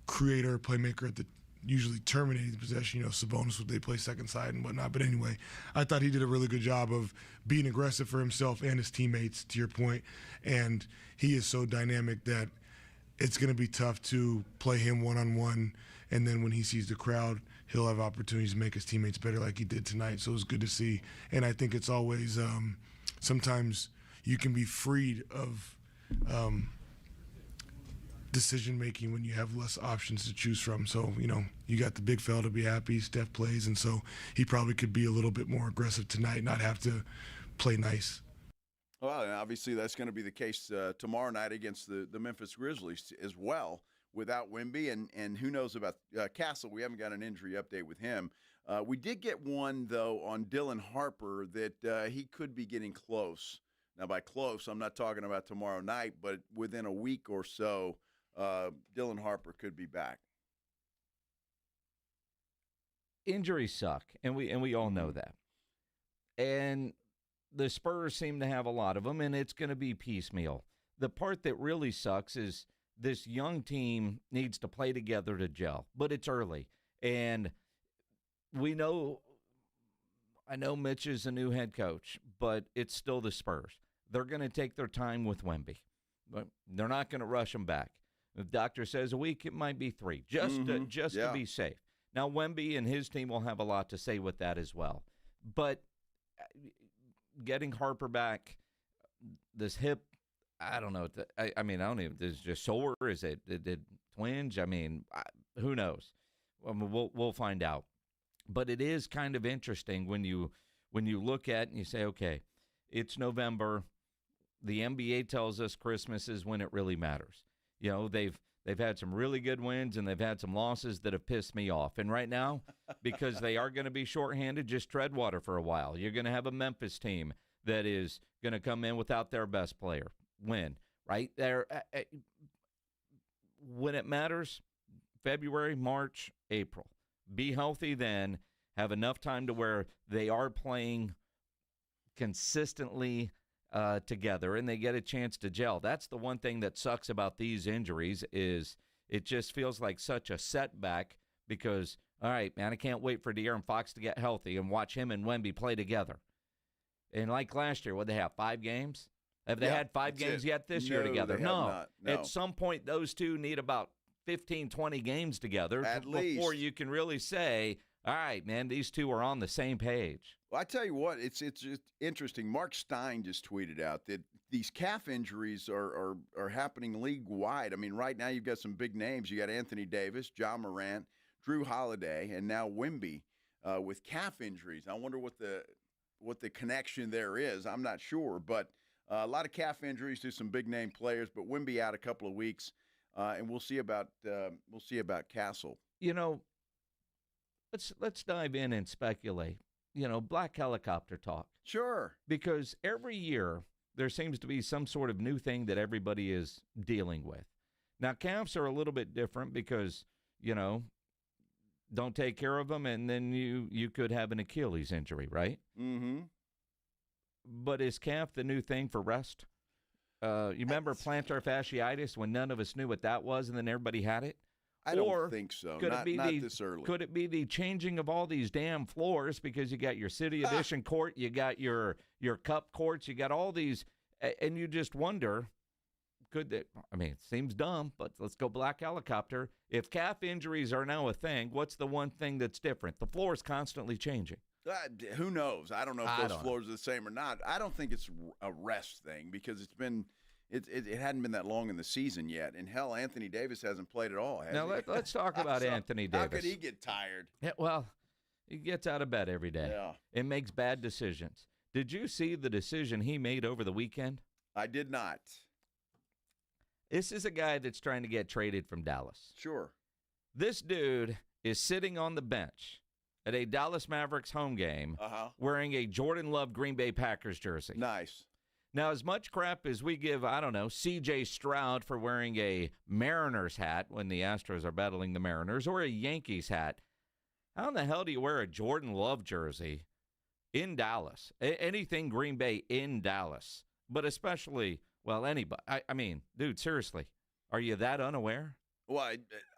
creator, playmaker at the usually terminating the possession. Sabonis would they play second side and whatnot. But anyway, I thought he did a really good job of being aggressive for himself and his teammates, to your point. And he is so dynamic that it's going to be tough to play him one-on-one. And then when he sees the crowd, he'll have opportunities to make his teammates better like he did tonight. So it was good to see. And I think it's always sometimes you can be freed of decision-making when you have less options to choose from. So, you got the big fella to be happy. Steph plays, and so he probably could be a little bit more aggressive tonight, not have to play nice. Well, and obviously that's going to be the case tomorrow night against the Memphis Grizzlies as well without Wemby. And who knows about Castle. We haven't got an injury update with him. We did get one, though, on Dylan Harper that he could be getting close. Now, by close, I'm not talking about tomorrow night, but within a week or so, Dylan Harper could be back. Injuries suck, and we all know that. And the Spurs seem to have a lot of them, and it's going to be piecemeal. The part that really sucks is this young team needs to play together to gel, but it's early. And I know Mitch is a new head coach, but it's still the Spurs. They're going to take their time with Wemby, but they're not going to rush him back. If the doctor says a week, it might be 3, just to be safe. Now, Wemby and his team will have a lot to say with that as well. But getting Harper back, this hip, I don't know. I don't even, is it just sore? Is it twinge? I mean, who knows? We'll find out. But it is kind of interesting when you look at it and you say, okay, it's November. The NBA tells us Christmas is when it really matters. They've had some really good wins, and they've had some losses that have pissed me off. And right now, because they are going to be shorthanded, just tread water for a while. You're going to have a Memphis team that is going to come in without their best player. Win, right? There, when it matters, February, March, April. Be healthy then. Have enough time to where they are playing consistently together, and they get a chance to gel. That's the one thing that sucks about these injuries is it just feels like such a setback because, all right, man, I can't wait for De'Aaron Fox to get healthy and watch him and Wemby play together. And like last year, what they have, 5 games? Have they had 5 games yet this year together? No. At some point, those two need about 15, 20 games together before you can really say, all right, man, these two are on the same page. Well, I tell you what, it's just interesting. Mark Stein just tweeted out that these calf injuries are happening league-wide. I mean, right now you've got some big names. You got Anthony Davis, John Morant, Drew Holiday, and now Wemby with calf injuries. I wonder what the connection there is. I'm not sure, but a lot of calf injuries to some big-name players. But Wemby out a couple of weeks, and we'll see about Castle. Let's dive in and speculate. Black helicopter talk. Sure. Because every year there seems to be some sort of new thing that everybody is dealing with. Now, calves are a little bit different because, don't take care of him, and then you could have an Achilles injury, right? Mm-hmm. But is calf the new thing for rest? You remember plantar fasciitis when none of us knew what that was, and then everybody had it? I don't think so. Not this early. Could it be the changing of all these damn floors because you got your city edition court, you got your cup courts, you got all these, and you just wonder, it seems dumb, but let's go black helicopter. If calf injuries are now a thing, what's the one thing that's different? The floor is constantly changing. Who knows? I don't know if those floors are the same or not. I don't think it's a rest thing because it hadn't been that long in the season yet. And hell, Anthony Davis hasn't played at all, has he? Let's talk about Anthony Davis. How could he get tired? Yeah, well, he gets out of bed every day and makes bad decisions. Did you see the decision he made over the weekend? I did not. This is a guy that's trying to get traded from Dallas. Sure. This dude is sitting on the bench at a Dallas Mavericks home game wearing a Jordan Love Green Bay Packers jersey. Nice. Now, as much crap as we give, C.J. Stroud for wearing a Mariners hat when the Astros are battling the Mariners, or a Yankees hat, how in the hell do you wear a Jordan Love jersey in Dallas? Anything Green Bay in Dallas, but especially, anybody. I mean, dude, seriously, are you that unaware? Well,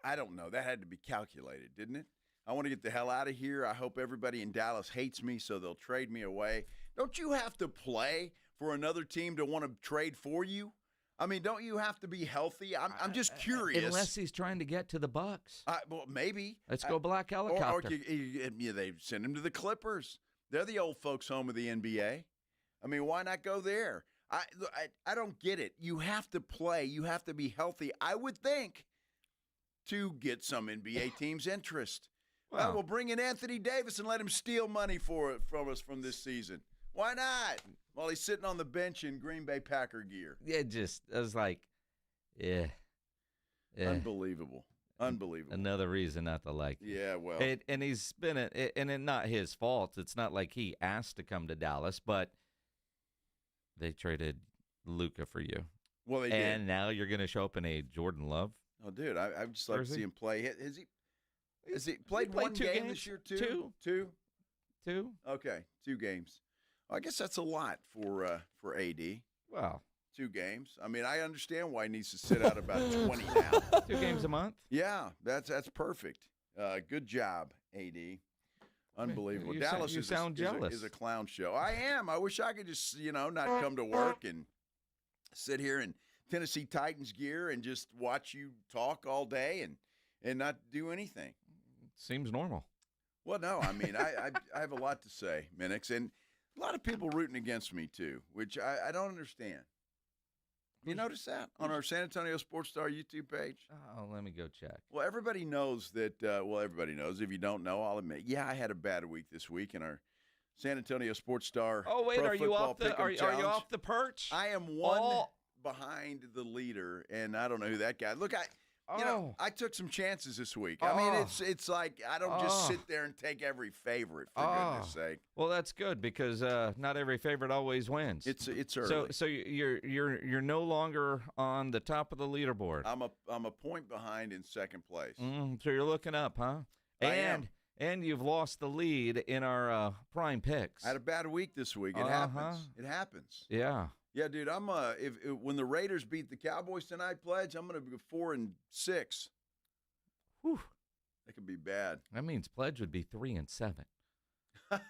I don't know. That had to be calculated, didn't it? I want to get the hell out of here. I hope everybody in Dallas hates me so they'll trade me away. Don't you have to play for another team to want to trade for you? I mean, don't you have to be healthy? I'm just curious. Unless he's trying to get to the Bucks. Well, maybe. Let's go black helicopter. Or they send him to the Clippers. They're the old folks home of the NBA. I mean, why not go there? I don't get it. You have to play. You have to be healthy, I would think, to get some NBA team's interest. We'll bring in Anthony Davis and let him steal money from us from this season. Why not? While he's sitting on the bench in Green Bay Packer gear. It was like, yeah. Unbelievable. Another reason not to like him. Yeah, well. And he's been, and it's not his fault. It's not like he asked to come to Dallas, but they traded Luka for you. Well, they did. And now you're going to show up in a Jordan Love? Oh, dude, I'd just like to see him play. Has he played one game this year, too? Two? Okay, 2 games. I guess that's a lot for AD. Wow. 2 games. I mean, I understand why he needs to sit out about 20 now. 2 games a month? Yeah, that's perfect. Good job, AD. Unbelievable. Dallas is a clown show. I am. I wish I could just, not come to work and sit here in Tennessee Titans gear and just watch you talk all day and not do anything. Seems normal. Well, no, I mean, I have a lot to say, Minix, and a lot of people rooting against me, too, which I don't understand. You notice that on our San Antonio Sports Star YouTube page? Oh, let me go check. Well, everybody knows that, everybody knows. If you don't know, I'll admit, I had a bad week this week in our San Antonio Sports Star. Oh, wait, are you off the perch? I am one behind the leader, and I don't know who that guy. Look, I took some chances this week. I mean, it's like I don't just sit there and take every favorite, for goodness sake. Well, that's good because not every favorite always wins. It's early. So you're no longer on the top of the leaderboard. I'm a point behind in second place. So you're looking up, huh? I am. And you've lost the lead in our prime picks. I had a bad week this week. It happens. It happens. Yeah. Yeah, dude, I'm if when the Raiders beat the Cowboys tonight, Pledge, I'm going to be 4-6. Whew. That could be bad. That means Pledge would be 3-7. It's a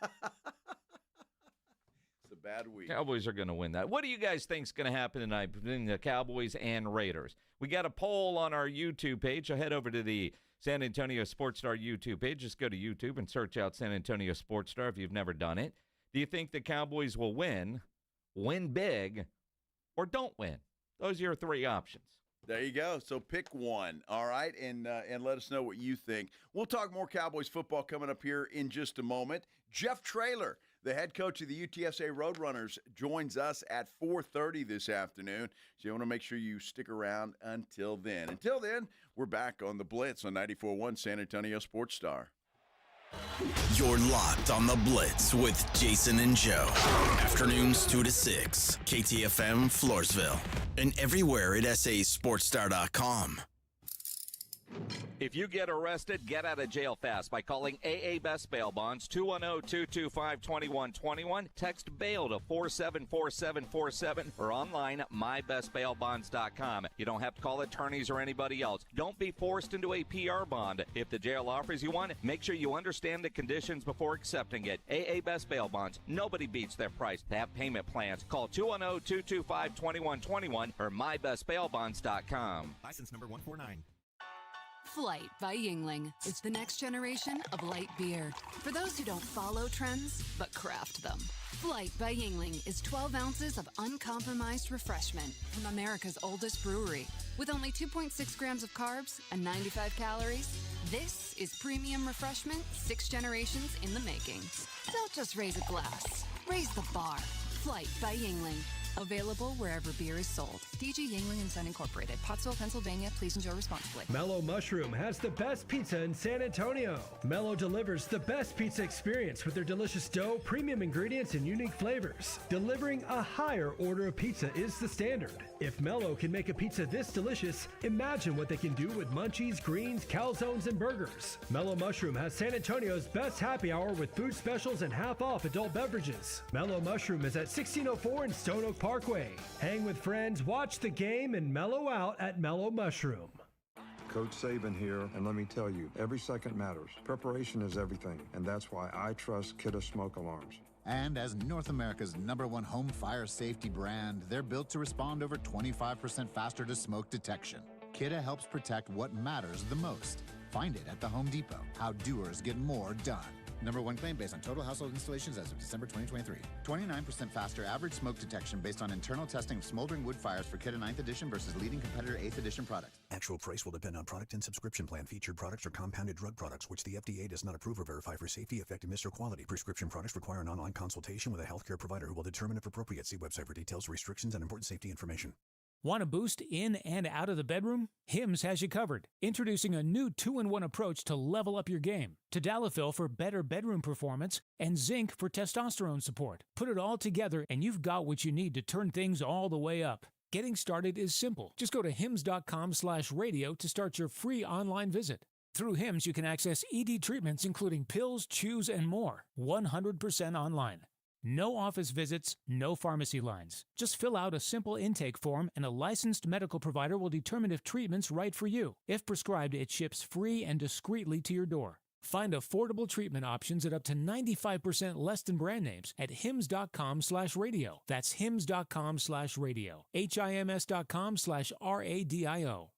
bad week. Cowboys are going to win that. What do you guys think is going to happen tonight between the Cowboys and Raiders? We got a poll on our YouTube page. So head over to the San Antonio Sports Star YouTube page. Just go to YouTube and search out San Antonio Sports Star if you've never done it. Do you think the Cowboys will win big, or don't win? Those are your 3 options. There you go. So pick one, all right, and let us know what you think. We'll talk more Cowboys football coming up here in just a moment. Jeff Traylor, the head coach of the UTSA Roadrunners, joins us at 4:30 this afternoon. So you want to make sure you stick around until then. Until then, we're back on the Blitz on 94.1 San Antonio Sports Star. You're locked on the Blitz with Jason and Joe. Afternoons 2 to 6. KTFM Floresville. And everywhere at sasportstar.com. If you get arrested, get out of jail fast by calling AA Best Bail Bonds, 210-225-2121. Text bail to 474747 or online at mybestbailbonds.com. You don't have to call attorneys or anybody else. Don't be forced into a PR bond. If the jail offers you one, make sure you understand the conditions before accepting it. AA Best Bail Bonds. Nobody beats their price. They have payment plans. Call 210-225-2121 or mybestbailbonds.com. License number 149. Flight by Yingling. It's the next generation of light beer. For those who don't follow trends, but craft them. Flight by Yingling is 12 ounces of uncompromised refreshment from America's oldest brewery. With only 2.6 grams of carbs and 95 calories, this is premium refreshment 6 generations in the making. Don't just raise a glass, raise the bar. Flight by Yingling. Available wherever beer is sold. DG Yingling & Son Incorporated, Pottsville, Pennsylvania. Please enjoy responsibly. Mellow Mushroom has the best pizza in San Antonio. Mellow delivers the best pizza experience with their delicious dough, premium ingredients, and unique flavors. Delivering a higher order of pizza is the standard. If Mellow can make a pizza this delicious, imagine what they can do with munchies, greens, calzones, and burgers. Mellow Mushroom has San Antonio's best happy hour with food specials and half-off adult beverages. Mellow Mushroom is at 1604 in Stone Oak Parkway. Hang with friends, watch the game, and mellow out at Mellow Mushroom. Coach Saban here, and let me tell you, every second matters. Preparation is everything, and that's why I trust Kidda Smoke Alarms. And as North America's #1 home fire safety brand, they're built to respond over 25% faster to smoke detection. Kidda helps protect what matters the most. Find it at the Home Depot. How doers get more done. #1 claim based on total household installations as of December 2023. 29% faster average smoke detection based on internal testing of smoldering wood fires for Kidda 9th edition versus leading competitor 8th edition products. Actual price will depend on product and subscription plan. Featured products are compounded drug products, which the FDA does not approve or verify for safety, effectiveness, or quality. Prescription products require an online consultation with a healthcare provider who will determine if appropriate. See website for details, restrictions, and important safety information. Want a boost in and out of the bedroom? Hims has you covered. Introducing a new 2-in-1 approach to level up your game. Tadalafil for better bedroom performance and zinc for testosterone support. Put it all together and you've got what you need to turn things all the way up. Getting started is simple. Just go to hims.com/radio to start your free online visit. Through Hims, you can access ED treatments including pills, chews, and more. 100% online. No office visits, no pharmacy lines. Just fill out a simple intake form and a licensed medical provider will determine if treatment's right for you. If prescribed, it ships free and discreetly to your door. Find affordable treatment options at up to 95% less than brand names at hims.com/radio. That's hims.com/radio. HIMS.com/RADIO.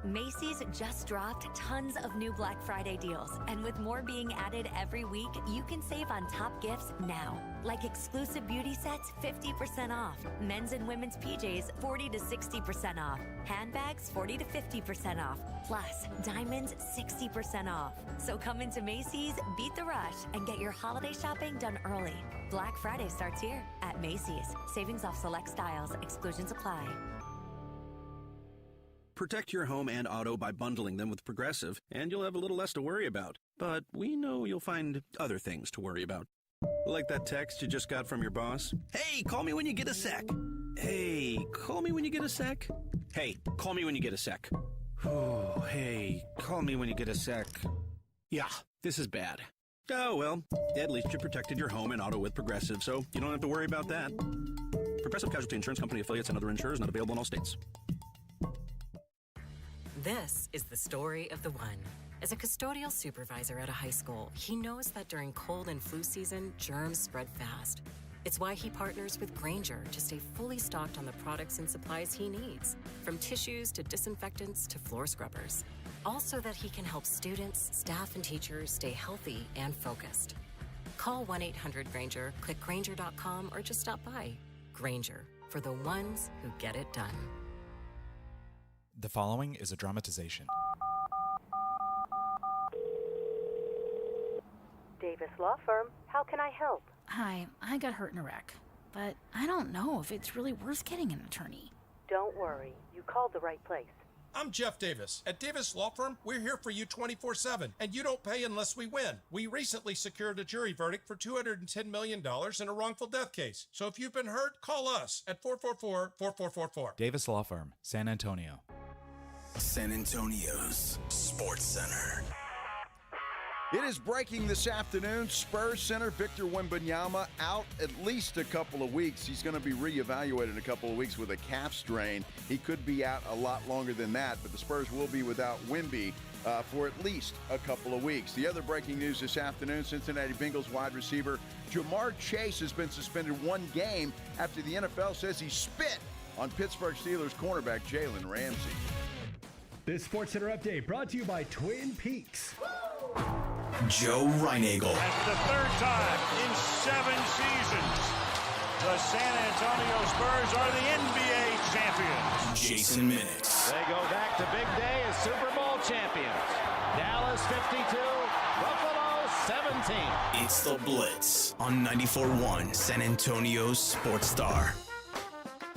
Macy's just dropped tons of new Black Friday deals. And with more being added every week, you can save on top gifts now. Like exclusive beauty sets, 50% off. Men's and women's PJs, 40 to 60% off. Handbags, 40 to 50% off. Plus, diamonds, 60% off. So come into Macy's, beat the rush, and get your holiday shopping done early. Black Friday starts here at Macy's. Savings off select styles. Exclusions apply. Protect your home and auto by bundling them with Progressive, and you'll have a little less to worry about. But we know you'll find other things to worry about. Like that text you just got from your boss. Hey, call me when you get a sec. Hey, call me when you get a sec. Hey, call me when you get a sec. Oh, hey, call me when you get a sec. Yeah, this is bad. Oh, well, at least you protected your home and auto with Progressive, so you don't have to worry about that. Progressive Casualty Insurance Company affiliates and other insurers not available in all states. This is the story of the one. As a custodial supervisor at a high school, he knows that during cold and flu season, germs spread fast. It's why he partners with Grainger to stay fully stocked on the products and supplies he needs, from tissues to disinfectants to floor scrubbers. All so that he can help students, staff, and teachers stay healthy and focused. Call 1-800-GRAINGER, click Grainger.com, or just stop by. Grainger, for the ones who get it done. The following is a dramatization. Davis Law Firm, how can I help? Hi, I got hurt in a wreck, but I don't know if it's really worth getting an attorney. Don't worry, you called the right place. I'm Jeff Davis. At Davis Law Firm, we're here for you 24/7, and you don't pay unless we win. We recently secured a jury verdict for $210 million in a wrongful death case. So if you've been hurt, call us at 444-4444. Davis Law Firm, San Antonio. San Antonio's Sports Center. It is breaking this afternoon. Spurs center Victor Wembanyama out at least a couple of weeks. He's going to be reevaluated in a couple of weeks with a calf strain. He could be out a lot longer than that, but the Spurs will be without Wemby for at least a couple of weeks. The other breaking news this afternoon, Cincinnati Bengals wide receiver Jamar Chase has been suspended 1 game after the NFL says he spit on Pittsburgh Steelers cornerback Jalen Ramsey. This SportsCenter update brought to you by Twin Peaks. Joe Reinagel. And for the 3rd time in 7 seasons, the San Antonio Spurs are the NBA champions. Jason Minix. They go back to big day as Super Bowl champions. Dallas 52, Buffalo 17. It's the Blitz on 94.1 San Antonio's Sports Star.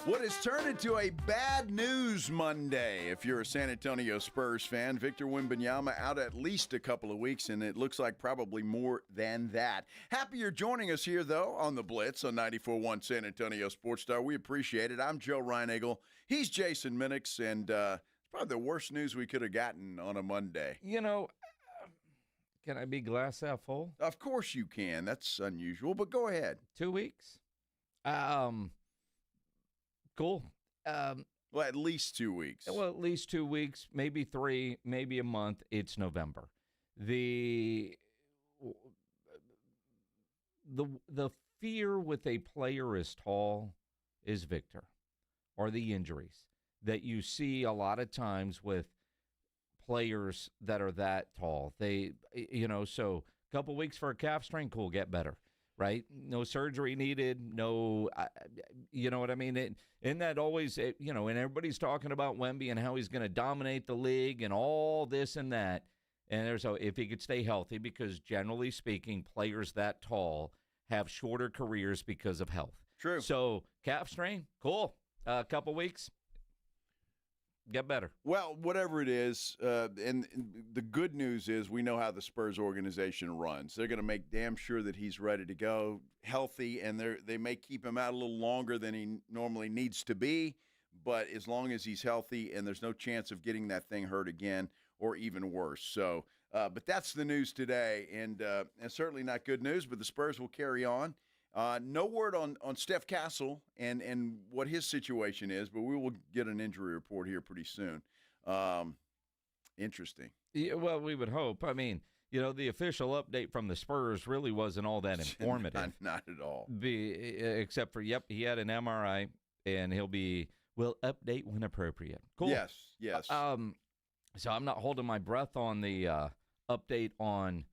What has turned into a bad news Monday, if you're a San Antonio Spurs fan. Victor Wembanyama out at least a couple of weeks, and it looks like probably more than that. Happy you're joining us here, though, on the Blitz on 94.1 San Antonio Sports Star. We appreciate it. I'm Joe Reinagel. He's Jason Minix, and it's probably the worst news we could have gotten on a Monday. You know, can I be glass half full? Of course you can. That's unusual, but go ahead. 2 weeks? Cool. Well, at least 2 weeks. Well, at least 2 weeks, maybe 3, maybe a month. It's November. The fear with a player as tall as Victor, or the injuries that you see a lot of times with players that are that tall. So a couple weeks for a calf strain, cool, get better. Right? No surgery needed. No, you know what I mean? Isn't that always, and everybody's talking about Wemby and how he's going to dominate the league and all this and that. And if he could stay healthy, because generally speaking, players that tall have shorter careers because of health. True. So calf strain, cool. A couple weeks, get better. Well, whatever it is, and the good news is we know how the Spurs organization runs. They're going to make damn sure that he's ready to go, healthy, and they may keep him out a little longer than he normally needs to be, but as long as he's healthy and there's no chance of getting that thing hurt again or even worse. So, but that's the news today, and certainly not good news, but the Spurs will carry on. No word on Steph Castle and what his situation is, but we will get an injury report here pretty soon. Interesting. Yeah, well, we would hope. I mean, the official update from the Spurs really wasn't all that informative. Not at all. Except for, he had an MRI, and we'll update when appropriate. Cool. Yes. So I'm not holding my breath on the update on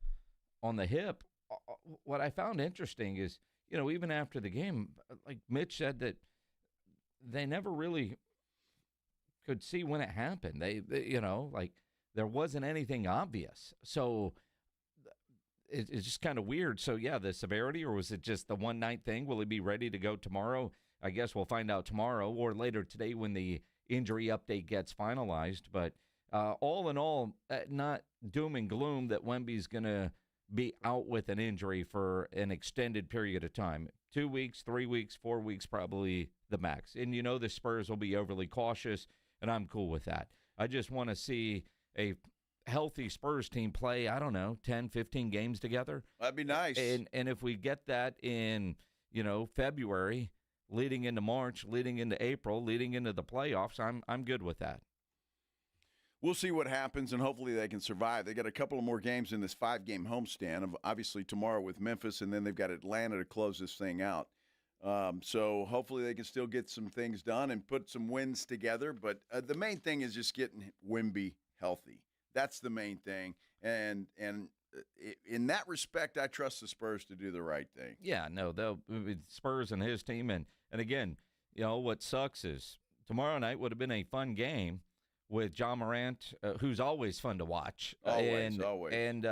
the hip. What I found interesting is, even after the game, like Mitch said, that they never really could see when it happened. They there wasn't anything obvious. So it's just kind of weird. So, the severity, or was it just the one-night thing? Will he be ready to go tomorrow? I guess we'll find out tomorrow or later today when the injury update gets finalized. But all in all, not doom and gloom that Wemby's going to be out with an injury for an extended period of time. 2 weeks, 3 weeks, 4 weeks, probably the max. And the Spurs will be overly cautious, and I'm cool with that. I just want to see a healthy Spurs team play, 10, 15 games together. That'd be nice. And if we get that in, February, leading into March, leading into April, leading into the playoffs, I'm good with that. We'll see what happens, and hopefully they can survive. They got a couple of more games in this 5-game homestand, obviously tomorrow with Memphis, and then they've got Atlanta to close this thing out. So hopefully they can still get some things done and put some wins together. But the main thing is just getting Wemby healthy. That's the main thing. And in that respect, I trust the Spurs to do the right thing. Yeah, no, Spurs and his team. And again, what sucks is tomorrow night would have been a fun game with John Morant, who's always fun to watch. Always. And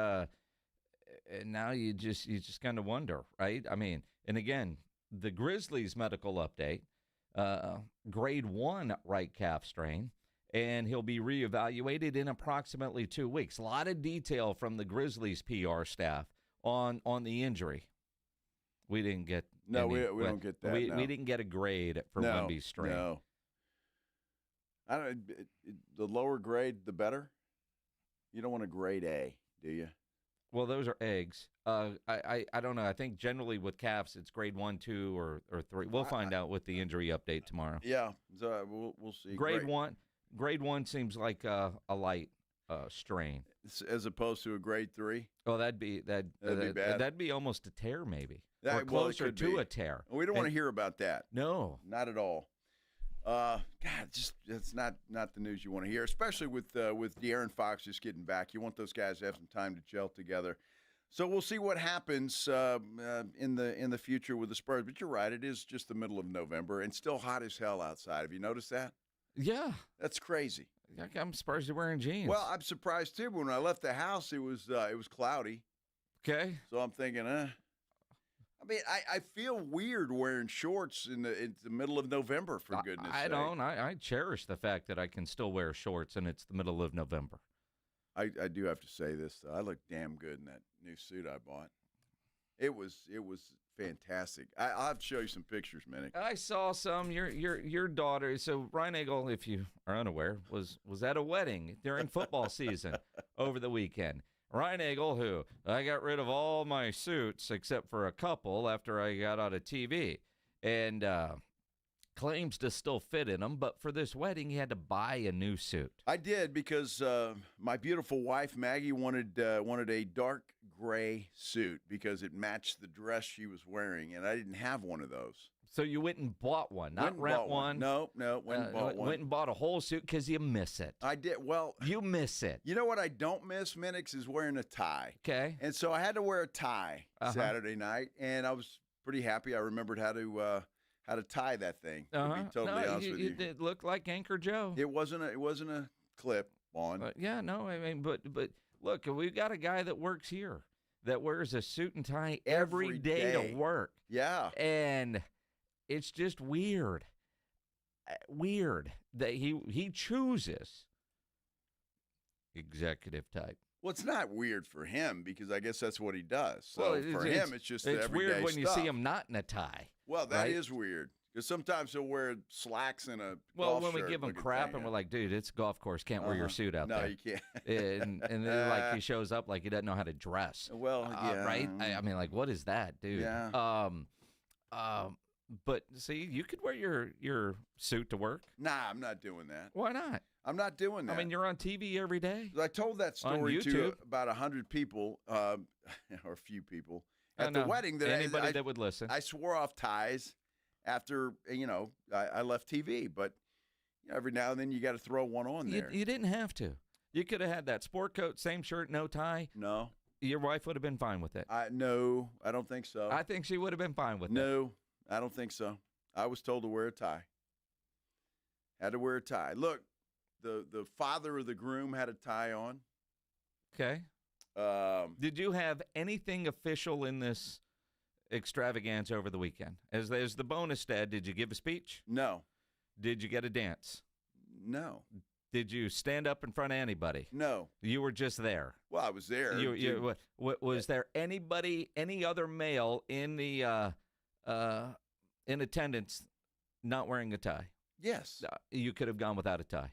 now you just kind of wonder, right? I mean, and again, the Grizzlies medical update, grade 1 right calf strain, and he'll be reevaluated in approximately 2 weeks. A lot of detail from the Grizzlies PR staff on the injury. We didn't get we don't get that. We didn't get a grade for Wemby's strain. No. The lower grade, the better. You don't want a grade A, do you? Well, those are eggs. I don't know. I think generally with calves, it's grade 1, 2, or 3. We'll find out with the injury update tomorrow. Yeah, so we'll see. Grade 1 seems like a light strain, as opposed to a grade 3. Oh, that'd be bad. That'd be almost a tear, maybe, or closer to a tear. We don't want to hear about that. No, not at all. God, it's not the news you want to hear, especially with De'Aaron Fox just getting back. You want those guys to have some time to gel together. So we'll see what happens in the future with the Spurs. But you're right, it is just the middle of November and still hot as hell outside. Have you noticed that? Yeah, that's crazy. I'm surprised you're wearing jeans. Well, I'm surprised too. When I left the house, it was cloudy. Okay. So I'm thinking, I mean, I feel weird wearing shorts in the middle of November, for goodness sake. I don't. I cherish the fact that I can still wear shorts and it's the middle of November. I do have to say this, though. I look damn good in that new suit I bought. It was fantastic. I'll have to show you some pictures, Minnick. I saw some. Your daughter. So Ryan Eagle, if you are unaware, was at a wedding during football season over the weekend. Ryan Eagle, who I got rid of all my suits except for a couple after I got out of TV, and claims to still fit in them, but for this wedding, he had to buy a new suit. I did because my beautiful wife, Maggie, wanted a dark gray suit because it matched the dress she was wearing, and I didn't have one of those. So you went and bought one, not rent one. No, went and bought one. Went and bought a whole suit because you miss it. I did. Well, you miss it. You know what I don't miss, Minix, is wearing a tie. Okay. And so I had to wear a tie Saturday night, and I was pretty happy. I remembered how to tie that thing. To be totally honest with you, it looked like Anchor Joe. It wasn't a clip on. Yeah, no, I mean, but look, we've got a guy that works here that wears a suit and tie every day to work. Yeah, and it's just weird that he chooses executive type. Well, it's not weird for him because I guess that's what he does. So for him, it's just it's everyday weird when stuff. you see him not in a tie. Well, that right? is weird because sometimes he'll wear slacks and a well, golf when we shirt give him looking crap thing. and we're like, dude, it's a golf course, can't wear your suit out no, there. No, you can't. and then like he shows up like he doesn't know how to dress. Well, yeah, right. I mean, like, what is that, dude? Yeah. But see, you could wear your suit to work. Nah, I'm not doing that. Why not? I'm not doing that. I mean, you're on TV every day. I told that story on to about 100 people, or a few people at the wedding. That anybody that would listen. I swore off ties after I left TV, but every now and then you got to throw one on there. You didn't have to. You could have had that sport coat, same shirt, no tie. No. Your wife would have been fine with it. No, I don't think so. I think she would have been fine with it. No, I don't think so. I was told to wear a tie. Had to wear a tie. Look, the father of the groom had a tie on. Okay. Did you have anything official in this extravaganza over the weekend? As the bonus, Dad, did you give a speech? No. Did you get a dance? No. Did you stand up in front of anybody? No. You were just there. Well, I was there. Was there anybody, any other male in the in attendance not wearing a tie? Yes. You could have gone without a tie.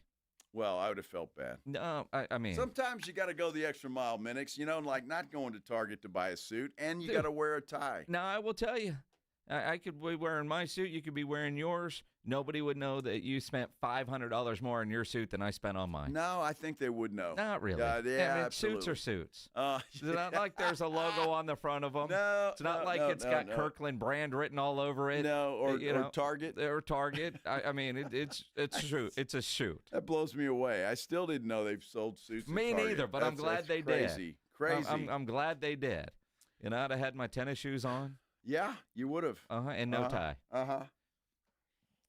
Well, I would have felt bad. No, I mean. Sometimes you got to go the extra mile, Minix, like not going to Target to buy a suit, and you got to wear a tie. Now, I will tell you, I could be wearing my suit. You could be wearing yours. Nobody would know that you spent $500 more on your suit than I spent on mine. No, I think they would know. Not really. Yeah, I mean, absolutely. suits are suits. Yeah. It's not like there's a logo on the front of them. No, it's not like it's got Kirkland brand written all over it. No, or Target. Or Target. I mean, it's a shoot. It's a shoot. That blows me away. I still didn't know they've sold suits. Me neither, but I'm glad they did. Crazy. I'm glad they did. I'd have had my tennis shoes on. Yeah, you would have. And no tie.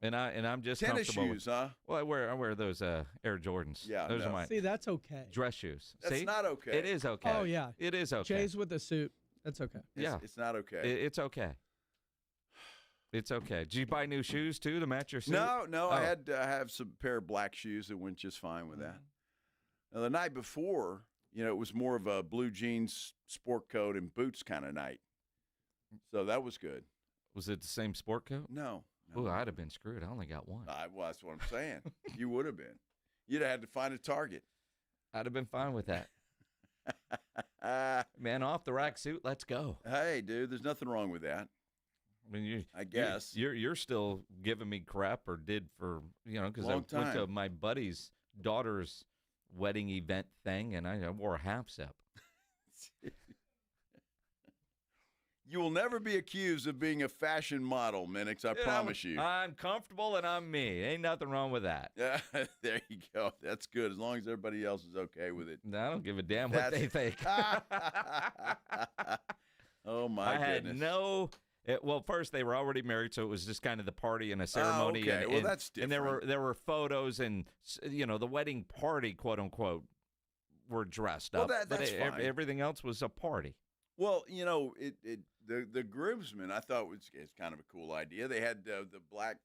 And I'm just tennis comfortable shoes, with, huh? Well, I wear those Air Jordans. Yeah, those are my. See, that's okay. Dress shoes. That's See? not okay. It is okay. Oh yeah, it is okay. Jay's with a suit. That's okay. It's not okay. It's okay. It's okay. Did you buy new shoes too to match your suit? No. I had to have some pair of black shoes that went just fine with that. Now the night before, it was more of a blue jeans, sport coat, and boots kind of night. So that was good. Was it the same sport coat? No. Ooh, I'd have been screwed. I only got one. Well, that's what I'm saying. You would have been. You'd have had to find a target. I'd have been fine with that. Man, off the rack suit, let's go. Hey, dude, there's nothing wrong with that. I mean, I guess you're still giving me crap, or did for because I went time. to my buddy's daughter's wedding event thing, and I wore a half zip. You will never be accused of being a fashion model, Minix, I promise you. I'm comfortable and I'm me. Ain't nothing wrong with that. Yeah, there you go. That's good, as long as everybody else is okay with it. I don't give a damn what they think. Oh, my goodness. Well, first, they were already married, so it was just kind of the party and a ceremony. Oh, okay. Well, that's different. And there were photos and, the wedding party, quote unquote, were dressed up. Well, that's fine. Everything else was a party. Well, the groomsmen, I thought it's kind of a cool idea. They had the black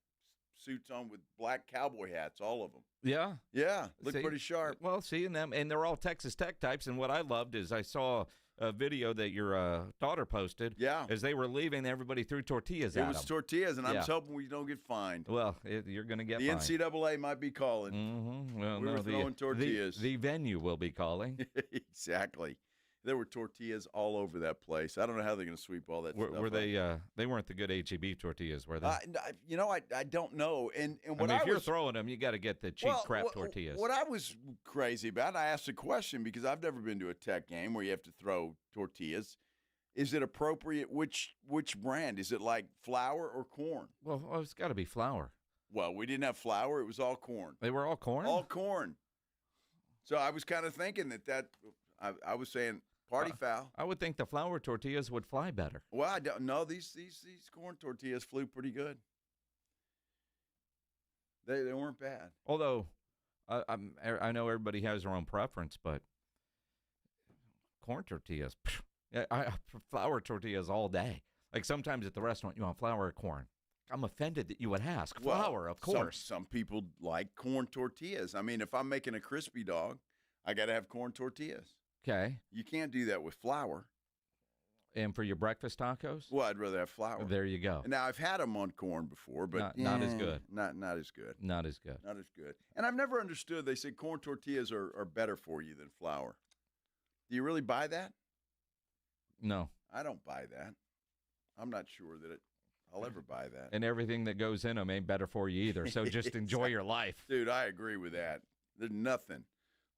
suits on with black cowboy hats, all of them. Yeah. Yeah, looked pretty sharp. Well, seeing them, and they're all Texas Tech types, and what I loved is I saw a video that your daughter posted. Yeah. As they were leaving, everybody threw tortillas at them. It was tortillas, and I'm just hoping we don't get fined. Well, you're going to get fined. The NCAA might be calling. Mm-hmm. Well, we were throwing tortillas. The venue will be calling. Exactly. There were tortillas all over that place. I don't know how they're going to sweep all that stuff Were they? up. They weren't the good HEB tortillas, were they? I don't know. And what if you're throwing them, you got to get the cheap crap tortillas. What I was crazy about, I asked a question because I've never been to a Tech game where you have to throw tortillas. Is it appropriate? Which brand? Is it like flour or corn? Well, it's got to be flour. Well, we didn't have flour. It was all corn. They were all corn? All corn. So I was kind of thinking that I was saying party foul. I would think the flour tortillas would fly better. Well, I don't know. These corn tortillas flew pretty good. They weren't bad. Although I know everybody has their own preference, but corn tortillas, flour tortillas all day. Like sometimes at the restaurant, you want flour or corn. I'm offended that you would ask. Flour, of course. Some people like corn tortillas. I mean, if I'm making a crispy dog, I got to have corn tortillas. Okay. You can't do that with flour. And for your breakfast tacos? Well, I'd rather have flour. There you go. Now, I've had them on corn before, but not as good. Not as good. Not as good. Not as good. And I've never understood. They say corn tortillas are better for you than flour. Do you really buy that? No. I don't buy that. I'm not sure that I'll ever buy that. And everything that goes in them ain't better for you either. So just enjoy your life. Dude, I agree with that. There's nothing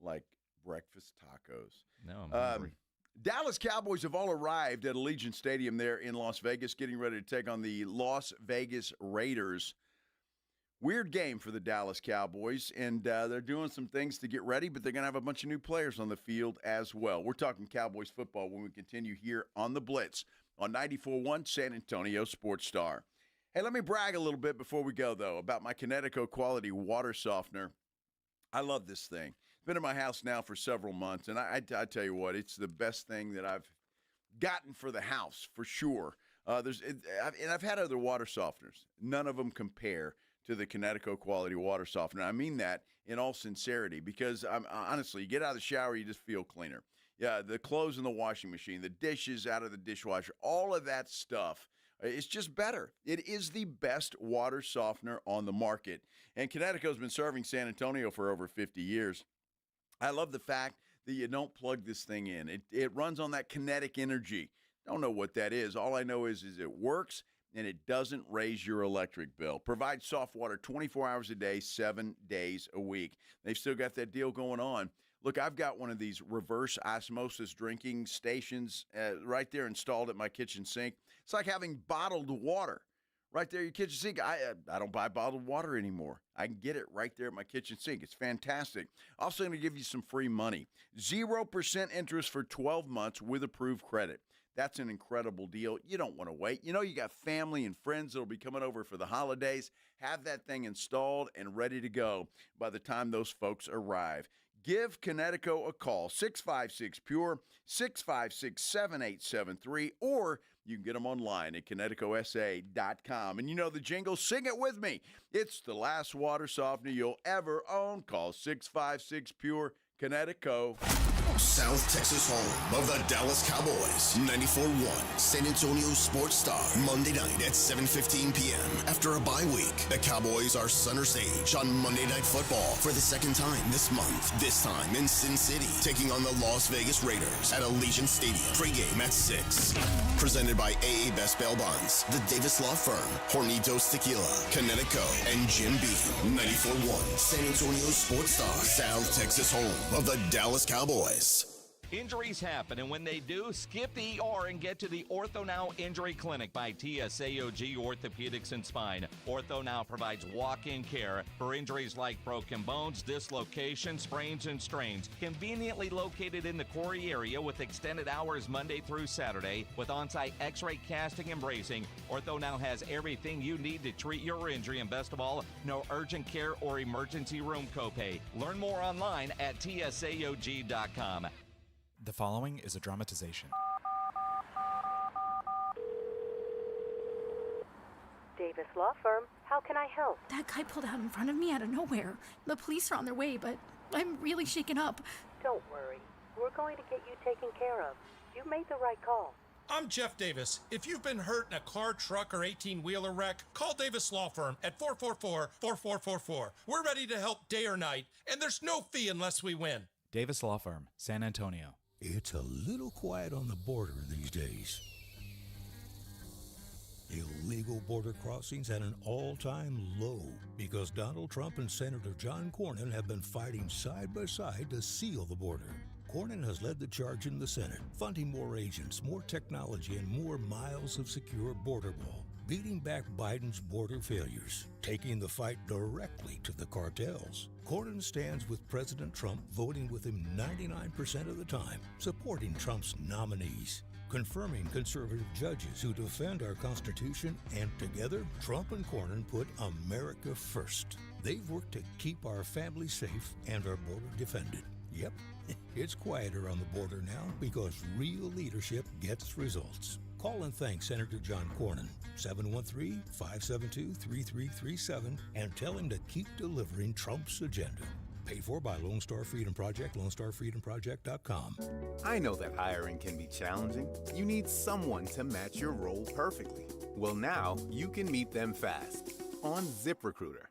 like breakfast tacos. No, I'm hungry. Dallas Cowboys have all arrived at Allegiant Stadium there in Las Vegas, getting ready to take on the Las Vegas Raiders. Weird game for the Dallas Cowboys, and they're doing some things to get ready, but they're going to have a bunch of new players on the field as well. We're talking Cowboys football when we continue here on the Blitz on 94.1 San Antonio Sports Star. Hey, let me brag a little bit before we go, though, about my Kinetico Quality Water Softener. I love this thing. Been in my house now for several months, and I tell you what, it's the best thing that I've gotten for the house, for sure. I've had other water softeners. None of them compare to the Kinetico Quality Water Softener. I mean that in all sincerity, because honestly, you get out of the shower, you just feel cleaner. Yeah, the clothes in the washing machine, the dishes out of the dishwasher, all of that stuff. It's just better. It is the best water softener on the market. And Kinetico's been serving San Antonio for over 50 years. I love the fact that you don't plug this thing in. It runs on that kinetic energy. Don't know what that is. All I know is it works, and it doesn't raise your electric bill. Provides soft water 24 hours a day, 7 days a week. They've still got that deal going on. Look, I've got one of these reverse osmosis drinking stations right there installed at my kitchen sink. It's like having bottled water right there at your kitchen sink. I don't buy bottled water anymore. I can get it right there at my kitchen sink. It's fantastic. Also going to give you some free money. 0% interest for 12 months with approved credit. That's an incredible deal. You don't want to wait. You know you got family and friends that will be coming over for the holidays. Have that thing installed and ready to go by the time those folks arrive. Give Kinetico a call, 656-PURE, 656-7873, or you can get them online at KineticoSA.com. And you know the jingle, sing it with me. It's the last water softener you'll ever own. Call 656-PURE, Kinetico. South Texas home of the Dallas Cowboys. 94.1 San Antonio Sports Star. Monday night at 7:15 p.m. After a bye week, the Cowboys are center stage on Monday Night Football for the second time this month. This time in Sin City, taking on the Las Vegas Raiders at Allegiant Stadium. Pre-game at 6. Presented by AA Best Bail Bonds, the Davis Law Firm, Hornitos Tequila, Connecticut, and Jim Beam. 94.1 San Antonio Sports Star. South Texas home of the Dallas Cowboys. Injuries happen, and when they do, skip the ER and get to the Ortho Now Injury Clinic by TSAOG Orthopedics and Spine. Ortho Now provides walk-in care for injuries like broken bones, dislocations, sprains, and strains. Conveniently located in the Quarry area with extended hours Monday through Saturday with on-site x-ray casting and bracing, Ortho Now has everything you need to treat your injury, and best of all, no urgent care or emergency room copay. Learn more online at tsaog.com. The following is a dramatization. Davis Law Firm, how can I help? That guy pulled out in front of me out of nowhere. The police are on their way, but I'm really shaken up. Don't worry. We're going to get you taken care of. You made the right call. I'm Jeff Davis. If you've been hurt in a car, truck, or 18-wheeler wreck, call Davis Law Firm at 444-4444. We're ready to help day or night, and there's no fee unless we win. Davis Law Firm, San Antonio. It's a little quiet on the border these days. Illegal border crossings at an all-time low because Donald Trump and Senator John Cornyn have been fighting side by side to seal the border. Cornyn has led the charge in the Senate, funding more agents, more technology, and more miles of secure border wall, beating back Biden's border failures, taking the fight directly to the cartels. Cornyn stands with President Trump, voting with him 99% of the time, supporting Trump's nominees, confirming conservative judges who defend our Constitution, and together, Trump and Cornyn put America first. They've worked to keep our families safe and our border defended. Yep, it's quieter on the border now because real leadership gets results. Call and thank Senator John Cornyn, 713-572-3337, and tell him to keep delivering Trump's agenda. Paid for by Lone Star Freedom Project, LoneStarFreedomProject.com. I know that hiring can be challenging. You need someone to match your role perfectly. Well, now you can meet them fast on ZipRecruiter.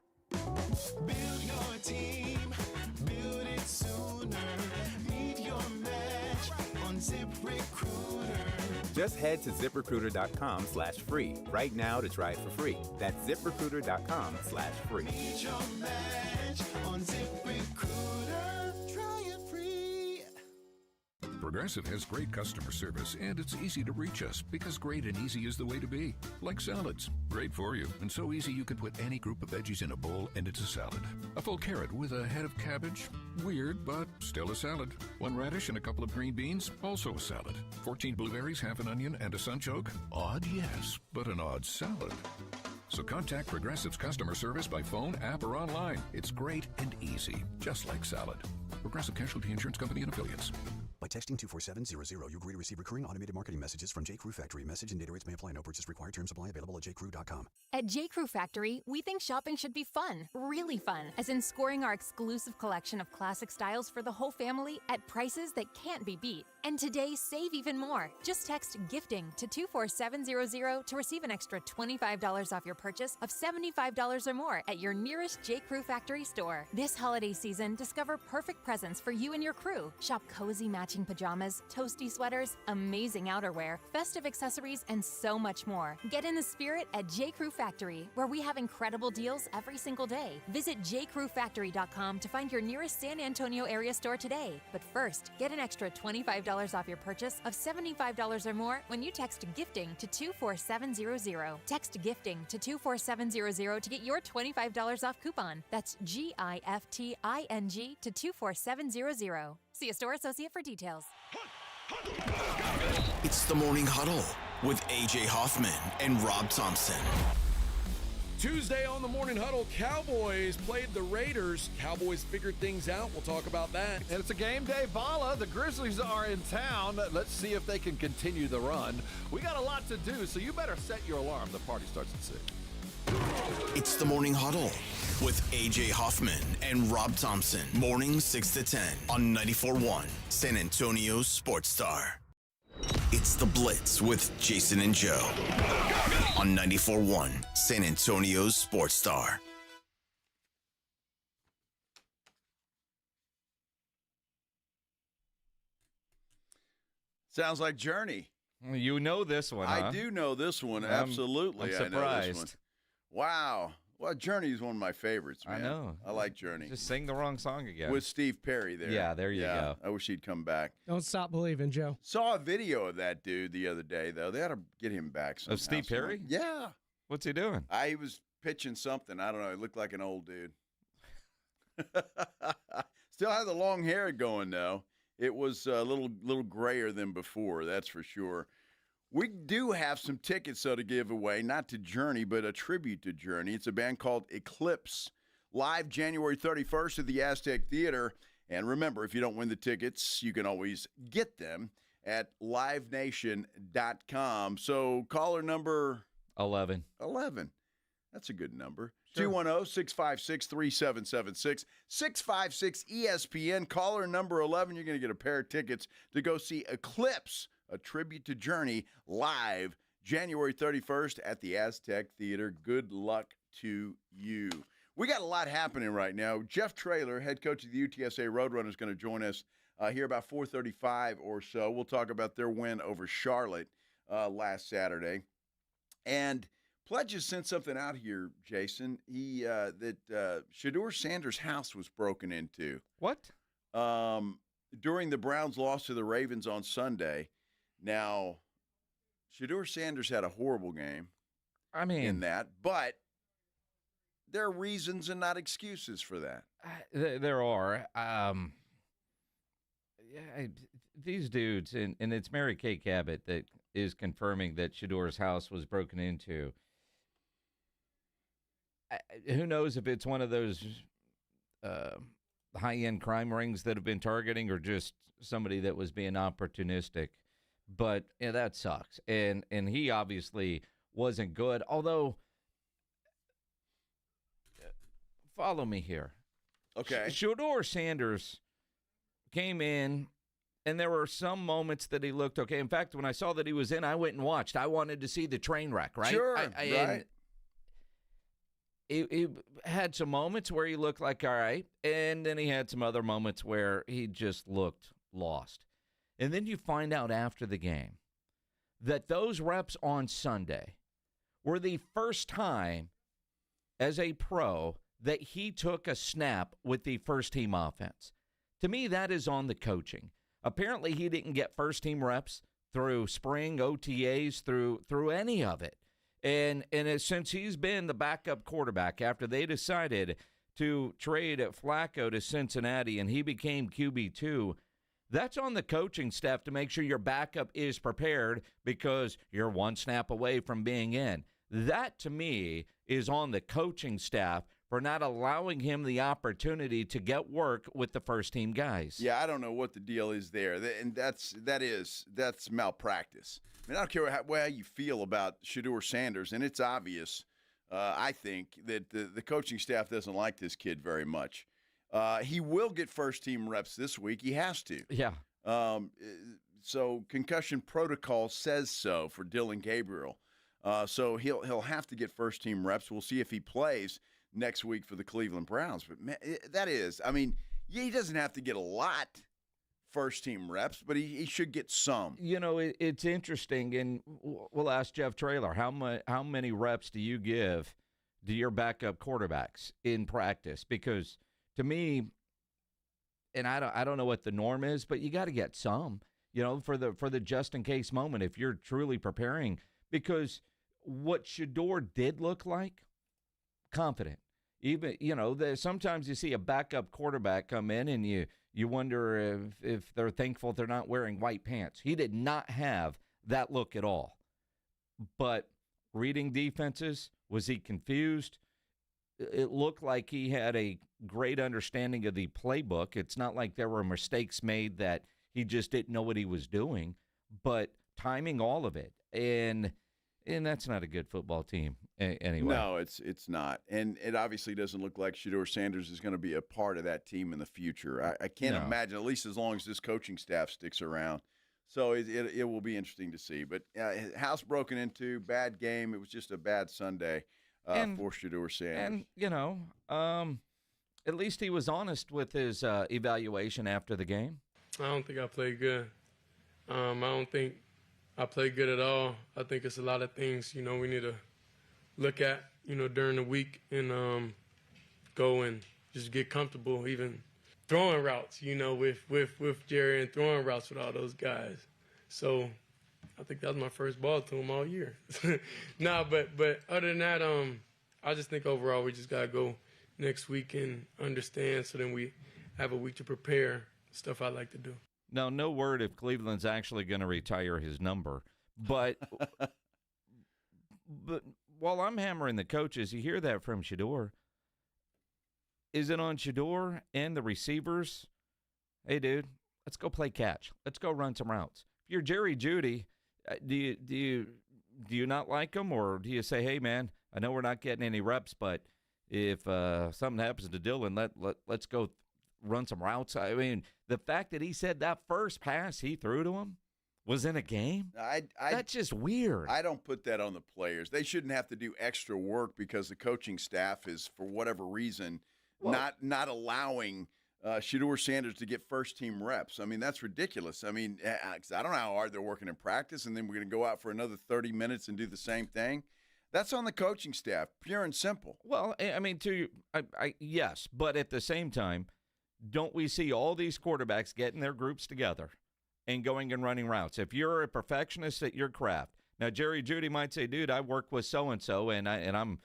Build your team, build it sooner. Meet your match on ZipRecruiter. Just head to ZipRecruiter.com/free right now to try it for free. That's ZipRecruiter.com/free. Meet your match on ZipRecruiter. Try it free. Progressive has great customer service, and it's easy to reach us because great and easy is the way to be. Like salads, great for you, and so easy you can put any group of veggies in a bowl and it's a salad. A full carrot with a head of cabbage, weird, but still a salad. 1 radish and a couple of green beans, also a salad. 14 blueberries, half an onion, and a sunchoke. Odd, yes, but an odd salad. So contact Progressive's customer service by phone, app, or online. It's great and easy, just like salad. Progressive Casualty Insurance Company and Affiliates. By texting 24700, you agree to receive recurring automated marketing messages from J. Crew Factory. Message and data rates may apply. No purchase required. Terms apply. Available at jcrew.com. At J. Crew Factory, we think shopping should be fun, really fun, as in scoring our exclusive collection of classic styles for the whole family at prices that can't be beat. And today, save even more. Just text GIFTING to 24700 to receive an extra $25 off your purchase of $75 or more at your nearest J. Crew Factory store. This holiday season, discover perfect presents for you and your crew. Shop cozy matching pajamas, toasty sweaters, amazing outerwear, festive accessories, and so much more. Get in the spirit at J. Crew Factory, where we have incredible deals every single day. Visit jcrewfactory.com to find your nearest San Antonio area store today. But first, get an extra $25 off your purchase of $75 or more when you text GIFTING to 24700. Text GIFTING to 24700 to get your $25 off coupon. That's GIFTING to 24700. See a store associate for details. It's the Morning Huddle with A.J. Hoffman and Rob Thompson. Tuesday on the Morning Huddle, Cowboys played the Raiders. Cowboys figured things out. We'll talk about that. And it's a game day balla. The Grizzlies are in town. Let's see if they can continue the run. We got a lot to do, so you better set your alarm. The party starts at 6. It's the Morning Huddle with A.J. Hoffman and Rob Thompson. Mornings 6 to 10 on 94.1 San Antonio's Sports Star. It's the Blitz with Jason and Joe on 94.1 San Antonio's Sports Star. Sounds like Journey. You know this one, huh? I do know this one. Absolutely. I'm surprised. I know this one. Wow. Well, Journey is one of my favorites, man. I know. I like Journey. Just sing the wrong song again. With Steve Perry there. Yeah, there you go. I wish he'd come back. Don't stop believing, Joe. Saw a video of that dude the other day, though. They ought to get him back somehow. Of Steve Perry? Yeah. What's he doing? He was pitching something. I don't know. He looked like an old dude. Still had the long hair going, though. It was a little grayer than before, that's for sure. We do have some tickets, though, to give away, not to Journey, but a tribute to Journey. It's a band called Eclipse, live January 31st at the Aztec Theater. And remember, if you don't win the tickets, you can always get them at livenation.com. So caller number 11. That's a good number. Sure. 210-656-3776. 656-ESPN. Caller number 11. You're going to get a pair of tickets to go see Eclipse, a tribute to Journey, live January 31st at the Aztec Theater. Good luck to you. We got a lot happening right now. Jeff Traylor, head coach of the UTSA Roadrunners, is going to join us here about 4:35 or so. We'll talk about their win over Charlotte last Saturday. And Pledge has sent something out here, Jason. That Shedeur Sanders' house was broken into. What? During the Browns' loss to the Ravens on Sunday. Now, Shedeur Sanders had a horrible game. I mean, in that, but there are reasons and not excuses for that. There are. These dudes, and it's Mary Kay Cabot that is confirming that Shedeur's house was broken into. Who knows if it's one of those high-end crime rings that have been targeting or just somebody that was being opportunistic. But yeah, that sucks. And he obviously wasn't good. Although, follow me here. Okay. Shedeur Sanders came in, and there were some moments that he looked okay. In fact, when I saw that he was in, I went and watched. I wanted to see the train wreck, right? Sure, right. He had some moments where he looked like all right, and then he had some other moments where he just looked lost. And then you find out after the game that those reps on Sunday were the first time as a pro that he took a snap with the first-team offense. To me, that is on the coaching. Apparently, he didn't get first-team reps through spring, OTAs, through any of it. And since he's been the backup quarterback after they decided to trade Flacco to Cincinnati and he became QB2, that's on the coaching staff to make sure your backup is prepared because you're one snap away from being in. That, to me, is on the coaching staff for not allowing him the opportunity to get work with the first-team guys. Yeah, I don't know what the deal is there, and that's malpractice. I mean, I don't care how you feel about Shedeur Sanders, and it's obvious, I think, that the coaching staff doesn't like this kid very much. He will get first-team reps this week. He has to. Yeah. So concussion protocol says so for Dylan Gabriel. So he'll have to get first-team reps. We'll see if he plays next week for the Cleveland Browns. But, man, he doesn't have to get a lot first-team reps, but he should get some. You know, it's interesting, and we'll ask Jeff Traylor, how many reps do you give to your backup quarterbacks in practice? Because to me, and I don't know what the norm is, but you got to get some, you know, for the just-in-case moment if you're truly preparing. Because what Shedeur did look like, confident. Even, you know, sometimes you see a backup quarterback come in and you wonder if they're thankful they're not wearing white pants. He did not have that look at all. But reading defenses, was he confused? It looked like he had a great understanding of the playbook. It's not like there were mistakes made that he just didn't know what he was doing, but timing all of it. And And that's not a good football team anyway. No, it's not. And it obviously doesn't look like Shedeur Sanders is going to be a part of that team in the future. I can't imagine, at least as long as this coaching staff sticks around. So it will be interesting to see. But house broken into, bad game. It was just a bad Sunday for Shedeur Sanders. And, at least he was honest with his evaluation after the game. I don't think I played good. I don't think I played good at all. I think it's a lot of things, we need to look at, during the week and go and just get comfortable even throwing routes, with Jerry and throwing routes with all those guys. So I think that was my first ball to him all year. But other than that, I just think overall we just got to go next week and understand so then we have a week to prepare stuff I like to do. Now, no word if Cleveland's actually going to retire his number, but while I'm hammering the coaches, you hear that from Shedeur. Is it on Shedeur and the receivers? Hey, dude, let's go play catch. Let's go run some routes. If you're Jerry Jeudy, do you not like him, or do you say, hey, man, I know we're not getting any reps, but if something happens to Dylan, let's go run some routes? I mean, the fact that he said that first pass he threw to him was in a game, that's just weird. I don't put that on the players. They shouldn't have to do extra work because the coaching staff is, for whatever reason, not allowing Shedeur Sanders to get first-team reps. I mean, that's ridiculous. I mean, I don't know how hard they're working in practice, and then we're going to go out for another 30 minutes and do the same thing. That's on the coaching staff, pure and simple. Well, I mean, yes, but at the same time, don't we see all these quarterbacks getting their groups together and going and running routes? If you're a perfectionist at your craft, now Jerry Jeudy might say, "Dude, I work with so and so, and I'm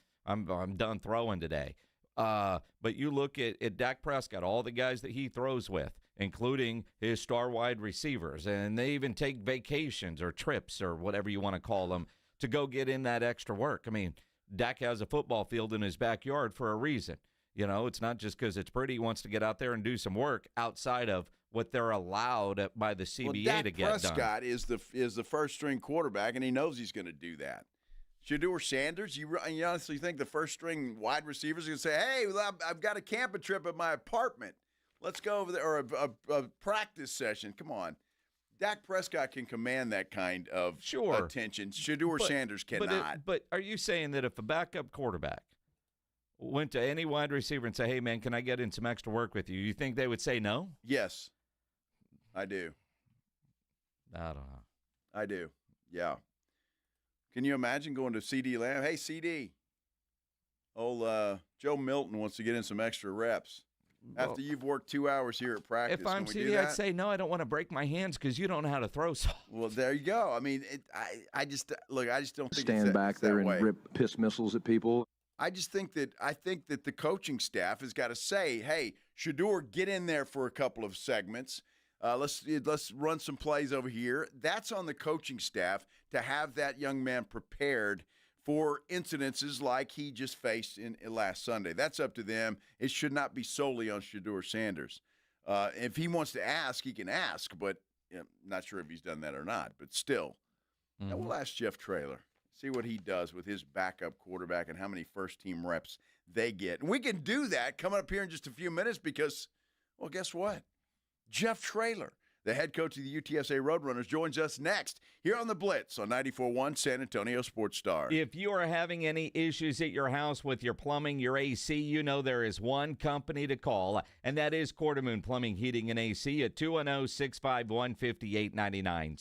done throwing today." But you look at Dak Prescott, all the guys that he throws with, including his star wide receivers, and they even take vacations or trips or whatever you want to call them to go get in that extra work. I mean, Dak has a football field in his backyard for a reason. It's not just because it's pretty. He wants to get out there and do some work outside of what they're allowed by the CBA to get done. Dak Prescott is the first-string quarterback, and he knows he's going to do that. Shedeur Sanders, you honestly think the first-string wide receivers are going to say, hey, I've got a camping trip at my apartment. Let's go over there, or a practice session. Come on. Dak Prescott can command that kind of attention. Shedeur Sanders cannot. But are you saying that if a backup quarterback went to any wide receiver and say, hey, man, can I get in some extra work with you, you think they would say no? Yes, I do. I don't know. I do, yeah. Can you imagine going to CD Lamb? Hey, CD, Joe Milton wants to get in some extra reps. After you've worked 2 hours here at practice. If I'm CD, I'd say, no, I don't want to break my hands because you don't know how to throw. Well, there you go. I mean, I just don't think stand back there and rip piss missiles at people. I think that the coaching staff has got to say, hey, Shedeur, get in there for a couple of segments. Let's run some plays over here. That's on the coaching staff to have that young man prepared for incidences like he just faced in last Sunday. That's up to them. It should not be solely on Shedeur Sanders. If he wants to ask, he can ask, but not sure if he's done that or not. But still, and we'll ask Jeff Traylor, see what he does with his backup quarterback and how many first-team reps they get. And we can do that coming up here in just a few minutes because, well, guess what? Jeff Traylor, the head coach of the UTSA Roadrunners, joins us next here on the Blitz on 94.1 San Antonio Sports Star. If you are having any issues at your house with your plumbing, your AC, you know there is one company to call, and that is Quartermoon Plumbing, Heating, and AC at 210-651-5899,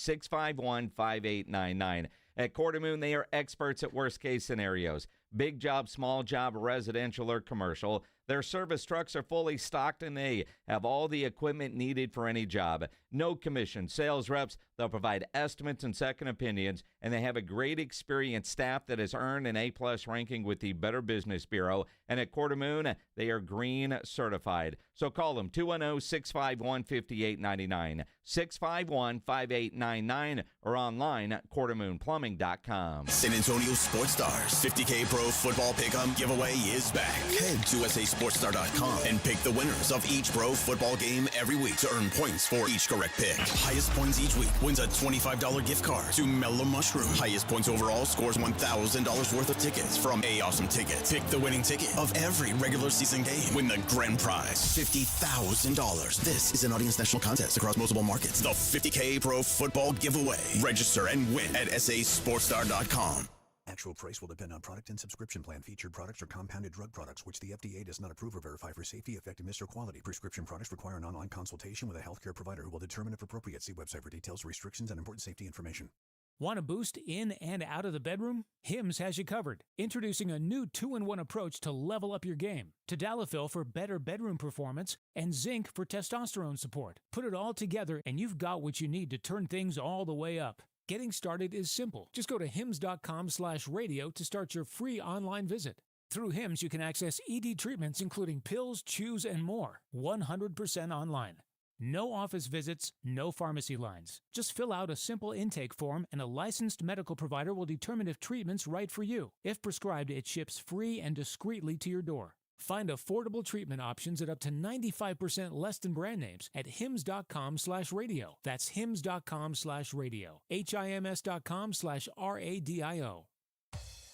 651-5899. At Quartermoon, they are experts at worst-case scenarios. Big job, small job, residential or commercial. Their service trucks are fully stocked, and they have all the equipment needed for any job. No commission, sales reps. They'll provide estimates and second opinions, and they have a great experienced staff that has earned an A-plus ranking with the Better Business Bureau. And at Quartermoon, they are green certified. So call them, 210-651-5899, 651-5899, or online at quartermoonplumbing.com. San Antonio Sports Stars 50K Pro Football Pick'em giveaway is back. Head to USASportsStar.com and pick the winners of each pro football game every week to earn points for each correct pick. Highest points each week wins a $25 gift card to Mellow Mushroom. Highest points overall scores $1,000 worth of tickets from A Awesome Tickets. Pick the winning ticket of every regular season game. Win the grand prize, $50,000. This is an Audience National contest across multiple markets. The 50K Pro Football Giveaway. Register and win at SASportsStar.com. Actual price will depend on product and subscription plan. Featured products are compounded drug products, which the FDA does not approve or verify for safety, effectiveness, or quality. Prescription products require an online consultation with a healthcare provider who will determine if appropriate. See website for details, restrictions, and important safety information. Want a boost in and out of the bedroom? Hims has you covered. Introducing a new 2-in-1 approach to level up your game. Tadalafil for better bedroom performance and zinc for testosterone support. Put it all together and you've got what you need to turn things all the way up. Getting started is simple. Just go to hims.com/radio to start your free online visit. Through Hims, you can access ED treatments including pills, chews, and more. 100% online. No office visits, no pharmacy lines. Just fill out a simple intake form and a licensed medical provider will determine if treatment's right for you. If prescribed, it ships free and discreetly to your door. Find affordable treatment options at up to 95% less than brand names at hims.com/radio. That's hims.com/radio. HIMS.com/RADIO.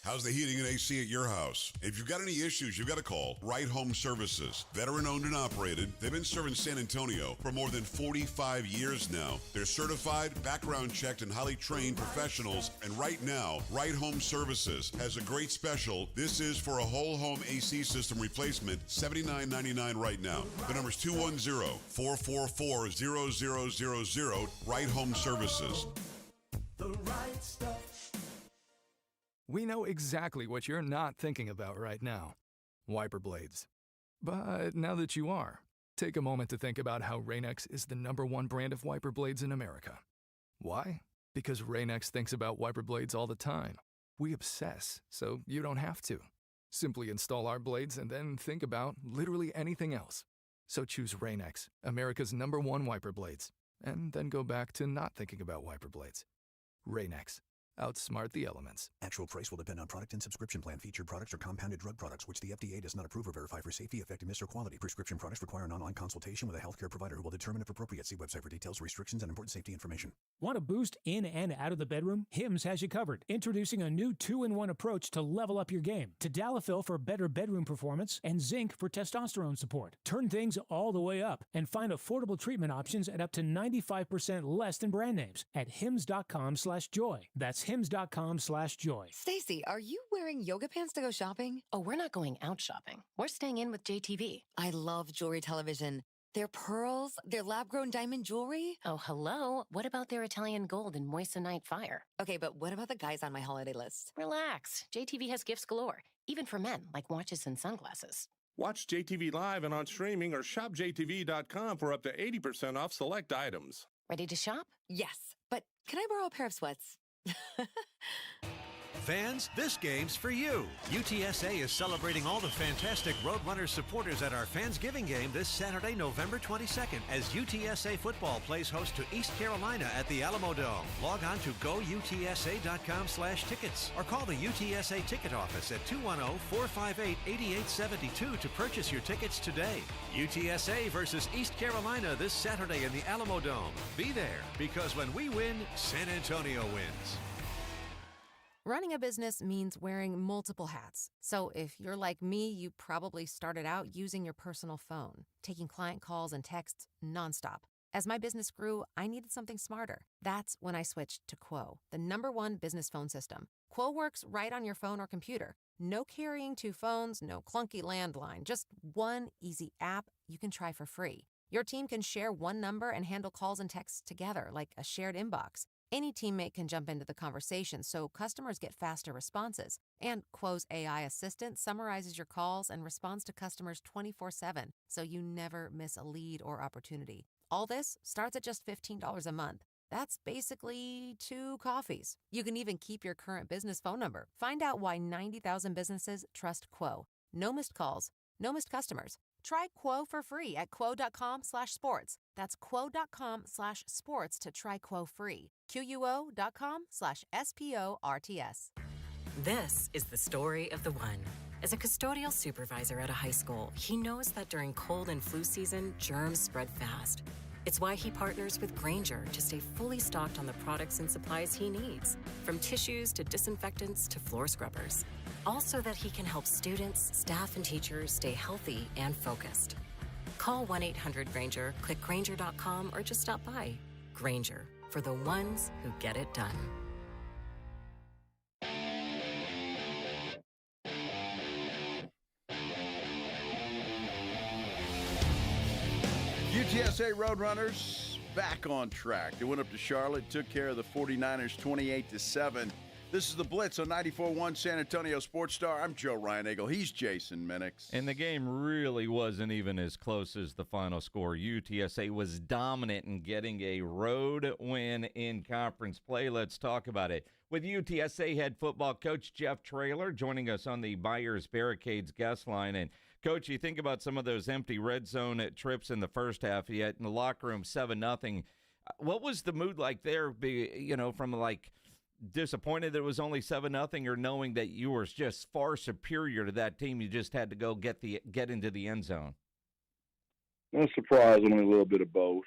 How's the heating and AC at your house? If you've got any issues, you've got to call Right Home Services. Veteran owned and operated. They've been serving San Antonio for more than 45 years now. They're certified, background checked, and highly trained professionals. And right now, Right Home Services has a great special. This is for a whole home AC system replacement, $79.99 right now. The number's 210-444-0000, Right Home Services. The right stuff. We know exactly what you're not thinking about right now. Wiper blades. But now that you are, take a moment to think about how Rain-X is the #1 brand of wiper blades in America. Why? Because Rain-X thinks about wiper blades all the time. We obsess, so you don't have to. Simply install our blades and then think about literally anything else. So choose Rain-X, America's #1 wiper blades, and then go back to not thinking about wiper blades. Rain-X. Outsmart the elements. Actual price will depend on product and subscription plan. Featured products are compounded drug products, which the FDA does not approve or verify for safety, effectiveness, or quality. Prescription products require an online consultation with a healthcare provider who will determine if appropriate. See website for details, restrictions, and important safety information. Want a boost in and out of the bedroom? Hims has you covered. Introducing a new 2-in-1 approach to level up your game. Tadalafil for better bedroom performance and zinc for testosterone support. Turn things all the way up and find affordable treatment options at up to 95% less than brand names at hims.com/joy. That's hims.com/joy. Stacy, are you wearing yoga pants to go shopping? Oh, we're not going out shopping. We're staying in with JTV. I love jewelry television. Their pearls, their lab-grown diamond jewelry. Oh, hello. What about their Italian gold and moissanite fire? Okay, but what about the guys on my holiday list? Relax. JTV has gifts galore, even for men, like watches and sunglasses. Watch JTV live and on streaming or shop JTV.com for up to 80% off select items. Ready to shop? Yes, but can I borrow a pair of sweats? Fans, this game's for you. UTSA is celebrating all the fantastic Roadrunners supporters at our Fansgiving game this Saturday, November 22nd, as UTSA football plays host to East Carolina at the Alamo Dome. Log on to goutsa.com/tickets or call the UTSA ticket office at 210-458-8872 to purchase your tickets today. UTSA versus East Carolina this Saturday in the Alamo Dome. Be there, because when we win, San Antonio wins. Running a business means wearing multiple hats. So if you're like me, you probably started out using your personal phone, taking client calls and texts nonstop. As my business grew, I needed something smarter. That's when I switched to Quo, the #1 business phone system. Quo works right on your phone or computer. No carrying 2 phones, no clunky landline, just one easy app you can try for free. Your team can share one number and handle calls and texts together like a shared inbox. Any teammate can jump into the conversation, so customers get faster responses. And Quo's AI assistant summarizes your calls and responds to customers 24/7, so you never miss a lead or opportunity. All this starts at just $15 a month. That's basically 2 coffees. You can even keep your current business phone number. Find out why 90,000 businesses trust Quo. No missed calls, no missed customers. Try Quo for free at quo.com/sports. That's quo.com/sports to try Quo free. QUO.com/SPORTS. This is the story of the one. As a custodial supervisor at a high school, he knows that during cold and flu season, germs spread fast. It's why he partners with Grainger to stay fully stocked on the products and supplies he needs, from tissues to disinfectants to floor scrubbers. Also that he can help students, staff, and teachers stay healthy and focused. Call 1-800-GRAINGER, click Grainger.com, or just stop by. Grainger, for the ones who get it done. UTSA Roadrunners back on track. They went up to Charlotte, took care of the 49ers 28-7. This is the Blitz on 94.1 San Antonio Sports Star. I'm Joe Ryan-Eagle. He's Jason Minix. And the game really wasn't even as close as the final score. UTSA was dominant in getting a road win in conference play. Let's talk about it with UTSA head football coach Jeff Traylor joining us on the Buyers Barricades guest line. And Coach, you think about some of those empty red zone trips in the first half, yet in the locker room 7-0. What was the mood like there, from like disappointed that it was only 7-0, or knowing that you were just far superior to that team, you just had to go get into the end zone? Well, surprisingly, a little bit of both.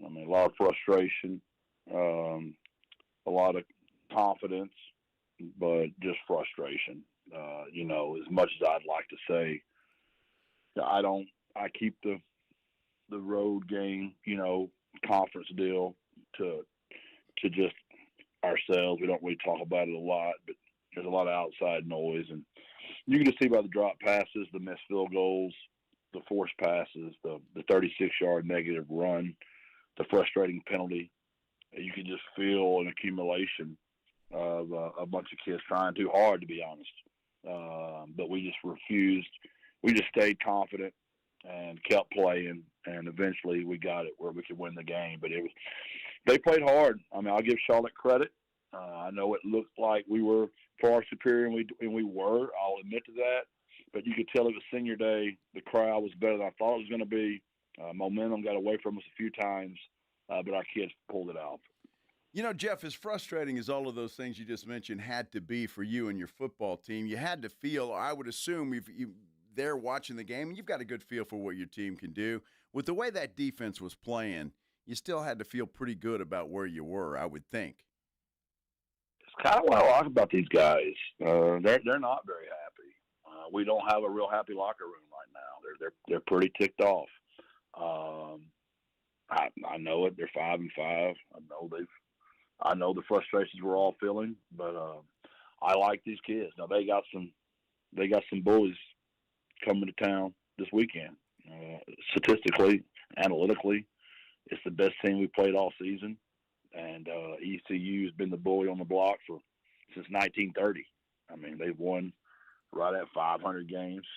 I mean, a lot of frustration, a lot of confidence, but just frustration. As much as I'd like to say, I keep the road game, conference deal to just ourselves. We don't really talk about it a lot, but there's a lot of outside noise, and you can just see by the drop passes, the missed field goals, the forced passes, the 36-yard negative run, the frustrating penalty. You can just feel an accumulation of a bunch of kids trying too hard, to be honest. But we just refused. We just stayed confident and kept playing, and eventually we got it where we could win the game. But they played hard. I mean, I'll give Charlotte credit. I know it looked like we were far superior, and we were. I'll admit to that. But you could tell it was senior day. The crowd was better than I thought it was going to be. Momentum got away from us a few times, but our kids pulled it out. Jeff, as frustrating as all of those things you just mentioned had to be for you and your football team, you had to feel, I would assume, if you there watching the game, and you've got a good feel for what your team can do. With the way that defense was playing, you still had to feel pretty good about where you were, I would think. It's kind of what I like about these guys. They're not very happy. We don't have a real happy locker room right now. They're pretty ticked off. I know it. They're 5-5. I know the frustrations we're all feeling, but I like these kids. Now they got some bullies coming to town this weekend. Statistically, analytically, it's the best team we played all season, and ECU has been the bully on the block since 1930. I mean, they've won right at 500 games.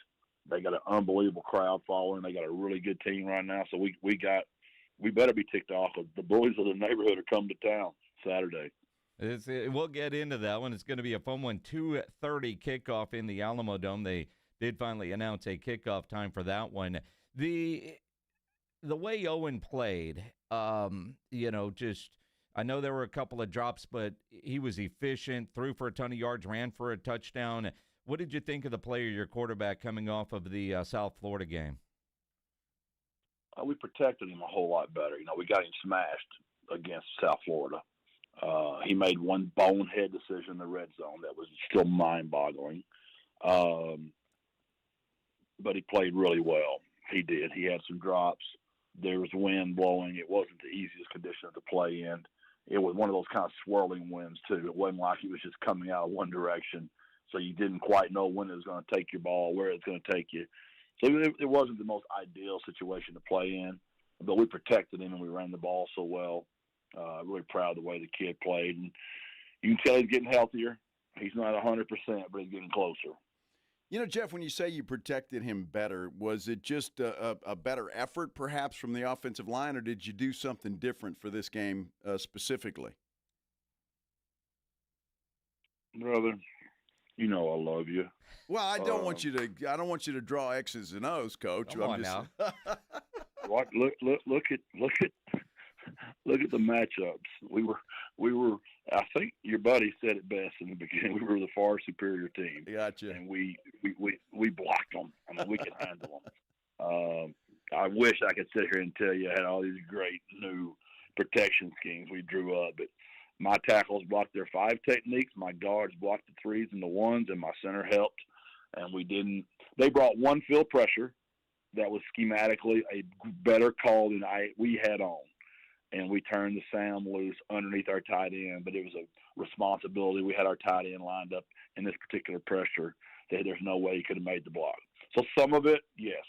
They got an unbelievable crowd following. They got a really good team right now, so we better be ticked off. The bullies of the neighborhood are coming to town Saturday. We'll get into that one. It's going to be a fun one. 2:30 kickoff in the Alamo Dome. They did finally announce a kickoff time for that one. The way Owen played, I know there were a couple of drops, but he was efficient, threw for a ton of yards, ran for a touchdown. What did you think of the play of your quarterback coming off of the South Florida game? We protected him a whole lot better. We got him smashed against South Florida. He made one bonehead decision in the red zone that was still mind-boggling. But he played really well. He did. He had some drops. There was wind blowing. It wasn't the easiest condition to play in. It was one of those kind of swirling winds, too. It wasn't like it was just coming out of one direction, so you didn't quite know when it was going to take your ball, where it was going to take you. So it wasn't the most ideal situation to play in, but we protected him and we ran the ball so well. Really proud of the way the kid played. And you can tell he's getting healthier. He's not 100%, but he's getting closer. Jeff, when you say you protected him better, was it just a better effort perhaps from the offensive line, or did you do something different for this game specifically? Brother, you know I love you. Well, I don't want you to. I don't want you to draw X's and O's, Coach. Come on now. What? Look at the matchups. We were. I think your buddy said it best in the beginning. We were the far superior team. Gotcha. And we blocked them. I mean, we could handle them. I wish I could sit here and tell you I had all these great new protection schemes we drew up, but my tackles blocked their 5 techniques, my guards blocked the 3s and the 1s, and my center helped. And we didn't. They brought one field pressure that was schematically a better call than we had on, and we turned the Sam loose underneath our tight end. But it was a responsibility. We had our tight end lined up in this particular pressure that there's no way he could have made the block. So some of it, yes,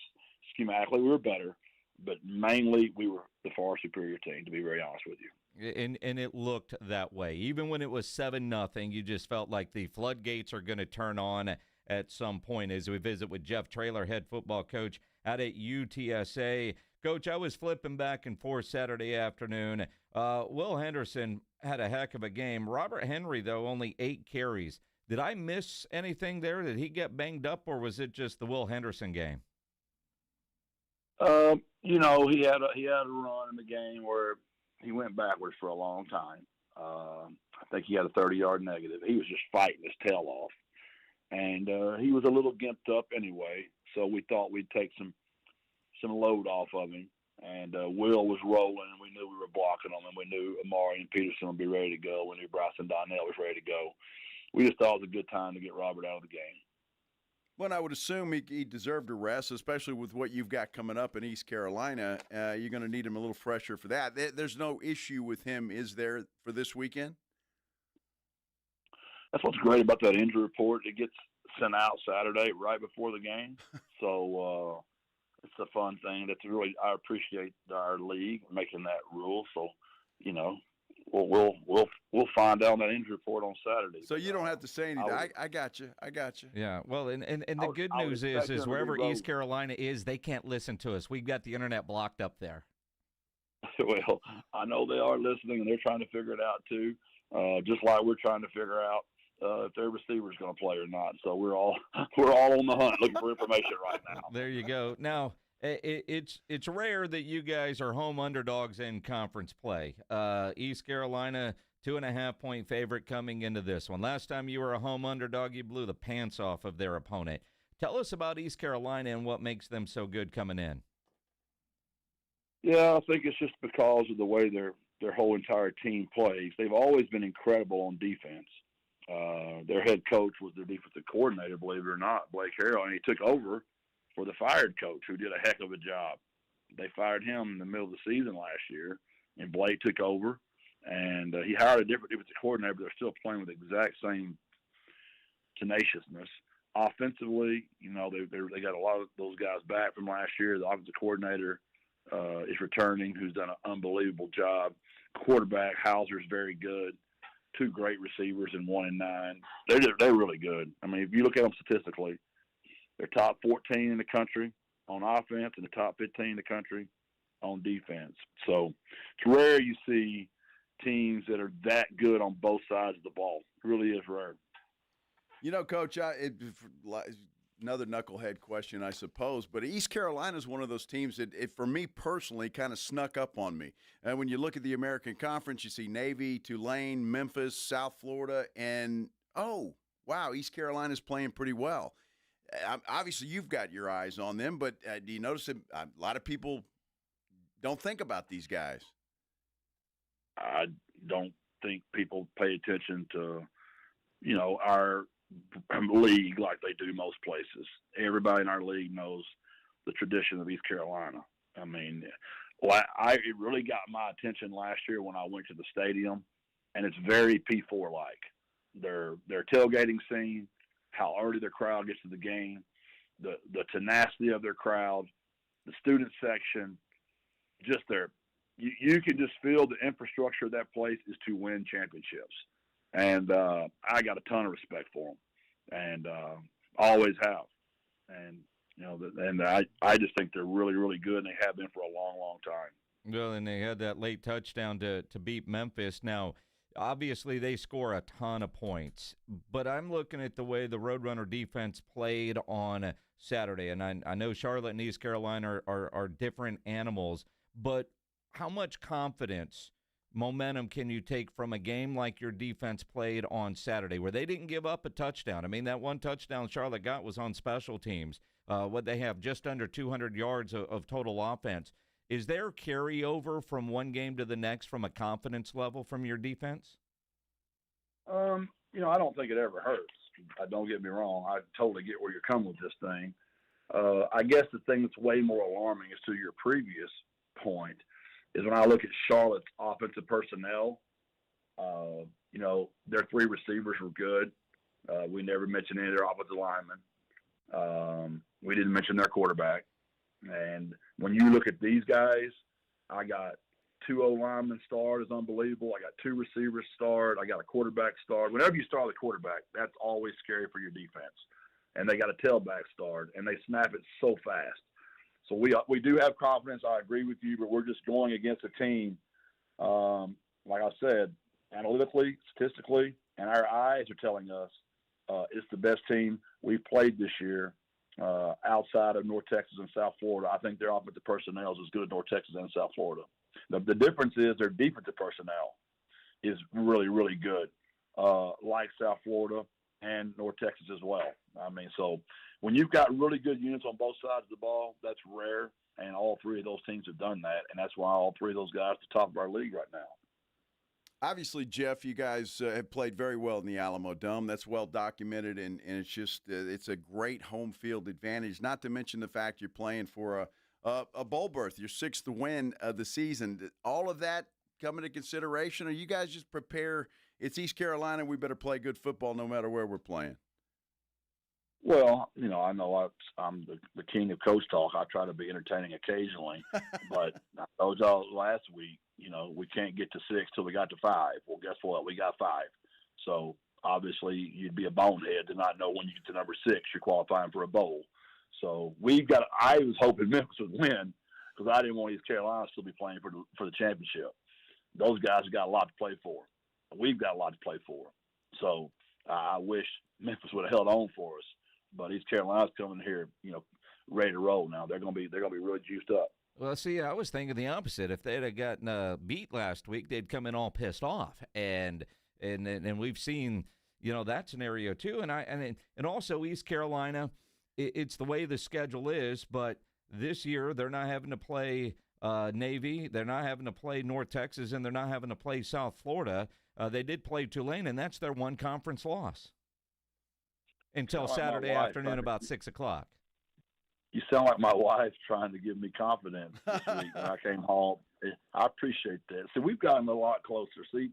schematically we were better, but mainly we were the far superior team, to be very honest with you. And it looked that way. Even when it was 7-0, you just felt like the floodgates are going to turn on at some point. As we visit with Jeff Traylor, head football coach out at UTSA. Coach, I was flipping back and forth Saturday afternoon. Will Henderson had a heck of a game. Robert Henry, though, only 8 carries. Did I miss anything there? Did he get banged up, or was it just the Will Henderson game? He had a run in the game where he went backwards for a long time. I think he had a 30-yard negative. He was just fighting his tail off. And he was a little gimped up anyway, so we thought we'd take some load off of him. And Will was rolling, and we knew we were blocking him, and we knew Amari and Peterson would be ready to go. We knew Bryson Donnell was ready to go. We just thought it was a good time to get Robert out of the game. Well, I would assume he deserved a rest, especially with what you've got coming up in East Carolina. You're going to need him a little fresher for that. There's no issue with him, is there, for this weekend? That's what's great about that injury report. It gets sent out Saturday right before the game. So it's a fun thing. I appreciate our league making that rule. So, we'll find out on that injury report on Saturday. So you don't have to say anything. I got you. Yeah. Well, and the good news is wherever East Carolina is, they can't listen to us. We've got the internet blocked up there. Well, I know they are listening, and they're trying to figure it out too. Just like we're trying to figure out if their receiver's going to play or not. So we're all on the hunt looking for information right now. There you go. Now, it's rare that you guys are home underdogs in conference play. East Carolina, 2.5-point favorite coming into this one. Last time you were a home underdog, you blew the pants off of their opponent. Tell us about East Carolina and what makes them so good coming in. Yeah, I think it's just because of the way their whole entire team plays. They've always been incredible on defense. Their head coach was their defensive coordinator, believe it or not, Blake Harrell, and he took over for the fired coach who did a heck of a job. They fired him in the middle of the season last year, and Blake took over, and he hired a different defensive coordinator, but they're still playing with the exact same tenaciousness. Offensively, they got a lot of those guys back from last year. The offensive coordinator is returning, who's done an unbelievable job. Quarterback, Hauser's very good. 2 great receivers and 1 and 9. They're really good. I mean, if you look at them statistically, they're top 14 in the country on offense and the top 15 in the country on defense. So it's rare you see teams that are that good on both sides of the ball. It really is rare. Coach, another knucklehead question, I suppose, but East Carolina is one of those teams that, for me personally, kind of snuck up on me. And when you look at the American Conference, you see Navy, Tulane, Memphis, South Florida, and, oh, wow, East Carolina's playing pretty well. Obviously, you've got your eyes on them, but do you notice that a lot of people don't think about these guys? I don't think people pay attention to, our league like they do most places. Everybody in our league knows the tradition of East Carolina. I mean, it really got my attention last year when I went to the stadium, and it's very P4-like. Their tailgating scene, how early their crowd gets to the game, the tenacity of their crowd, the student section, just you can just feel the infrastructure of that place is to win championships. And I got a ton of respect for them, and always have. And I just think they're really, really good, and they have been for a long, long time. Well, and they had that late touchdown to beat Memphis. Now, obviously they score a ton of points. But I'm looking at the way the Roadrunner defense played on Saturday, and I know Charlotte and East Carolina are different animals, but how much confidence, momentum can you take from a game like your defense played on Saturday, where they didn't give up a touchdown? I mean, that one touchdown Charlotte got was on special teams. What they have, just under 200 yards of total offense. Is there carryover from one game to the next from a confidence level from your defense? I don't think it ever hurts. Don't get me wrong. I totally get where you're coming with this thing. I guess the thing that's way more alarming is to your previous point is when I look at Charlotte's offensive personnel, their 3 receivers were good. We never mentioned any of their offensive linemen. We didn't mention their quarterback. And when you look at these guys, I got 2 O-linemen starred is unbelievable. I got 2 receivers starred. I got a quarterback starred. Whenever you start the quarterback, that's always scary for your defense. And they got a tailback starred, and they snap it so fast. So we do have confidence. I agree with you, but we're just going against a team, like I said, analytically, statistically, and our eyes are telling us it's the best team we've played this year outside of North Texas and South Florida. I think their offensive personnel is as good as North Texas and South Florida. The difference is their defensive personnel is really, really good, like South Florida and North Texas as well. I mean, so when you've got really good units on both sides of the ball, that's rare, and all 3 of those teams have done that, and that's why all 3 of those guys are at the top of our league right now. Obviously, Jeff, you guys have played very well in the Alamo Dome. That's well documented, and it's just it's a great home field advantage, not to mention the fact you're playing for a bowl berth, your 6th win of the season. All of that come into consideration, or you guys just prepare, it's East Carolina, we better play good football no matter where we're playing? Well, I know I'm the king of coach talk. I try to be entertaining occasionally, but I told y'all last week, we can't get to 6 till we got to 5. Well, guess what? We got 5. So obviously you'd be a bonehead to not know when you get to number 6, you're qualifying for a bowl. So I was hoping Memphis would win because I didn't want East Carolina to still be playing for the championship. Those guys have got a lot to play for. We've got a lot to play for. So I wish Memphis would have held on for us. But East Carolina's coming here, ready to roll now. They're gonna be really juiced up. Well, see, I was thinking the opposite. If they'd have gotten beat last week, they'd come in all pissed off, and we've seen that scenario too. And also East Carolina, it's the way the schedule is. But this year they're not having to play Navy, they're not having to play North Texas, and they're not having to play South Florida. They did play Tulane, and that's their one conference loss until Saturday afternoon about 6 o'clock. You sound like my wife trying to give me confidence this week when I came home. I appreciate that. See, we've gotten a lot closer. See,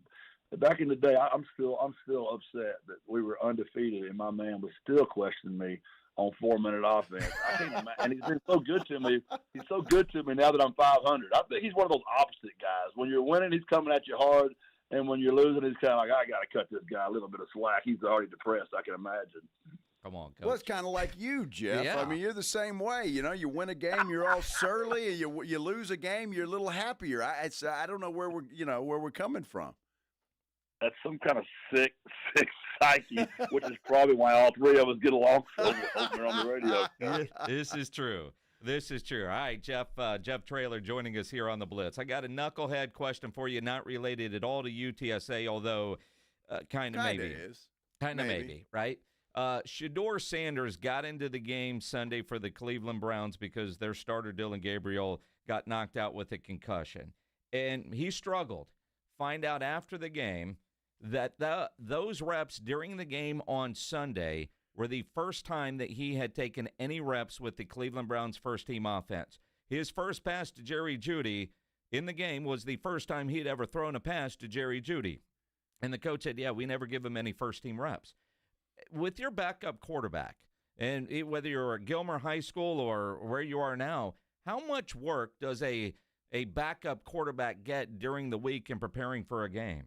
back in the day, I'm still upset that we were undefeated, and my man was still questioning me on 4-minute offense. I can't imagine. And he's been so good to me. He's so good to me now that I'm 500. I think he's one of those opposite guys. When you're winning, he's coming at you hard, and when you're losing, he's kind of like, I got to cut this guy a little bit of slack. He's already depressed, I can imagine. Come on, Coach. Well, it's kind of like you, Jeff. Yeah. I mean, you're the same way. You win a game, you're all surly, and you lose a game, you're a little happier. I don't know where we're coming from. That's some kind of sick psyche, which is probably why all 3 of us get along so well when we're on the radio. This is true. This is true. All right, Jeff Traylor joining us here on the Blitz. I got a knucklehead question for you, not related at all to UTSA, although kind of maybe. Kind of maybe, right? Shedeur Sanders got into the game Sunday for the Cleveland Browns because their starter, Dylan Gabriel, got knocked out with a concussion. And he struggled. Find out after the game that those reps during the game on Sunday were the first time that he had taken any reps with the Cleveland Browns first-team offense. His first pass to Jerry Jeudy in the game was the first time he'd ever thrown a pass to Jerry Jeudy. And the coach said, we never give him any first-team reps. With your backup quarterback, and whether you're at Gilmer High School or where you are now, how much work does a backup quarterback get during the week in preparing for a game?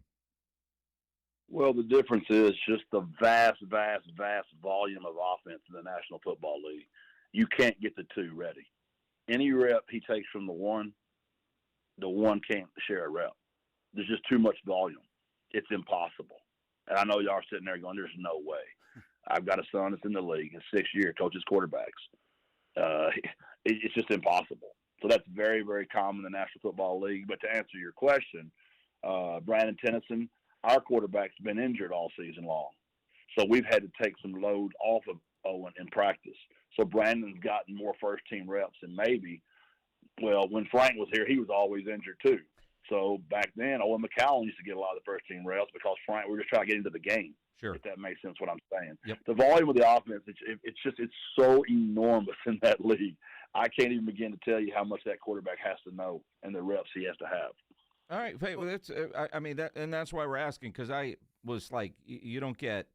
Well, the difference is just the vast, vast, vast volume of offense in the National Football League. You can't get the 2 ready. Any rep he takes from the one can't share a rep. There's just too much volume. it's impossible. And I know y'all are sitting there going, there's no way. I've got a son that's in the league, his 6th year, coaches quarterbacks. It's just impossible. So that's very, very common in the National Football League. But to answer your question, Brandon Tennyson, our quarterback's been injured all season long. So we've had to take some load off of Owen in practice. So Brandon's gotten more first-team reps than maybe. Well, when Frank was here, he was always injured too. So back then, Owen McCallum used to get a lot of the first-team reps because Frank, we were just trying to get into the game. Sure. If that makes sense what I'm saying. Yep. The volume of the offense, it's so enormous in that league. I can't even begin to tell you how much that quarterback has to know and the reps he has to have. All right. Well, that's, I mean, that's why we're asking, because I was like, you don't get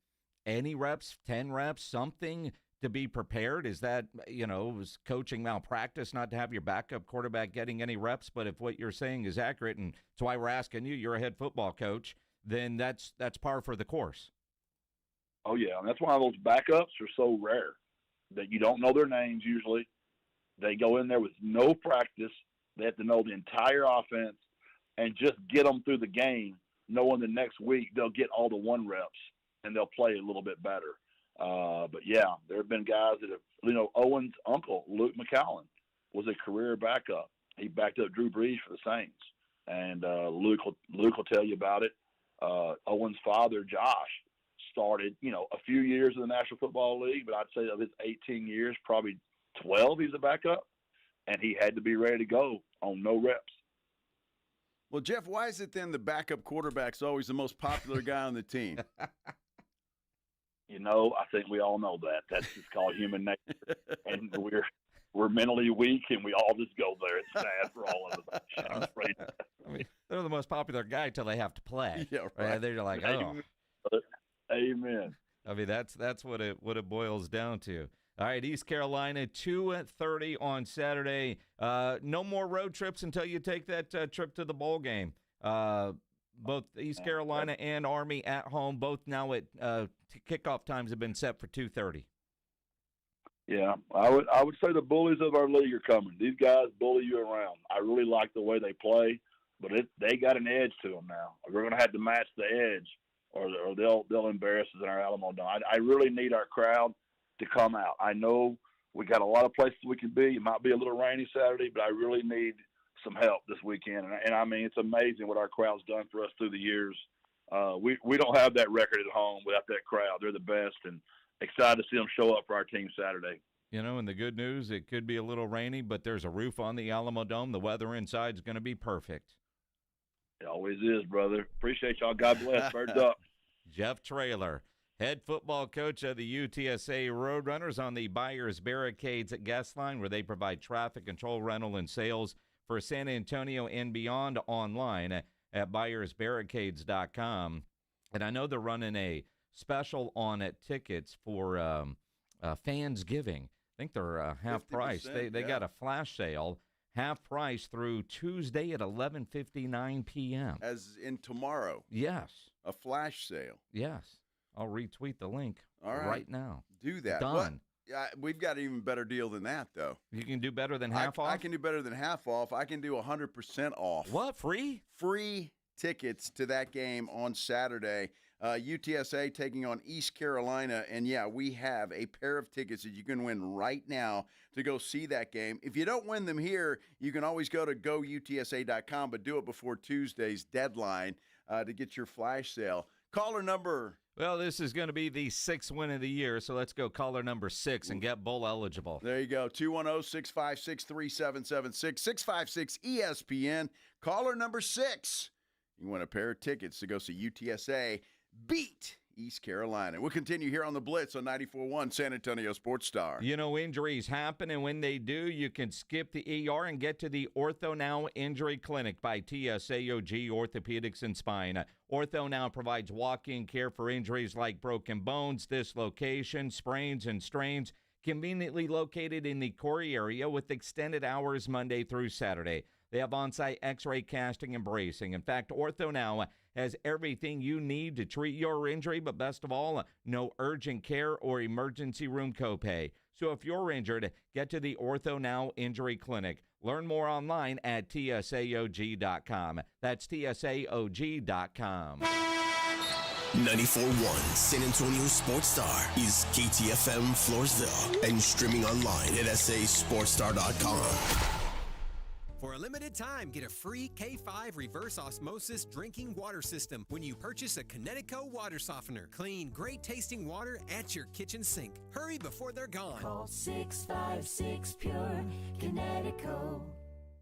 any reps, 10 reps, something to be prepared? Is that, was coaching malpractice not to have your backup quarterback getting any reps? But if what you're saying is accurate, and that's why we're asking you, you're a head football coach, then that's par for the course. Oh, yeah. And that's why those backups are so rare, that you don't know their names usually. They go in there with no practice. They have to know the entire offense and just get them through the game, knowing the next week they'll get all the 1 reps and they'll play a little bit better. But, yeah, there have been guys that have, Owen's uncle, Luke McCallum, was a career backup. He backed up Drew Brees for the Saints. And Luke will tell you about it. Owen's father, Josh, started, a few years in the National Football League, but I'd say of his 18 years, probably 12 he's a backup, and he had to be ready to go on no reps. Well, Jeff, why is it then the backup quarterback's always the most popular guy on the team? I think we all know that. That's just called human nature. And we're mentally weak, and we all just go there. It's sad for all of us. I'm afraid. I mean, they're the most popular guy until they have to play. Yeah, right. They're like, oh. Amen. I mean, that's what it boils down to. All right, East Carolina, 2:30 on Saturday. No more road trips until you take that trip to the bowl game. Both East Carolina and Army at home, both now at kickoff times have been set for 2:30. Yeah, I would say the bullies of our league are coming. These guys bully you around. I really like the way they play, but they got an edge to them now. We're going to have to match the edge, or they'll embarrass us in our Alamo Dome. I really need our crowd to come out. I know we got a lot of places we can be. It might be a little rainy Saturday, but I really need some help this weekend. And I mean, it's amazing what our crowd's done for us through the years. We don't have that record at home without that crowd. They're the best, and excited to see them show up for our team Saturday. And the good news, it could be a little rainy, but there's a roof on the Alamo Dome. The weather inside is going to be perfect. It always is, brother. Appreciate y'all. God bless. Birds up. Jeff Traylor, head football coach of the UTSA Roadrunners, on the Buyers Barricades at Guest Line, where they provide traffic control, rental, and sales for San Antonio and beyond, online at buyersbarricades.com. And I know they're running a special on tickets for Fansgiving. I think they're half price. They got a flash sale, half price through Tuesday at 11:59 p.m. As in tomorrow. Yes. A flash sale. Yes. I'll retweet the link right now. Do that. Done. We've got an even better deal than that, though. You can do better than half off? I can do better than half off. I can do 100% off. What? Free? Free tickets to that game on Saturday. UTSA taking on East Carolina. And, yeah, we have a pair of tickets that you can win right now to go see that game. If you don't win them here, you can always go to goutsa.com, but do it before Tuesday's deadline to get your flash sale. Caller number. Well, this is going to be the 6th win of the year, so let's go caller number 6 and get bowl eligible. There you go, 210-656-3776, 656-ESPN. Caller number 6. You want a pair of tickets to go see UTSA beat East Carolina. We'll continue here on the Blitz on 94.1 San Antonio Sports Star. Injuries happen, and when they do, you can skip the ER and get to the Ortho Now Injury Clinic by TSAOG Orthopedics and Spine. Ortho Now provides walk-in care for injuries like broken bones, dislocation, sprains, and strains, conveniently located in the Corey area with extended hours Monday through Saturday. They have on-site x-ray casting and bracing. In fact, Ortho Now has everything you need to treat your injury, but best of all, no urgent care or emergency room copay. So if you're injured, get to the Ortho Now Injury Clinic. Learn more online at tsaog.com. That's tsaog.com. 94.1 San Antonio Sports Star is KTFM Floresville and streaming online at sasportstar.com. For a limited time, get a free K5 reverse osmosis drinking water system when you purchase a Connecticut water softener. Clean, great-tasting water at your kitchen sink. Hurry before they're gone. Call 656-PURE Connecticut.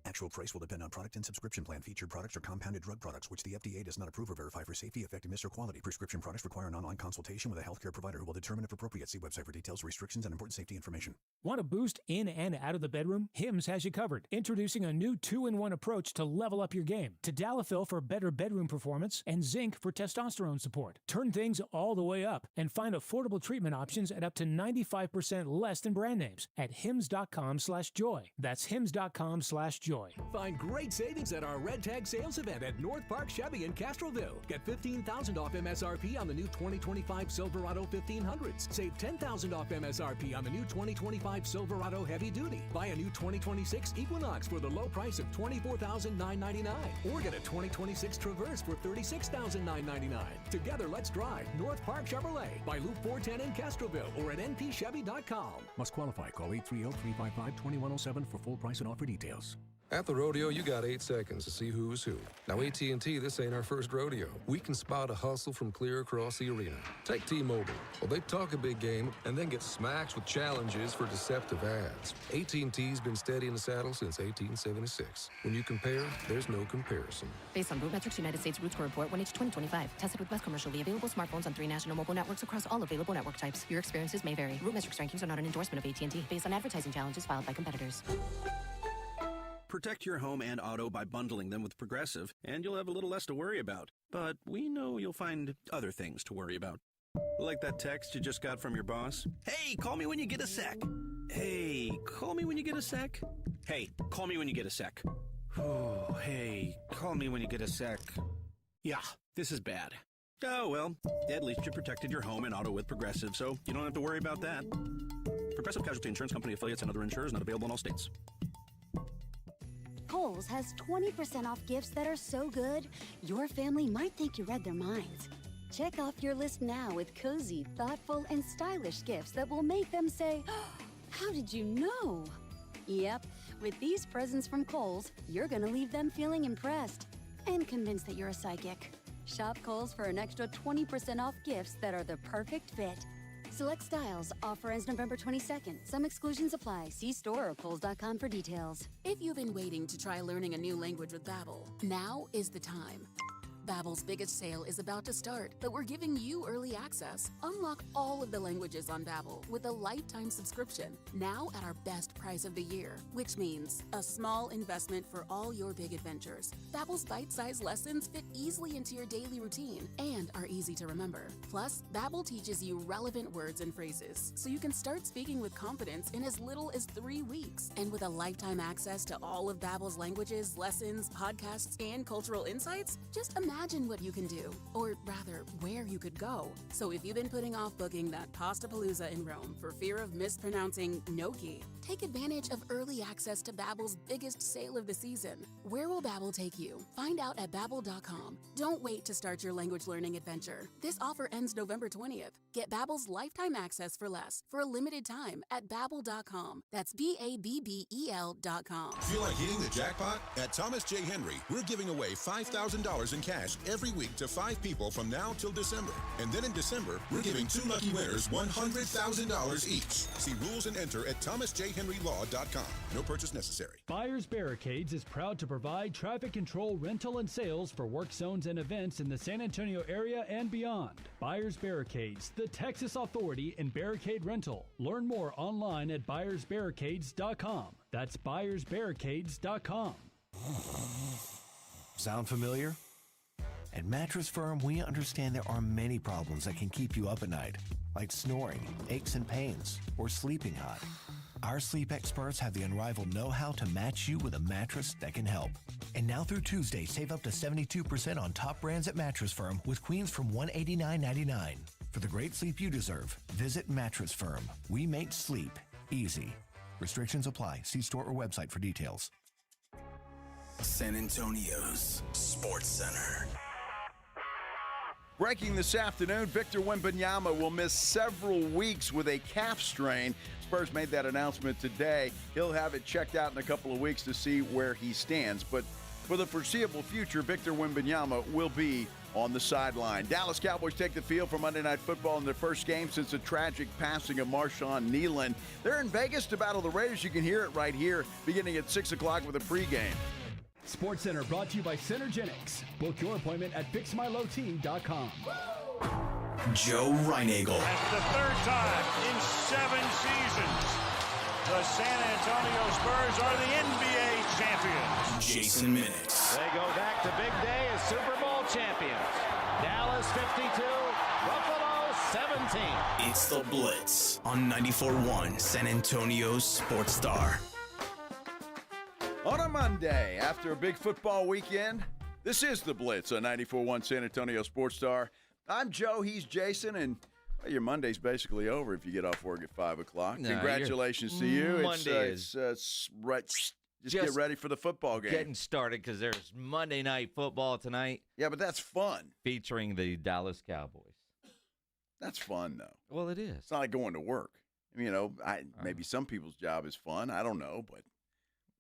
Actual price will depend on product and subscription plan. Featured products are compounded drug products, which the FDA does not approve or verify for safety, effectiveness, or quality. Prescription products require an online consultation with a healthcare provider who will determine if appropriate. See website for details, restrictions, and important safety information. Want a boost in and out of the bedroom? Hims has you covered. Introducing a new 2-in-1 approach to level up your game. Tadalafil for better bedroom performance and zinc for testosterone support. Turn things all the way up and find affordable treatment options at up to 95% less than brand names at hims.com/joy. That's hims.com/joy. Find great savings at our Red Tag sales event at North Park Chevy in Castroville. Get $15,000 off MSRP on the new 2025 Silverado 1500s. Save $10,000 off MSRP on the new 2025 Silverado Heavy Duty. Buy a new 2026 Equinox for the low price of $24,999. Or get a 2026 Traverse for $36,999. Together, let's drive North Park Chevrolet by Loop 410 in Castroville or at npchevy.com. Must qualify. Call 830-355-2107 for full price and offer details. At the rodeo, you got 8 seconds to see who's who. Now, AT&T, this ain't our first rodeo. We can spot a hustle from clear across the arena. Take T-Mobile. Well, they talk a big game and then get smacked with challenges for deceptive ads. AT&T's been steady in the saddle since 1876. When you compare, there's no comparison. Based on RootMetrics United States Root Score Report 1H 2025. Tested with West commercially available smartphones on 3 national mobile networks across all available network types. Your experiences may vary. RootMetrics rankings are not an endorsement of AT&T based on advertising challenges filed by competitors. Protect your home and auto by bundling them with Progressive, and you'll have a little less to worry about. But we know you'll find other things to worry about. Like that text you just got from your boss. Hey, call me when you get a sec. Hey, call me when you get a sec. Hey, call me when you get a sec. Oh, hey, call me when you get a sec. Yeah, this is bad. Oh, well, at least you protected your home and auto with Progressive, so you don't have to worry about that. Progressive Casualty Insurance Company affiliates and other insurers not available in all states. Kohl's has 20% off gifts that are so good, your family might think you read their minds. Check off your list now with cozy, thoughtful, and stylish gifts that will make them say, oh, how did you know? Yep, with these presents from Kohl's, you're gonna leave them feeling impressed and convinced that you're a psychic. Shop Kohl's for an extra 20% off gifts that are the perfect fit. Select styles. Offer ends November 22nd. Some exclusions apply. See store or Kohls.com for details. If you've been waiting to try learning a new language with Babbel, now is the time. Babbel's biggest sale is about to start, but we're giving you early access. Unlock all of the languages on Babbel with a lifetime subscription, now at our best price of the year, which means a small investment for all your big adventures. Babbel's bite-sized lessons fit easily into your daily routine and are easy to remember. Plus, Babbel teaches you relevant words and phrases, so you can start speaking with confidence in as little as 3 weeks. And with a lifetime access to all of Babbel's languages, lessons, podcasts, and cultural insights, just imagine what you can do, or rather, where you could go. So if you've been putting off booking that Pastapalooza in Rome for fear of mispronouncing gnocchi, take advantage of early access to Babbel's biggest sale of the season. Where will Babbel take you? Find out at Babbel.com. Don't wait to start your language learning adventure. This offer ends November 20th. Get Babbel's lifetime access for less for a limited time at Babbel.com. That's BABBEL.com. Feel like hitting the jackpot? At Thomas J. Henry, we're giving away $5,000 in cash every week to 5 people from now till December. And then in December, we're giving 2 lucky winners $100,000 each. See rules and enter at thomasjhenrylaw.com. No purchase necessary. Buyers Barricades is proud to provide traffic control, rental, and sales for work zones and events in the San Antonio area and beyond. Buyers Barricades, the Texas authority in barricade rental. Learn more online at buyersbarricades.com. That's buyersbarricades.com. Sound familiar? At Mattress Firm, we understand there are many problems that can keep you up at night, like snoring, aches and pains, or sleeping hot. Our sleep experts have the unrivaled know-how to match you with a mattress that can help. And now through Tuesday, save up to 72% on top brands at Mattress Firm with queens from $189.99. For the great sleep you deserve, visit Mattress Firm. We make sleep easy. Restrictions apply. See store or website for details. San Antonio's Sports Center. Breaking this afternoon, Victor Wembanyama will miss several weeks with a calf strain. Spurs made that announcement today. He'll have it checked out in a couple of weeks to see where he stands. But for the foreseeable future, Victor Wembanyama will be on the sideline. Dallas Cowboys take the field for Monday Night Football in their first game since the tragic passing of Marshawn Nealon. They're in Vegas to battle the Raiders. You can hear it right here, beginning at 6 o'clock with a pregame. SportsCenter brought to you by Centergenics. Book your appointment at fixmylow.com. Joe Reinagel. And for the third time in 7 seasons, the San Antonio Spurs are the NBA champions. Jason Minix. They go back to big day as Super Bowl champions. Dallas 52, Buffalo 17. It's the Blitz on 94.1 San Antonio's Sports Star. On a Monday, after a big football weekend, this is the Blitz on 94.1 San Antonio Sports Star. I'm Joe, he's Jason, and well, your Monday's basically over if you get off work at 5 o'clock. No, congratulations to you. Monday Just get ready for the football game. Getting started because there's Monday Night Football tonight. Yeah, but that's fun. Featuring the Dallas Cowboys. That's fun, though. Well, it is. It's not like going to work. Maybe some people's job is fun. I don't know, but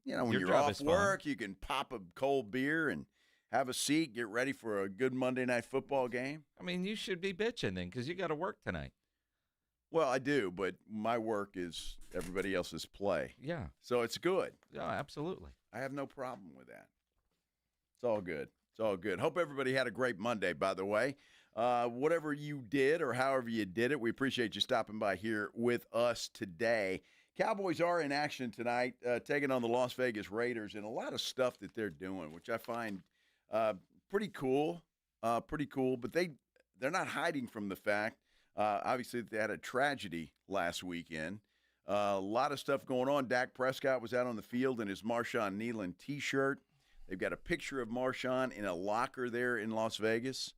when Your you're job off is fun. work, you can pop a cold beer and have a seat, get ready for a good Monday Night Football game. I mean, you should be bitching then because you got to work tonight. Well, I do, but my work is everybody else's play. Yeah. So it's good. Yeah, absolutely. I have no problem with that. It's all good. It's all good. Hope everybody had a great Monday, by the way. Whatever you did or however you did it, we appreciate you stopping by here with us today. Cowboys are in action tonight, taking on the Las Vegas Raiders, and a lot of stuff that they're doing, which I find pretty cool. But they're not hiding from the fact, obviously, that they had a tragedy last weekend. A lot of stuff going on. Dak Prescott was out on the field in his Marshawn Nealon T-shirt. They've got a picture of Marshawn in a locker there in Las Vegas.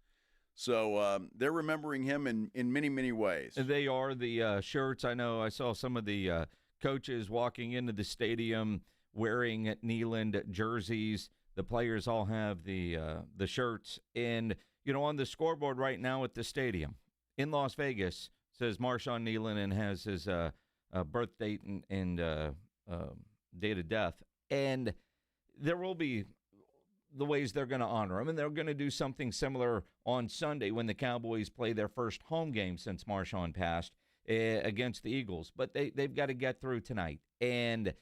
So they're remembering him in many, many ways. They are the shirts. I know I saw some of the coaches walking into the stadium wearing Nealon jerseys. The players all have the shirts. And, on the scoreboard right now at the stadium in Las Vegas says Marshawn Nealon and has his birth date and date of death. And there will be the ways they're going to honor him, and they're going to do something similar on Sunday when the Cowboys play their first home game since Marshawn passed against the Eagles. But they've got to get through tonight. And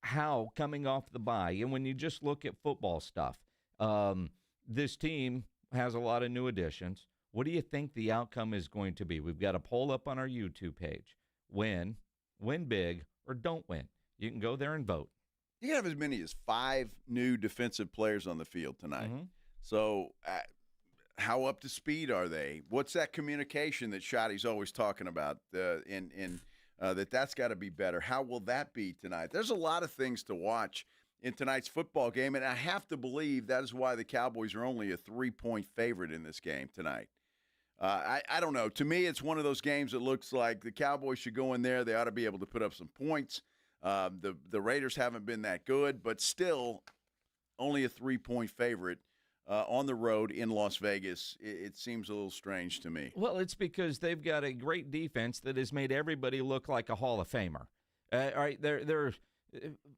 how, coming off the bye, and when you just look at football stuff, this team has a lot of new additions. What do you think the outcome is going to be? We've got a poll up on our YouTube page. Win big, or don't win. You can go there and vote. You have as many as 5 new defensive players on the field tonight. Mm-hmm. So how up to speed are they? What's that communication that Shotty's always talking about that's got to be better? How will that be tonight? There's a lot of things to watch in tonight's football game, and I have to believe that is why the Cowboys are only a 3-point favorite in this game tonight. I don't know. To me, it's one of those games that looks like the Cowboys should go in there. They ought to be able to put up some points. The Raiders haven't been that good, but still only a 3-point favorite on the road in Las Vegas. It seems a little strange to me. Well, it's because they've got a great defense that has made everybody look like a Hall of Famer. All right,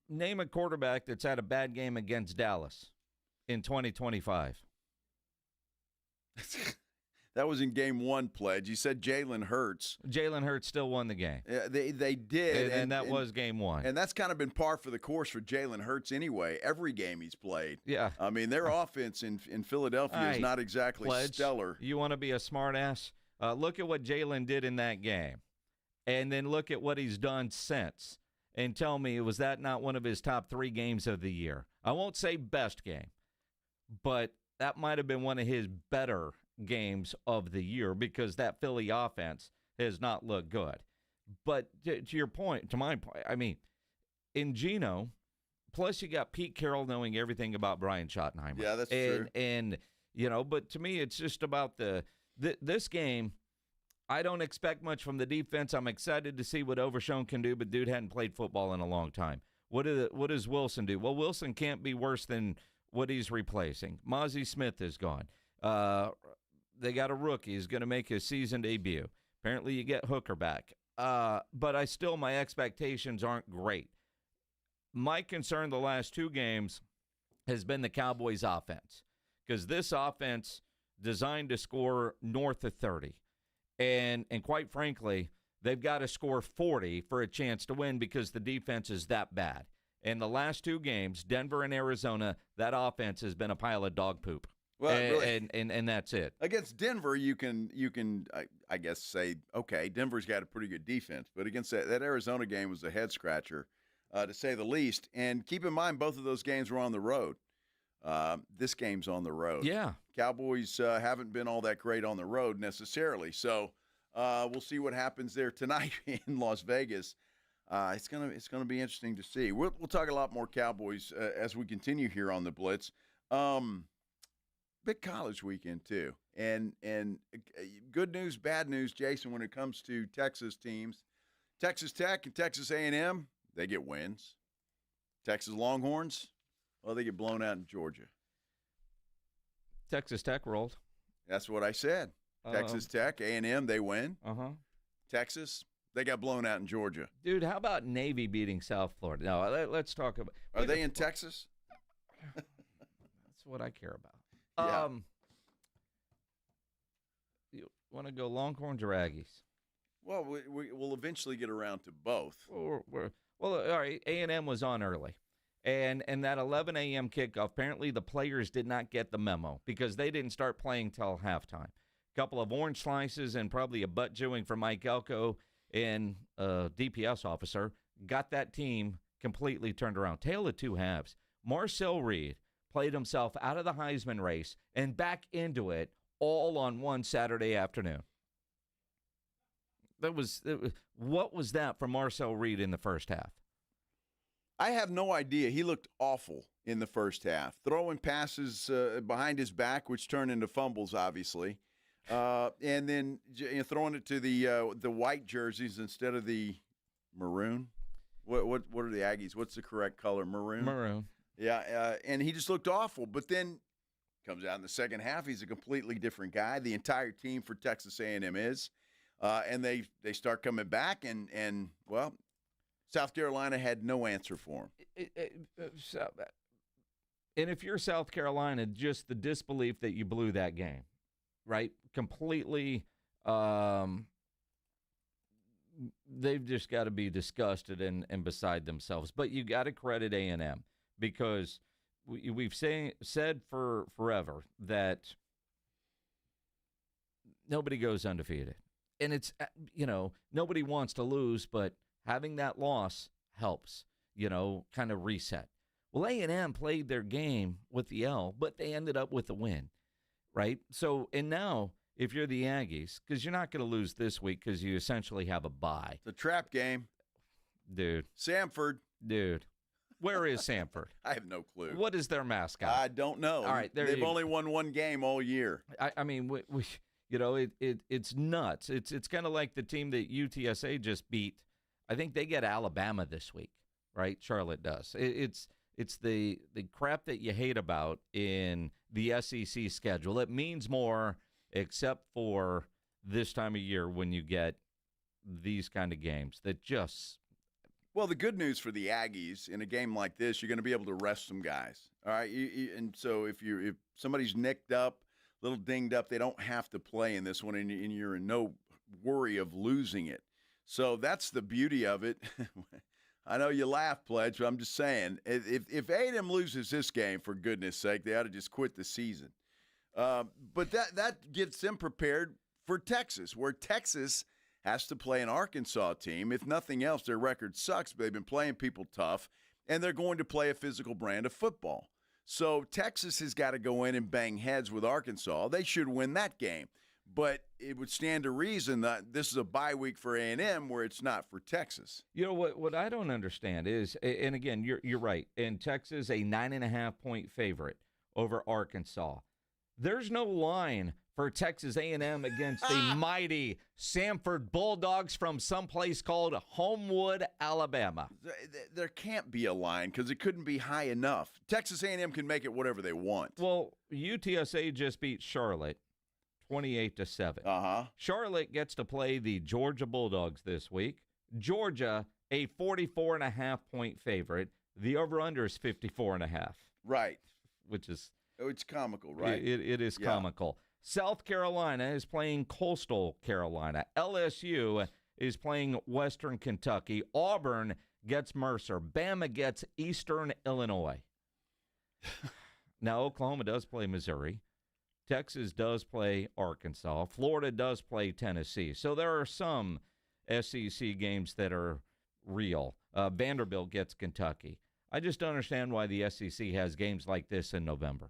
name a quarterback that's had a bad game against Dallas in 2025. That was in game 1, Pledge. You said Jalen Hurts. Jalen Hurts still won the game. They did. And that was game 1. And that's kind of been par for the course for Jalen Hurts anyway, every game he's played. Yeah. I mean, their offense in Philadelphia is not exactly stellar. You want to be a smartass? Look at what Jalen did in that game. And then look at what he's done since. And tell me, was that not one of his top 3 games of the year? I won't say best game, but that might have been one of his better games of the year because that Philly offense has not looked good. But to your point, to my point, I mean, in Geno, plus you got Pete Carroll knowing everything about Brian Schottenheimer. Yeah, that's true. And but to me, it's just about this game. I don't expect much from the defense. I'm excited to see what Overshown can do, but dude hadn't played football in a long time. What does Wilson do? Well, Wilson can't be worse than what he's replacing. Mozzie Smith is gone. They got a rookie who's going to make his season debut. Apparently you get Hooker back. But my expectations aren't great. My concern the last 2 games has been the Cowboys' offense, because this offense designed to score north of 30. And quite frankly, they've got to score 40 for a chance to win because the defense is that bad. In the last 2 games, Denver and Arizona, that offense has been a pile of dog poop. Well, really, and that's it. Against Denver, you can I guess say, okay, Denver's got a pretty good defense, but against that Arizona game was a head scratcher, to say the least. And keep in mind, both of those games were on the road. This game's on the road. Yeah, Cowboys haven't been all that great on the road necessarily. So we'll see what happens there tonight in Las Vegas. It's gonna be interesting to see. We'll talk a lot more Cowboys as we continue here on the Blitz. Big college weekend too, and good news, bad news, Jason. When it comes to Texas teams, Texas Tech and Texas A&M, they get wins. Texas Longhorns, well, they get blown out in Georgia. Texas Tech rolled. That's what I said. Texas Tech, A&M, they win. Texas, they got blown out in Georgia. Dude, how about Navy beating South Florida? No, let's talk about. Are they in Texas? That's what I care about. Yeah. You want to go Longhorns or Aggies? Well, we'll eventually get around to both. Well, all right. A&M was on early, and that 11 a.m. kickoff. Apparently, the players did not get the memo because they didn't start playing till halftime. A couple of orange slices and probably a butt chewing from Mike Elko and a DPS officer got that team completely turned around. Tale of 2 halves. Marcel Reed played himself out of the Heisman race and back into it all on one Saturday afternoon. What was that from Marcel Reed in the first half? I have no idea. He looked awful in the first half, throwing passes behind his back, which turned into fumbles, obviously, and then throwing it to the white jerseys instead of the maroon. What are the Aggies? What's the correct color? Maroon. Maroon. Yeah, and he just looked awful. But then comes out in the second half, he's a completely different guy. The entire team for Texas A&M is, and they start coming back, and well, South Carolina had no answer for him. And if you're South Carolina, just the disbelief that you blew that game, right? Completely, they've just got to be disgusted and beside themselves. But you got to credit A&M. Because we've said for forever that nobody goes undefeated. And it's, nobody wants to lose, but having that loss helps, kind of reset. Well, A&M played their game with the L, but they ended up with the win, right? So, and now, if you're the Aggies, because you're not going to lose this week because you essentially have a bye. It's a trap game. Dude. Samford. Dude. Where is Samford? I have no clue. What is their mascot? I don't know. All right, they've only won 1 game all year. I mean, it's nuts. It's kind of like the team that UTSA just beat. I think they get Alabama this week, right? Charlotte does. It's the crap that you hate about in the SEC schedule. It means more, except for this time of year when you get these kind of games that just. Well, the good news for the Aggies in a game like this, you're going to be able to rest some guys. All right, and so if somebody's nicked up, a little dinged up, they don't have to play in this one, and you're in no worry of losing it. So that's the beauty of it. I know you laugh, Pledge, but I'm just saying, if A&M loses this game, for goodness sake, they ought to just quit the season. But that gets them prepared for Texas, where Texas has to play an Arkansas team. If nothing else, their record sucks, but they've been playing people tough, and they're going to play a physical brand of football. So Texas has got to go in and bang heads with Arkansas. They should win that game. But it would stand to reason that this is a bye week for A&M where it's not for Texas. You know, what I don't understand is, and again, you're right, in Texas, a 9.5-point favorite over Arkansas. There's no line for Texas A&M against the mighty Samford Bulldogs from someplace called Homewood, Alabama. There can't be a line because it couldn't be high enough. Texas A&M can make it whatever they want. Well, UTSA just beat Charlotte 28-7. Charlotte gets to play the Georgia Bulldogs this week. Georgia, a 44.5-point favorite. The over-under is 54.5. Right. Which is... It's comical, right? It is comical. South Carolina is playing Coastal Carolina. LSU is playing Western Kentucky. Auburn gets Mercer. Bama gets Eastern Illinois. Now, Oklahoma does play Missouri. Texas does play Arkansas. Florida does play Tennessee. So there are some SEC games that are real. Vanderbilt gets Kentucky. I just don't understand why the SEC has games like this in November.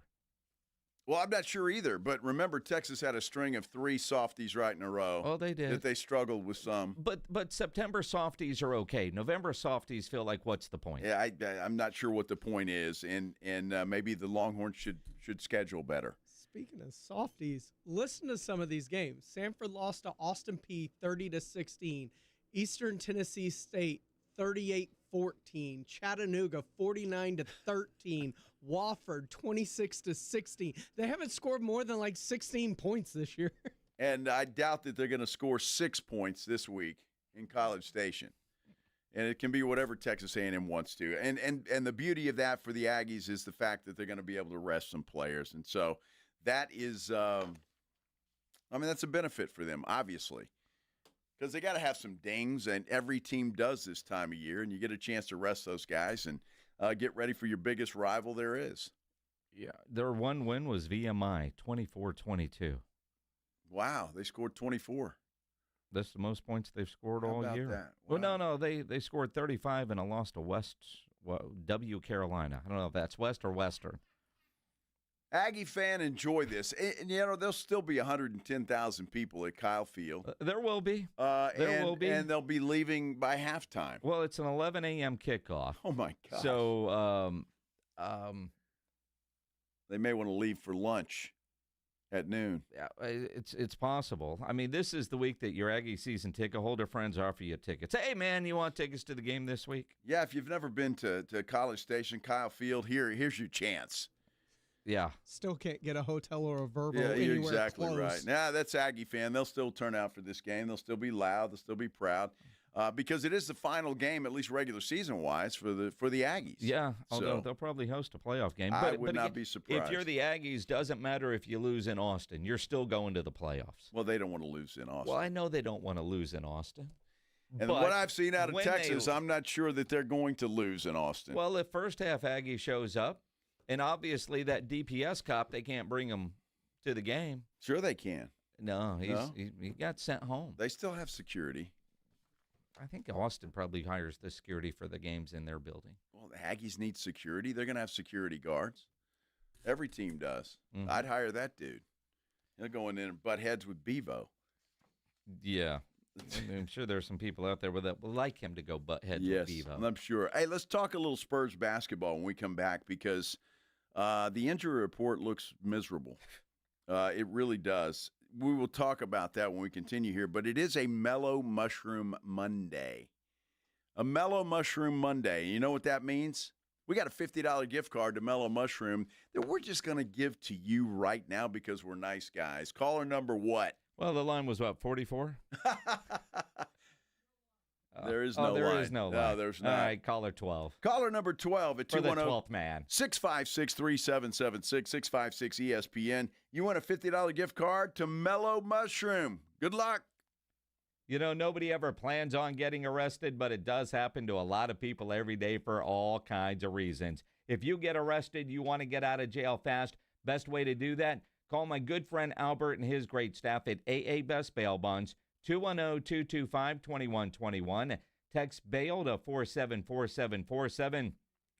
Well, I'm not sure either, but remember Texas had a string of 3 softies right in a row. Oh, they did. That they struggled with some. But September softies are okay. November softies feel like, what's the point? Yeah, I'm not sure what the point is, and maybe the Longhorns should schedule better. Speaking of softies, listen to some of these games. Samford lost to Austin Peay 30-16. Eastern Tennessee State 38-14. Chattanooga 49-13. Wofford 26-16. They haven't scored more than like 16 points this year. And I doubt that they're going to score 6 points this week in College Station. And it can be whatever Texas A&M wants to. And the beauty of that for the Aggies is the fact that they're going to be able to rest some players. And so that is, that's a benefit for them, obviously. Because they got to have some dings, and every team does this time of year, and you get a chance to rest those guys and get ready for your biggest rival there is. Yeah, their one win was VMI, 24-22. Wow, they scored 24. That's the most points they've scored all year. That? Wow. Well, no, they scored 35 in a loss to W Carolina. I don't know if that's West or Western. Aggie fan, enjoy this. And there'll still be 110,000 people at Kyle Field. There will be. There will be. And they'll be leaving by halftime. Well, it's an 11 a.m. kickoff. Oh, my God. So they may want to leave for lunch at noon. Yeah, it's possible. I mean, this is the week that your Aggie season ticket holder friends offer you tickets. Hey, man, you want tickets to the game this week? Yeah, if you've never been to College Station, Kyle Field, here's your chance. Yeah. Still can't get a hotel or a verbal anywhere you're exactly close. Right. Nah, that's Aggie fan. They'll still turn out for this game. They'll still be loud. They'll still be proud because it is the final game, at least regular season-wise, for the Aggies. Yeah, although they'll probably host a playoff game. I would not be surprised. If you're the Aggies, doesn't matter if you lose in Austin. You're still going to the playoffs. Well, they don't want to lose in Austin. Well, I know they don't want to lose in Austin. And what I've seen out of Texas, I'm not sure that they're going to lose in Austin. Well, if first half Aggie shows up, and obviously that DPS cop, they can't bring him to the game. Sure they can. No, he got sent home. They still have security. I think Austin probably hires the security for the games in their building. Well, the Aggies need security. They're going to have security guards. Every team does. Mm-hmm. I'd hire that dude. He'll go in there and butt heads with Bevo. Yeah. I'm sure there's some people out there that would like him to go butt heads with Bevo. I'm sure. Hey, let's talk a little Spurs basketball when we come back because the injury report looks miserable. It really does. We will talk about that when we continue here, but it is a Mellow Mushroom Monday. A Mellow Mushroom Monday. You know what that means? We got a $50 gift card to Mellow Mushroom that we're just going to give to you right now because we're nice guys. Caller number what? Well, the line was, 44? There is no line. There is no line. No, there's not. All right, caller 12. Caller number 12 at 210 656-3776, 656-ESPN. You want a $50 gift card to Mellow Mushroom. Good luck. You know, nobody ever plans on getting arrested, but it does happen to a lot of people every day for all kinds of reasons. If you get arrested, you want to get out of jail fast, best way to do that, call my good friend Albert and his great staff at AA Best Bail Bonds, 210-225-2121. Text bail to 474747,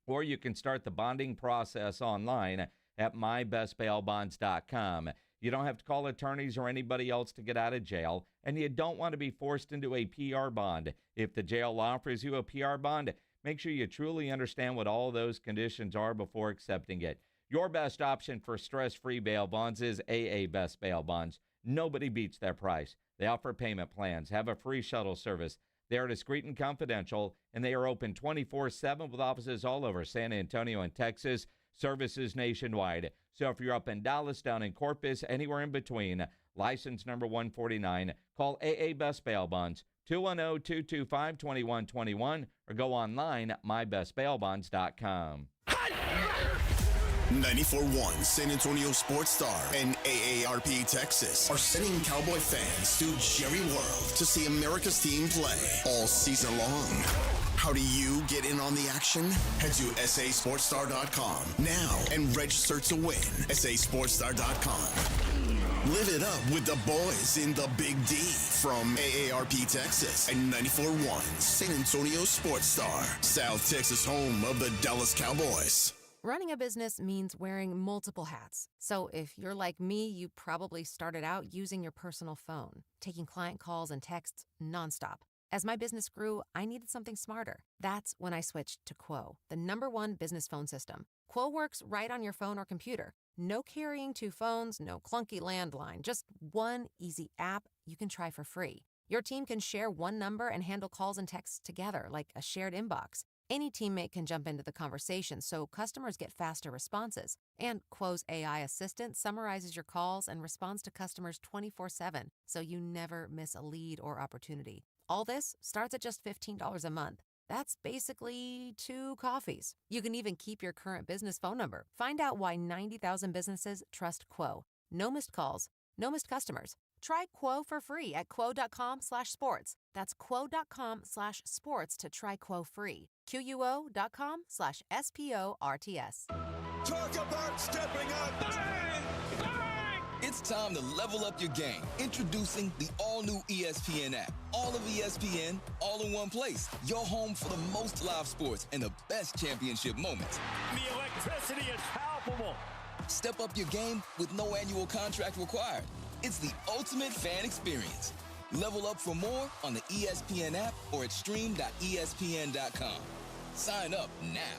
or you can start the bonding process online at mybestbailbonds.com. You don't have to call attorneys or anybody else to get out of jail, and you don't want to be forced into a PR bond. If the jail offers you a PR bond, make sure you truly understand what all those conditions are before accepting it. Your best option for stress-free bail bonds is AA Best Bail Bonds. Nobody beats their price. They offer payment plans, have a free shuttle service. They are discreet and confidential, and they are open 24/7 with offices all over San Antonio and Texas, services nationwide. So if you're up in Dallas, down in Corpus, anywhere in between, license number 149, call AA Best Bail Bonds, 210-225-2121, or go online at mybestbailbonds.com. 94.1 San Antonio Sports Star and AARP Texas are sending Cowboy fans to Jerry World to see America's team play all season long. How do you get in on the action? Head to sasportstar.com now and register to win. sasportstar.com. Live it up with the boys in the Big D from AARP Texas and 94.1 San Antonio Sports Star, South Texas home of the Dallas Cowboys. Running a business means wearing multiple hats. So if you're like me, you probably started out using your personal phone, taking client calls and texts nonstop. As my business grew, I needed something smarter. That's when I switched to Quo, the #1 business phone system. Quo works right on your phone or computer. No carrying 2 phones, no clunky landline, just one easy app you can try for free. Your team can share one number and handle calls and texts together like a shared inbox. Any teammate can jump into the conversation, so customers get faster responses. And Quo's AI assistant summarizes your calls and responds to customers 24/7, so you never miss a lead or opportunity. All this starts at just $15 a month. That's basically 2 coffees. You can even keep your current business phone number. Find out why 90,000 businesses trust Quo. No missed calls, no missed customers. Try Quo for free at quo.com/sports. That's quo.com/sports to try Quo free. QUO.com/SPORTS. Talk about stepping up! Bang! Bang! It's time to level up your game. Introducing the all-new ESPN app. All of ESPN, all in one place. Your home for the most live sports and the best championship moments. The electricity is palpable. Step up your game with no annual contract required. It's the ultimate fan experience. Level up for more on the ESPN app or at stream.espn.com. Sign up now.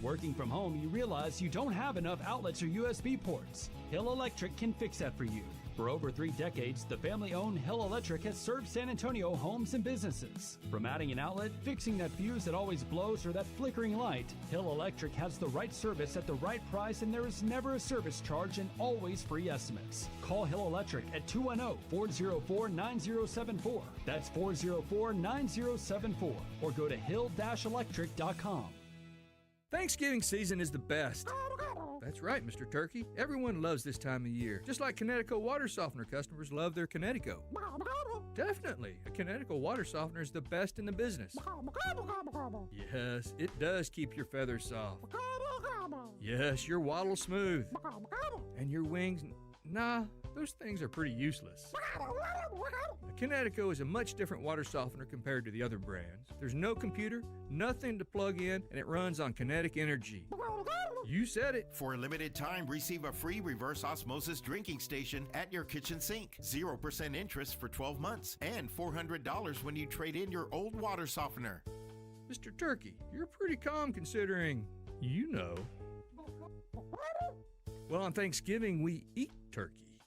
Working from home, you realize you don't have enough outlets or USB ports. Hill Electric can fix that for you. For over 3 decades, the family-owned Hill Electric has served San Antonio homes and businesses. From adding an outlet, fixing that fuse that always blows, or that flickering light, Hill Electric has the right service at the right price, and there is never a service charge and always free estimates. Call Hill Electric at 210-404-9074. That's 404-9074. Or go to hill-electric.com. Thanksgiving season is the best. That's right, Mr. Turkey. Everyone loves this time of year, just like Connecticut water softener customers love their Connecticut. Definitely, a Connecticut water softener is the best in the business. Yes, it does keep your feathers soft. Yes, your waddle smooth. And your wings, nah, those things are pretty useless. A Connecticut is a much different water softener compared to the other brands. There's no computer, nothing to plug in, and it runs on kinetic energy. You said it. For a limited time, receive a free reverse osmosis drinking station at your kitchen sink. 0% interest for 12 months and $400 when you trade in your old water softener. Mr. Turkey, you're pretty calm considering, you know. Well, on Thanksgiving, we eat turkey.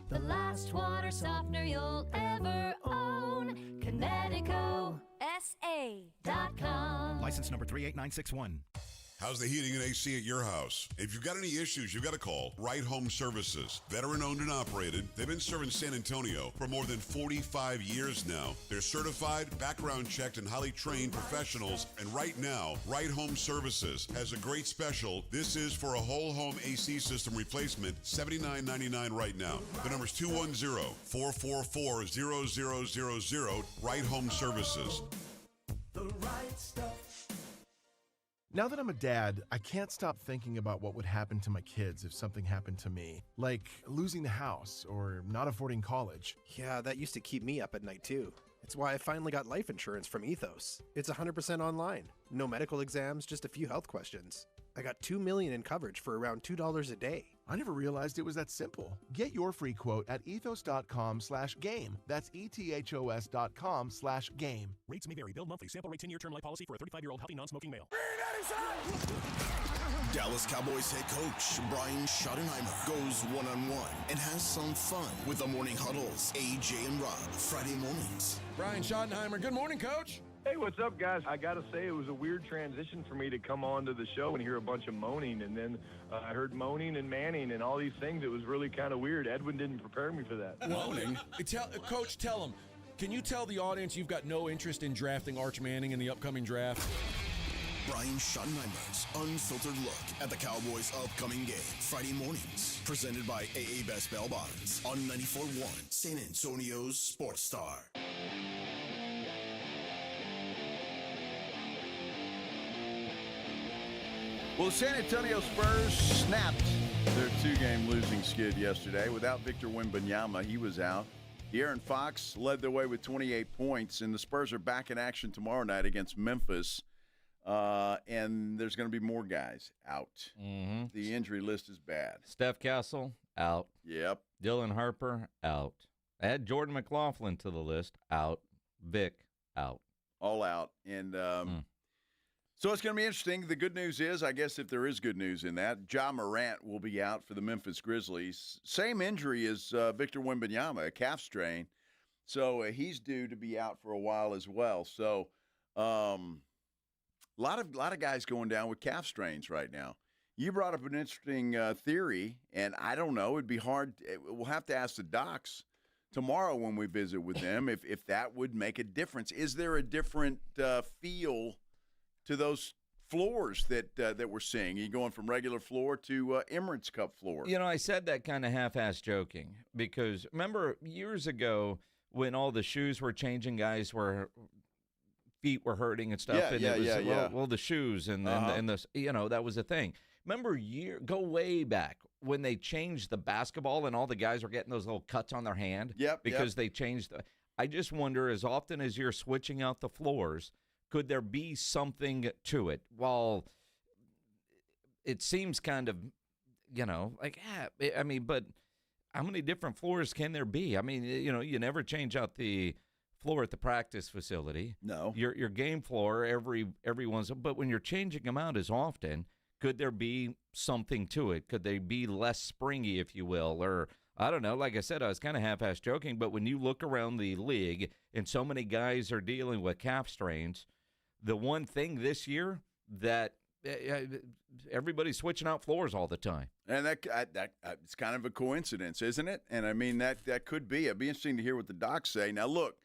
The last water softener you'll ever own. ConnecticutSA.com. License number 38961. How's the heating and AC at your house? If you've got any issues, you've got to call Right Home Services. Veteran owned and operated. They've been serving San Antonio for more than 45 years now. They're certified, background checked, and highly trained professionals. And right now, Right Home Services has a great special. This is for a whole home AC system replacement, $79.99 right now. The number's 210-444-0000, Right Home Services. The right stuff. Now that I'm a dad, I can't stop thinking about what would happen to my kids if something happened to me. Like losing the house or not affording college. Yeah, that used to keep me up at night too. It's why I finally got life insurance from Ethos. It's 100% online. No medical exams, just a few health questions. I got $2 million in coverage for around $2 a day. I never realized it was that simple. Get your free quote at ethos.com/game. That's ethos.com/game. Rates may vary. Bill monthly. Sample rate 10-year term life policy for a 35-year-old healthy non-smoking male. Dallas Cowboys head coach Brian Schottenheimer goes one-on-one and has some fun with the Morning Huddles, AJ and Rob, Friday mornings. Brian Schottenheimer, good morning, Coach. Hey, what's up, guys? I got to say, it was a weird transition for me to come on to the show and hear a bunch of moaning, and then I heard moaning and manning and all these things. It was really kind of weird. Edwin didn't prepare me for that. Moaning? Coach, tell him. Can you tell the audience you've got no interest in drafting Arch Manning in the upcoming draft? Brian Schottenheimer's unfiltered look at the Cowboys' upcoming game. Friday mornings. Presented by AA Best Bail Bonds on 94.1 San Antonio's Sports Star. Well, the San Antonio Spurs snapped their two-game losing skid yesterday without Victor Wembanyama. He was out. De'Aaron Fox led the way with 28 points, and the Spurs are back in action tomorrow night against Memphis. And there's going to be more guys out. Mm-hmm. The injury list is bad. Steph Castle, out. Yep. Dylan Harper, out. Add Jordan McLaughlin to the list, out. Vic, out. All out. And so it's going to be interesting. The good news is, I guess if there is good news in that, Ja Morant will be out for the Memphis Grizzlies. Same injury as Victor Wembanyama, a calf strain. So he's due to be out for a while as well. So a lot of guys going down with calf strains right now. You brought up an interesting theory, and I don't know. It'd be hard. We'll have to ask the docs tomorrow when we visit with them if that would make a difference. Is there a different feel to those floors that we're seeing? Are you going from regular floor to Emirates Cup floor? You know, I said that kind of half-ass joking because remember years ago when all the shoes were changing, guys were feet were hurting and stuff. Well, the shoes and the that was a thing. Remember go way back when they changed the basketball and all the guys were getting those little cuts on their hand. Because they changed. I just wonder, as often as you're switching out the floors, could there be something to it? Well, it seems kind of, but how many different floors can there be? I mean, you never change out the floor at the practice facility. No. Your game floor, everyone's, but when you're changing them out as often, could there be something to it? Could they be less springy, if you will? Or, I don't know. Like I said, I was kind of half-ass joking, but when you look around the league and so many guys are dealing with calf strains, the one thing this year that everybody's switching out floors all the time. And that it's kind of a coincidence, isn't it? And I mean, that could be. It'd be interesting to hear what the docs say. Now, look,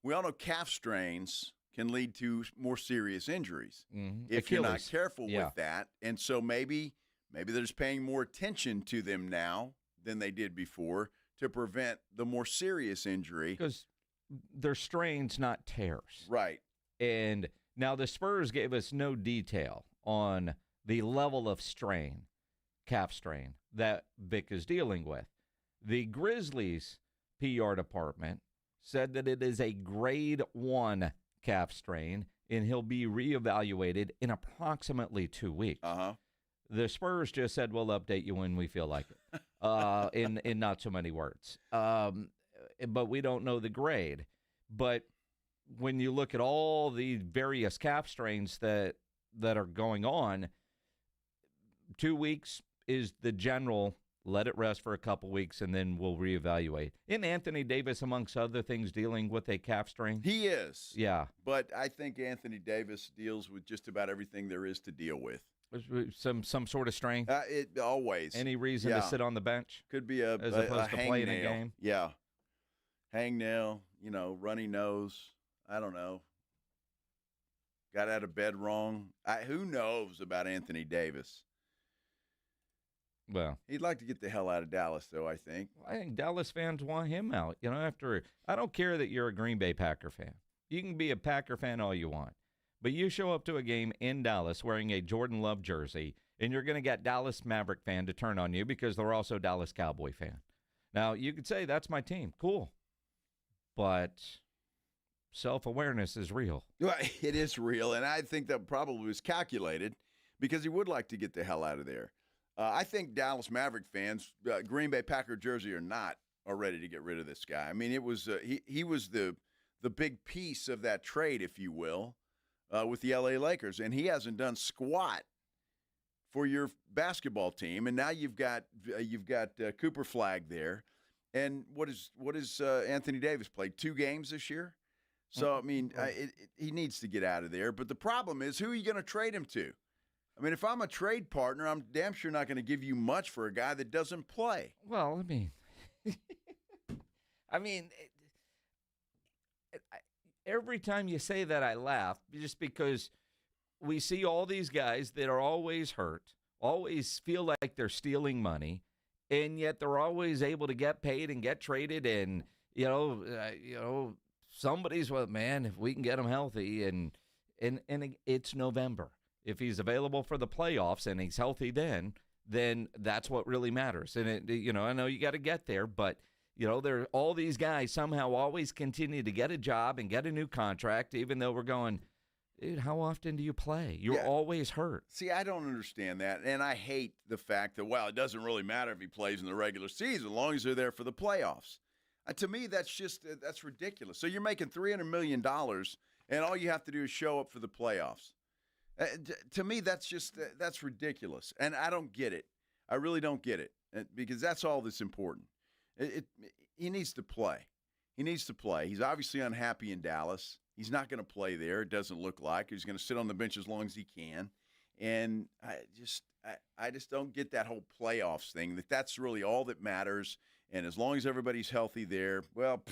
we all know calf strains can lead to more serious injuries if you're not careful with that. And so maybe they're just paying more attention to them now than they did before to prevent the more serious injury. Because they're strains, not tears. Right. And now the Spurs gave us no detail on the level of strain, calf strain, that Vic is dealing with. The Grizzlies PR department said that it is a grade 1 calf strain, and he'll be reevaluated in approximately 2 weeks. The Spurs just said, we'll update you when we feel like it, in not so many words. But we don't know the grade. But when you look at all the various calf strains that are going on, 2 weeks is the general. Let it rest for a couple weeks, and then we'll reevaluate. Isn't Anthony Davis, amongst other things, dealing with a calf strain? He is. Yeah. But I think Anthony Davis deals with just about everything there is to deal with. Some sort of strain? It always. Any reason to sit on the bench? Could be as opposed to playing a game? Yeah. Hangnail, runny nose. I don't know. Got out of bed wrong. Who knows about Anthony Davis? Well, he'd like to get the hell out of Dallas, though, I think. I think Dallas fans want him out. I don't care that you're a Green Bay Packer fan. You can be a Packer fan all you want. But you show up to a game in Dallas wearing a Jordan Love jersey, and you're going to get Dallas Maverick fan to turn on you because they're also Dallas Cowboy fan. Now, you could say, that's my team. Cool. But self-awareness is real. Well, it is real, and I think that probably was calculated because he would like to get the hell out of there. I think Dallas Maverick fans, Green Bay Packer jersey or not, are ready to get rid of this guy. I mean, it was he was the big piece of that trade, if you will, with the L.A. Lakers, and he hasn't done squat for your basketball team. And now you've got Cooper Flagg there, and what is Anthony Davis played 2 games this year? So I mean, he needs to get out of there. But the problem is, who are you going to trade him to? I mean, if I'm a trade partner, I'm damn sure not going to give you much for a guy that doesn't play. Well, I mean, every time you say that, I laugh, just because we see all these guys that are always hurt, always feel like they're stealing money, and yet they're always able to get paid and get traded. And somebody's, well, man, if we can get him healthy, and it's November. If he's available for the playoffs and he's healthy, then that's what really matters. And I know you got to get there, but there all these guys somehow always continue to get a job and get a new contract, even though we're going, dude, how often do you play? You're always hurt. See, I don't understand that, and I hate the fact that, well, it doesn't really matter if he plays in the regular season as long as they're there for the playoffs. To me, that's ridiculous. So you're making $300 million, and all you have to do is show up for the playoffs. To me, that's ridiculous, and I don't get it. I really don't get it, because that's all that's important. He needs to play. He needs to play. He's obviously unhappy in Dallas. He's not going to play there. It doesn't look like. He's going to sit on the bench as long as he can. And I just don't get that whole playoffs thing, that's really all that matters. And as long as everybody's healthy there, well,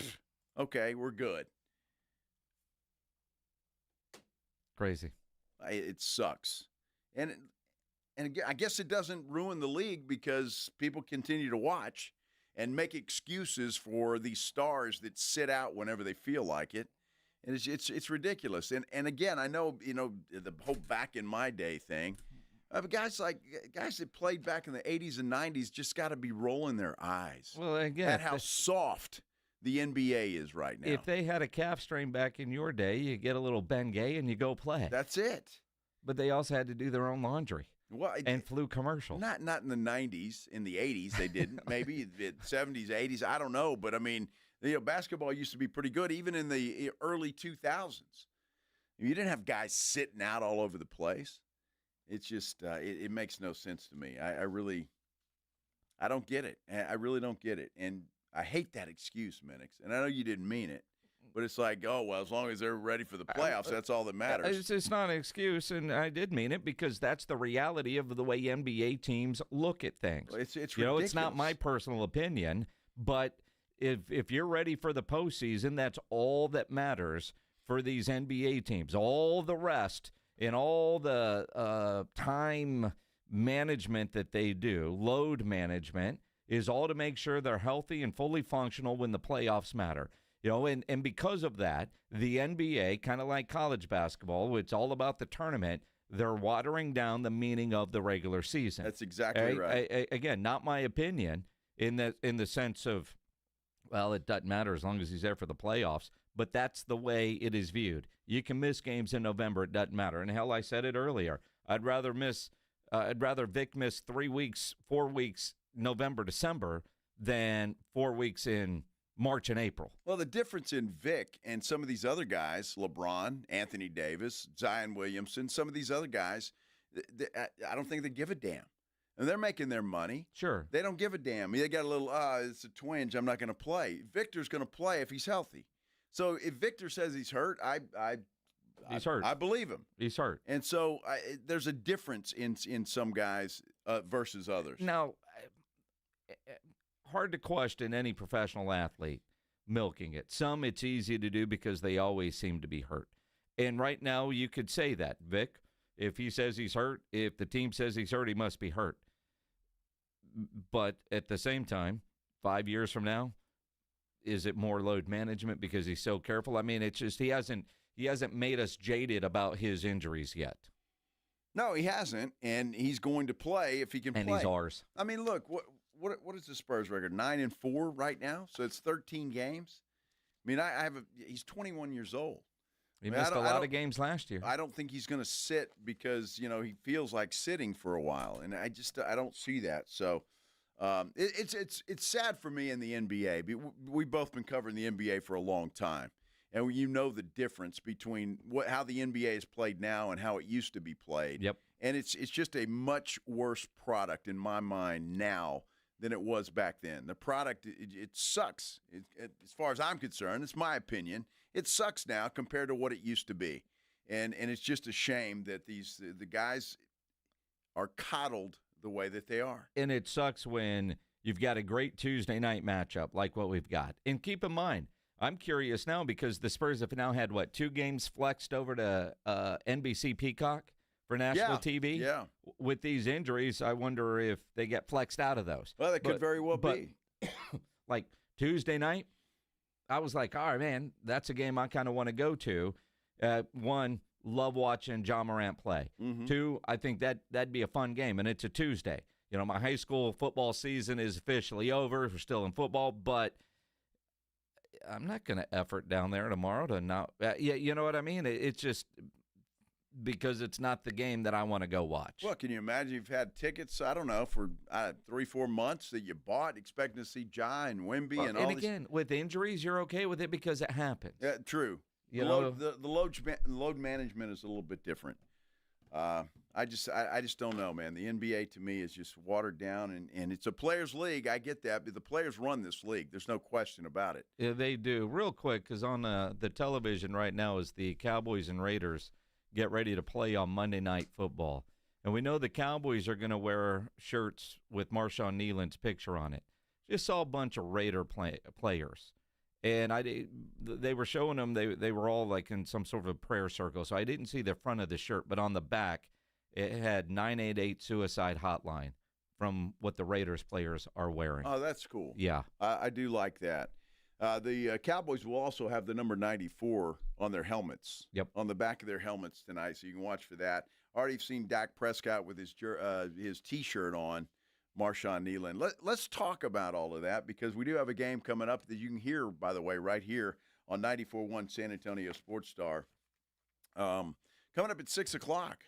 okay, we're good. Crazy. It sucks. And again, I guess it doesn't ruin the league because people continue to watch and make excuses for these stars that sit out whenever they feel like it. And it's ridiculous. And again, I know, the whole back in my day thing. Guys that played back in the 80s and 90s just got to be rolling their eyes. Well, again, at how soft the NBA is right now. If they had a calf strain back in your day, you get a little Bengay and you go play. That's it. But they also had to do their own laundry. And flew commercials. Not in the 90s. In the 80s, they didn't. Maybe the 70s, 80s. I don't know. But, I mean, basketball used to be pretty good, even in the early 2000s. You didn't have guys sitting out all over the place. It's just it makes no sense to me. I don't get it. I really don't get it. And I hate that excuse, Minix. And I know you didn't mean it. But it's like, oh, well, as long as they're ready for the playoffs, that's all that matters. It's not an excuse, and I did mean it because that's the reality of the way NBA teams look at things. Well, it's ridiculous. It's not my personal opinion, but if you're ready for the postseason, that's all that matters for these NBA teams. All the rest and all the time management that they do, load management, is all to make sure they're healthy and fully functional when the playoffs matter. And because of that, the NBA, kind of like college basketball, it's all about the tournament. They're watering down the meaning of the regular season. That's exactly right. Again, not my opinion in the sense of, well, it doesn't matter as long as he's there for the playoffs. But that's the way it is viewed. You can miss games in November; it doesn't matter. And hell, I said it earlier. I'd rather Vic miss 3 weeks, 4 weeks, November, December, than 4 weeks in March and April. Well, the difference in Vic and some of these other guys, LeBron, Anthony Davis, Zion Williamson, some of these other guys, I don't think they give a damn. And they're making their money. Sure. They don't give a damn. They got a little, it's a twinge, I'm not going to play. Victor's going to play if he's healthy. So if Victor says he's hurt, he's hurt. I believe him. He's hurt. And so there's a difference in some guys versus others. Now, hard to question any professional athlete milking it. Some it's easy to do because they always seem to be hurt. And right now you could say that, Vic, if he says he's hurt, if the team says he's hurt, he must be hurt. But at the same time, 5 years from now, is it more load management because he's so careful? I mean, it's just he hasn't made us jaded about his injuries yet. No, he hasn't, and he's going to play if he can play. And he's ours. I mean, look, what is the Spurs record? 9-4 right now, so it's 13 games. I mean, he's 21 years old. He missed a lot of games last year. I don't think he's going to sit because, he feels like sitting for a while, and I don't see that. So it's sad for me in the NBA. We've both been covering the NBA for a long time, and the difference between how the NBA is played now and how it used to be played. Yep. And it's just a much worse product in my mind now than it was back then. The product, it sucks. As far as I'm concerned, it's my opinion. It sucks now compared to what it used to be. And it's just a shame that the guys are coddled the way that they are. And it sucks when you've got a great Tuesday night matchup like what we've got. And keep in mind, I'm curious now because the Spurs have now had, 2 games flexed over to NBC Peacock for national TV? Yeah. With these injuries, I wonder if they get flexed out of those. Well, that could very well be. Like Tuesday night, I was like, all right, man, that's a game I kind of want to go to. 1, love watching Ja Morant play. Mm-hmm. 2, I think that'd be a fun game, and it's a Tuesday. My high school football season is officially over. We're still in football, but I'm not going to effort down there tomorrow to not you know what I mean? It's just because it's not the game that I want to go watch. Well, can you imagine you've had tickets, I don't know, for 3-4 months that you bought expecting to see Ja and Wemby and all And again, with injuries, you're okay with it because it happens. Yeah, true. The load management is a little bit different. I just don't know, man. The NBA to me is just watered down, and it's a players' league. I get that, but the players run this league. There's no question about it. Yeah, they do. Real quick, because on the television right now is the Cowboys and Raiders get ready to play on Monday Night Football. And we know the Cowboys are going to wear shirts with Marshawn Kneeland's picture on it. Just saw a bunch of Raider players. And they were showing them, they were all like in some sort of a prayer circle. So I didn't see the front of the shirt, but on the back, it had 988 suicide hotline from what the Raiders players are wearing. Oh, that's cool. Yeah. I do like that. The Cowboys will also have the number 94 on their helmets. Yep. On the back of their helmets tonight, so you can watch for that. Already seen Dak Prescott with his T-shirt on, Marshawn Kneeland. Let's talk about all of that because we do have a game coming up that you can hear, by the way, right here on 94.1 San Antonio Sports Star. Coming up at 6 o'clock.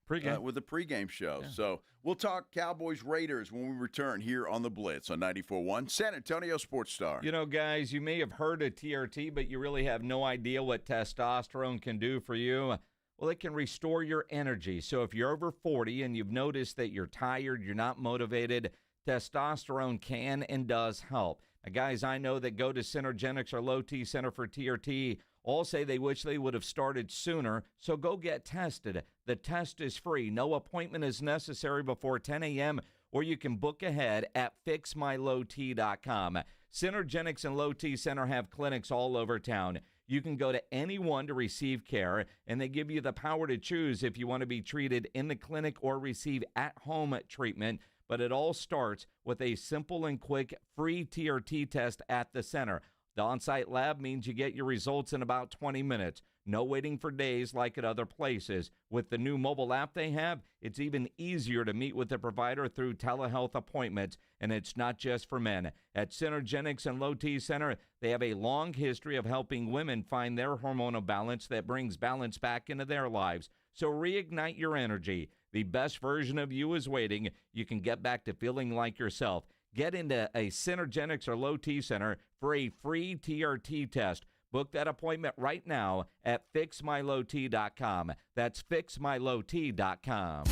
Pre-game. With the pregame show. Yeah. So we'll talk Cowboys-Raiders when we return here on the Blitz on 94.1 San Antonio Sports Star. Guys, you may have heard of TRT, but you really have no idea what testosterone can do for you. Well, it can restore your energy. So if you're over 40 and you've noticed that you're tired, you're not motivated, testosterone can and does help. Now, guys, I know that go to Synergenics or Low T Center for TRT all say they wish they would have started sooner, so go get tested. The test is free. No appointment is necessary before 10 a.m., or you can book ahead at fixmylowt.com. Synergenics and Low T Center have clinics all over town. You can go to any one to receive care, and they give you the power to choose if you want to be treated in the clinic or receive at-home treatment. But it all starts with a simple and quick free TRT test at the center. The on-site lab means you get your results in about 20 minutes. No waiting for days like at other places. With the new mobile app they have, it's even easier to meet with the provider through telehealth appointments, and it's not just for men. At Synergenics and Low T Center, they have a long history of helping women find their hormonal balance that brings balance back into their lives. So reignite your energy. The best version of you is waiting. You can get back to feeling like yourself. Get into a Synergenics or Low T Center for a free TRT test. Book that appointment right now at fixmylowt.com. That's fixmylowt.com.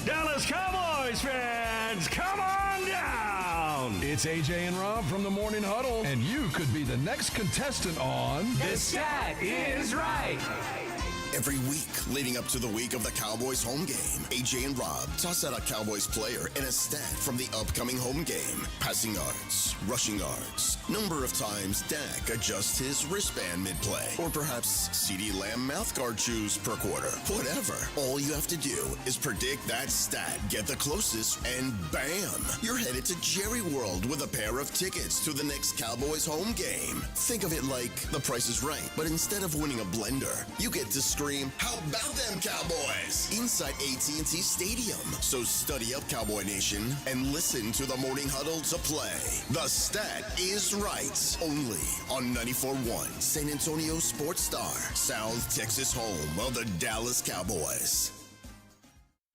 Dallas Cowboys fans, come on down! It's AJ and Rob from the Morning Huddle, and you could be the next contestant on The Stat Is Right. Every week leading up to the week of the Cowboys home game, AJ and Rob toss out a Cowboys player and a stat from the upcoming home game. Passing yards, rushing yards, number of times Dak adjusts his wristband mid-play, or perhaps CeeDee Lamb mouthguard chews per quarter. Whatever. All you have to do is predict that stat, get the closest, and bam! You're headed to Jerry World with a pair of tickets to the next Cowboys home game. Think of it like The Price is Right, but instead of winning a blender, you get to scream scream, "How about them Cowboys?" inside AT&T Stadium. So study up, Cowboy Nation, and listen to the Morning Huddle to play. The Stat is Right, only on 94.1 San Antonio Sports Star, South Texas home of the Dallas Cowboys.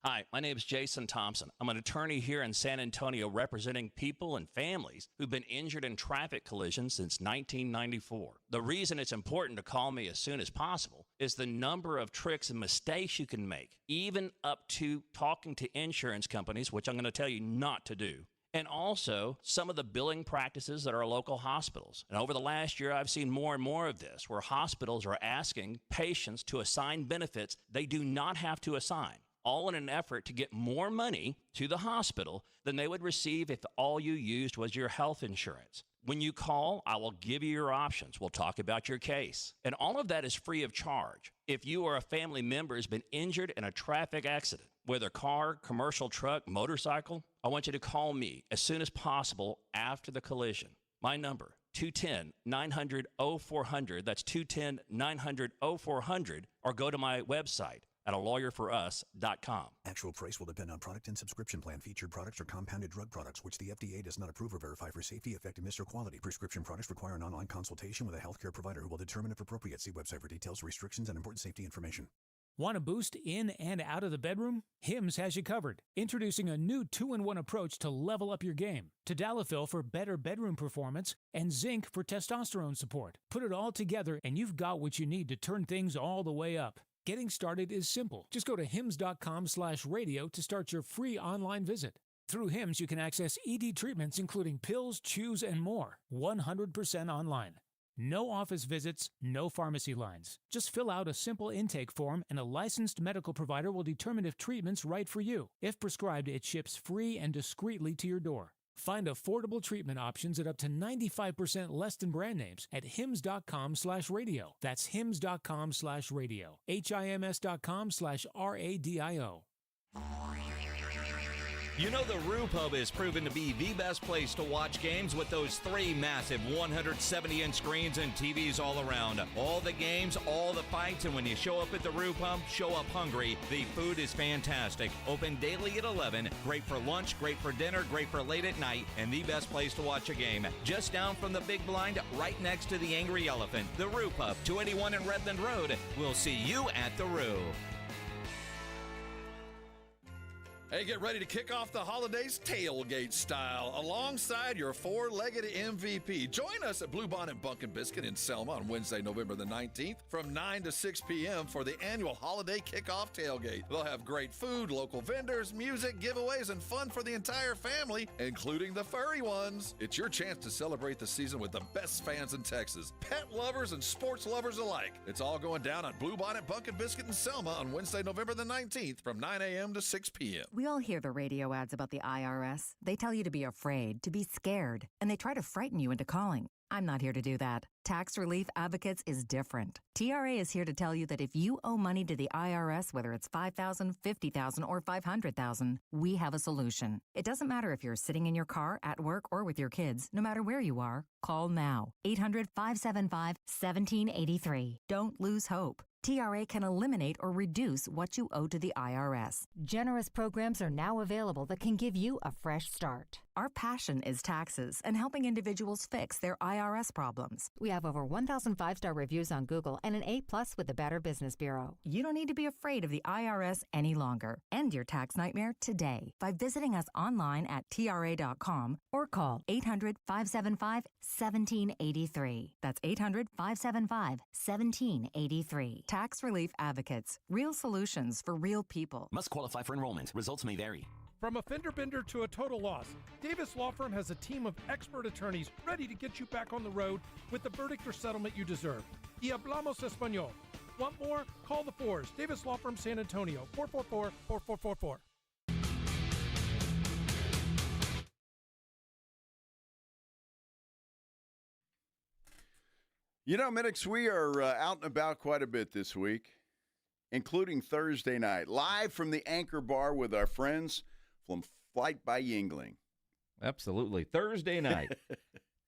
Hi, my name is Jason Thompson. I'm an attorney here in San Antonio representing people and families who've been injured in traffic collisions since 1994. The reason it's important to call me as soon as possible is the number of tricks and mistakes you can make, even up to talking to insurance companies, which I'm going to tell you not to do. And also some of the billing practices at our local hospitals. And over the last year, I've seen more and more of this, where hospitals are asking patients to assign benefits they do not have to assign, all in an effort to get more money to the hospital than they would receive if all you used was your health insurance. When you call, I will give you your options. We'll talk about your case. And all of that is free of charge. If you or a family member has been injured in a traffic accident, whether car, commercial truck, motorcycle, I want you to call me as soon as possible after the collision. My number, 210-900-0400. That's 210-900-0400. Or go to my website at alawyerforus.com. Actual price will depend on product and subscription plan. Featured products are compounded drug products, which the FDA does not approve or verify for safety, effectiveness, or quality. Prescription products require an online consultation with a healthcare provider who will determine if appropriate. See website for details, restrictions, and important safety information. Want a boost in and out of the bedroom? Hims has you covered. Introducing a new 2-in-1 approach to level up your game. Tadalafil for better bedroom performance and zinc for testosterone support. Put it all together and you've got what you need to turn things all the way up. Getting started is simple. Just go to hims.com/radio to start your free online visit. Through Hims, you can access ED treatments including pills, chews, and more. 100% online. No office visits, no pharmacy lines. Just fill out a simple intake form and a licensed medical provider will determine if treatment's right for you. If prescribed, it ships free and discreetly to your door. Find affordable treatment options at up to 95% less than brand names at hims.com/radio. That's hims.com/radio. HIMS.com/RADIO. You know the Roo Pub is proven to be the best place to watch games with those 3 massive 170-inch screens and TVs all around. All the games, all the fights, and when you show up at the Roo Pub, show up hungry. The food is fantastic. Open daily at 11. Great for lunch, great for dinner, great for late at night, and the best place to watch a game. Just down from the big blind, right next to the Angry Elephant. The Roo Pub, 281 in Redland Road. We'll see you at the Roo. Hey, get ready to kick off the holidays tailgate style alongside your 4-legged MVP. Join us at Bluebonnet Bunkin' Biscuit in Selma on Wednesday, November the 19th from 9 to 6 p.m. for the annual holiday kickoff tailgate. They'll have great food, local vendors, music, giveaways, and fun for the entire family, including the furry ones. It's your chance to celebrate the season with the best fans in Texas, pet lovers and sports lovers alike. It's all going down on Bluebonnet Bunkin' Biscuit in Selma on Wednesday, November the 19th from 9 a.m. to 6 p.m. We all hear the radio ads about the IRS. They tell you to be afraid, to be scared, and they try to frighten you into calling. I'm not here to do that. Tax Relief Advocates is different. TRA is here to tell you that if you owe money to the IRS, whether it's $5,000, $50,000, or $500,000, we have a solution. It doesn't matter if you're sitting in your car, at work, or with your kids. No matter where you are, call now. 800-575-1783. Don't lose hope. TRA can eliminate or reduce what you owe to the IRS. Generous programs are now available that can give you a fresh start. Our passion is taxes and helping individuals fix their IRS problems. We have over 1,000 5-star reviews on Google and an A+ with the Better Business Bureau. You don't need to be afraid of the IRS any longer. End your tax nightmare today by visiting us online at TRA.com or call 800-575-1783. That's 800-575-1783. Tax Relief Advocates. Real solutions for real people. Must qualify for enrollment. Results may vary. From a fender bender to a total loss, Davis Law Firm has a team of expert attorneys ready to get you back on the road with the verdict or settlement you deserve. Y hablamos español. Want more? Call the Fours. Davis Law Firm, San Antonio, 444-4444. You know, Minix, we are out and about quite a bit this week, including Thursday night, live from the Anchor Bar with our friends from Flight by Yingling. Absolutely. Thursday night,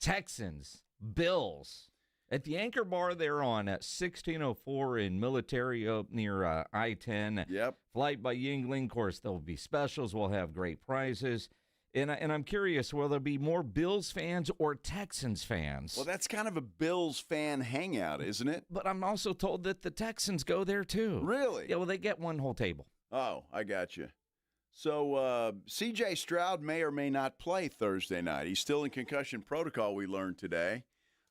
Texans, Bills. At the Anchor Bar there on 1604 in Military up near I-10. Yep. Flight by Yingling. Of course, there'll be specials. We'll have great prizes. And I'm curious, will there be more Bills fans or Texans fans? Well, that's kind of a Bills fan hangout, isn't it? But I'm also told that the Texans go there too. Really? Yeah, well, they get one whole table. Oh, I got you. So C.J. Stroud may or may not play Thursday night. He's still in concussion protocol, we learned today.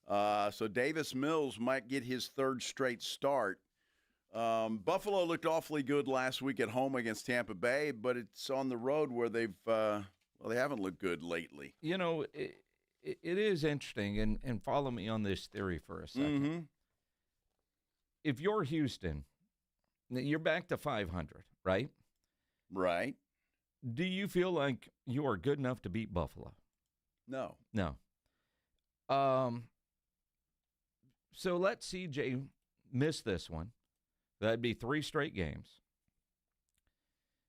So Davis Mills might get his third straight start. Buffalo looked awfully good last week at home against Tampa Bay, but it's on the road where they haven't looked good lately. You know, it is interesting, and follow me on this theory for a second. Mm-hmm. If you're Houston, you're back to 500, right? Right. Do you feel like you are good enough to beat Buffalo? No. No. So let CJ miss this one. That'd be 3 straight games.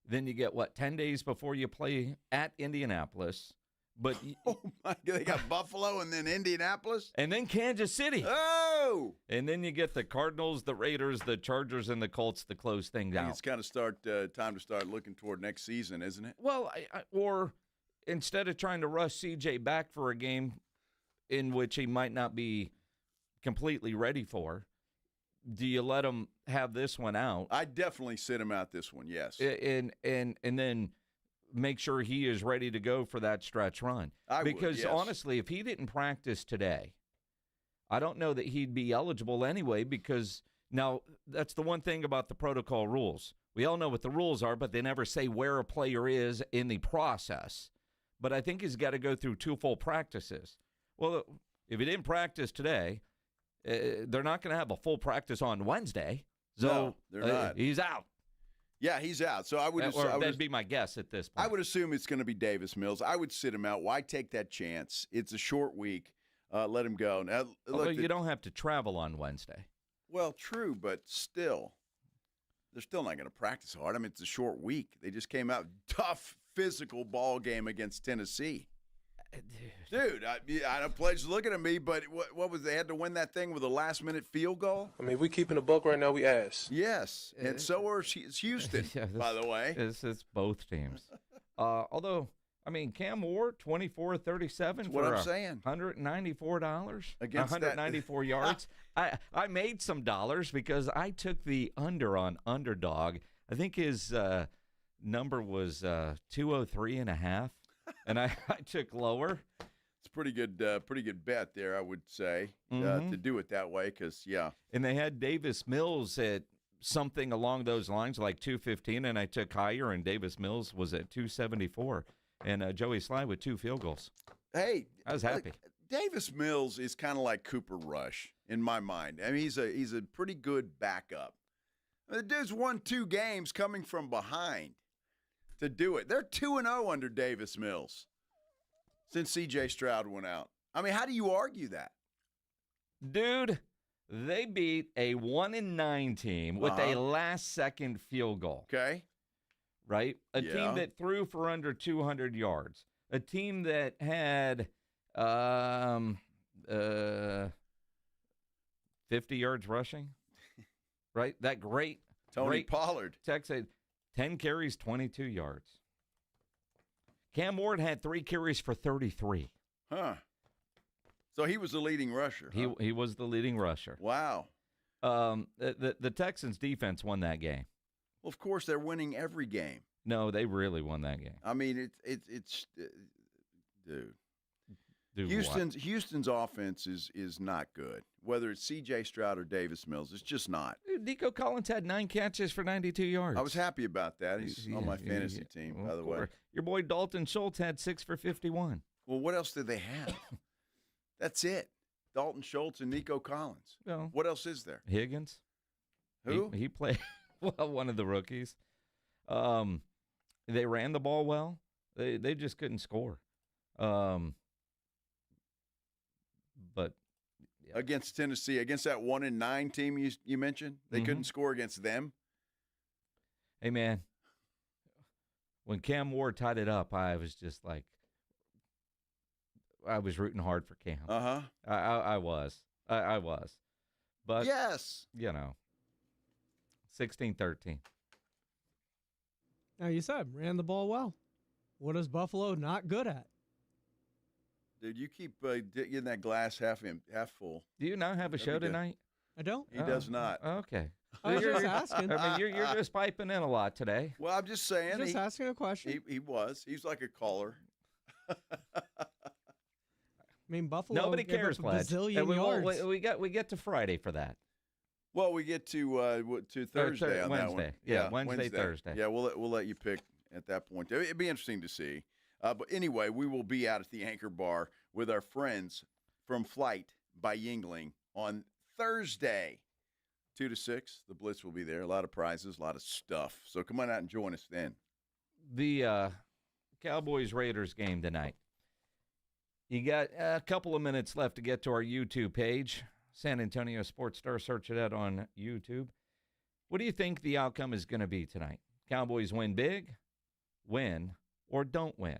Then you get, 10 days before you play at Indianapolis. But oh, my God, they got Buffalo and then Indianapolis? And then Kansas City. Oh! And then you get the Cardinals, the Raiders, the Chargers, and the Colts to close things out. It's kind of time to start looking toward next season, isn't it? Well, or instead of trying to rush CJ back for a game in which he might not be completely ready for, do you let him have this one out? I definitely sit him out this one, yes. And then make sure he is ready to go for that stretch run. Because yes. Honestly, if he didn't practice today, I don't know that he'd be eligible anyway, because now that's the one thing about the protocol rules. We all know what the rules are, but they never say where a player is in the process. But I think he's got to go through 2 full practices. Well, if he didn't practice today, they're not going to have a full practice on Wednesday. So no, they're not. He's out. Yeah, he's out. So I would that'd be my guess at this point. I would assume it's going to be Davis Mills. I would sit him out. Why take that chance? It's a short week. Let him go. Now, look, you don't have to travel on Wednesday. Well, true, but still, they're still not going to practice hard. I mean, it's a short week. They just came out tough, physical ball game against Tennessee. Dude, I don't pledge looking at me, but what was they had to win that thing with a last-minute field goal? I mean, if we keeping a buck right now, we ass. Yes, and so are Houston, by the way. It's both teams. Although, I mean, Cam Ward, 24-37 what for I'm saying. $194 against 194 yards. I made some dollars because I took the under on Underdog. I think his number was 203.5. And I took lower. It's pretty good bet there, I would say, to do it that way, because, yeah. And they had Davis Mills at something along those lines, like 215, and I took higher, and Davis Mills was at 274, and Joey Sly with 2 field goals. Hey. I was happy. Davis Mills is kind of like Cooper Rush in my mind. I mean, he's a pretty good backup. The dude's won 2 games coming from behind to do it. They're 2-0 under Davis Mills since C.J. Stroud went out. I mean, how do you argue that? Dude, they beat a 1-9 team with a last-second field goal. Okay. Right? A team that threw for under 200 yards. A team that had 50 yards rushing. Right? That great Tony Pollard. Texas 10 carries, 22 yards. Cam Ward had 3 carries for 33. Huh. So he was the leading rusher. He was the leading rusher. Wow. The Texans defense won that game. Well, of course, they're winning every game. No, they really won that game. I mean, it's dude. Dude, Houston's offense is not good. Whether it's C.J. Stroud or Davis Mills, it's just not. Dude, Nico Collins had 9 catches for 92 yards. I was happy about that. He's on my fantasy team, by the way. Your boy Dalton Schultz had 6 for 51. Well, what else did they have? That's it. Dalton Schultz and Nico Collins. Well, what else is there? Higgins. Who? He played well, one of the rookies. They ran the ball well. They just couldn't score. But yeah. Against Tennessee, against that 1-9 team you mentioned, they couldn't score against them. Hey man, when Cam Ward tied it up, I was just like, I was rooting hard for Cam. Uh-huh. I was. I was. But, yes. 16-13. Now, you said ran the ball well. What is Buffalo not good at? Dude, you keep getting that glass half full. Do you not have a show tonight? I don't. He does not. Okay. I was just asking. I mean, you're just piping in a lot today. Well, I'm just saying. Just asking a question. He's like a caller. I mean, Buffalo. Nobody cares, Pledge. We get to Friday for that. Well, we get to Thursday on Wednesday. that one. Yeah, Wednesday, Thursday. Yeah, we'll let you pick at that point. It'd be interesting to see. But anyway, we will be out at the Anchor Bar with our friends from Flight by Yingling on Thursday, 2 to 6. The Blitz will be there. A lot of prizes, a lot of stuff. So come on out and join us then. The Cowboys-Raiders game tonight. You got a couple of minutes left to get to our YouTube page. San Antonio Sports Star, search it out on YouTube. What do you think the outcome is going to be tonight? Cowboys win big, win, or don't win?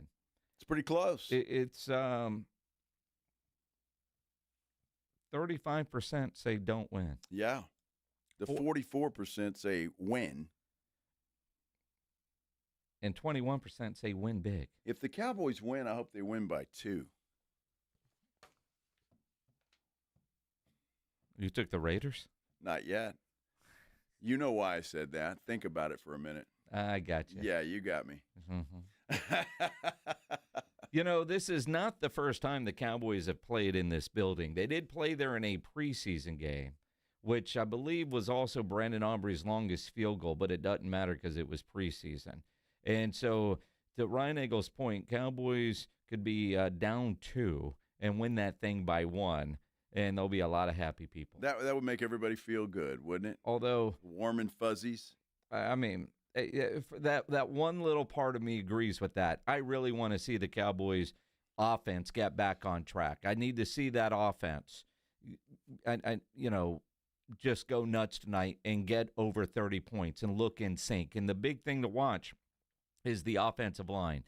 It's pretty close. It's 35% say don't win. Yeah. The 44% say win. And 21% say win big. If the Cowboys win, I hope they win by 2. You took the Raiders? Not yet. You know why I said that. Think about it for a minute. I got you. Yeah, you got me. This is not the first time the Cowboys have played in this building. They did play there in a preseason game, which I believe was also Brandon Aubrey's longest field goal, but it doesn't matter because it was preseason. And so, to Ryan Eagles' point, Cowboys could be down 2 and win that thing by 1. And there'll be a lot of happy people. That would make everybody feel good, wouldn't it? Although warm and fuzzies. I mean, that one little part of me agrees with that. I really want to see the Cowboys' offense get back on track. I need to see that offense, just go nuts tonight and get over 30 points and look in sync. And the big thing to watch is the offensive line.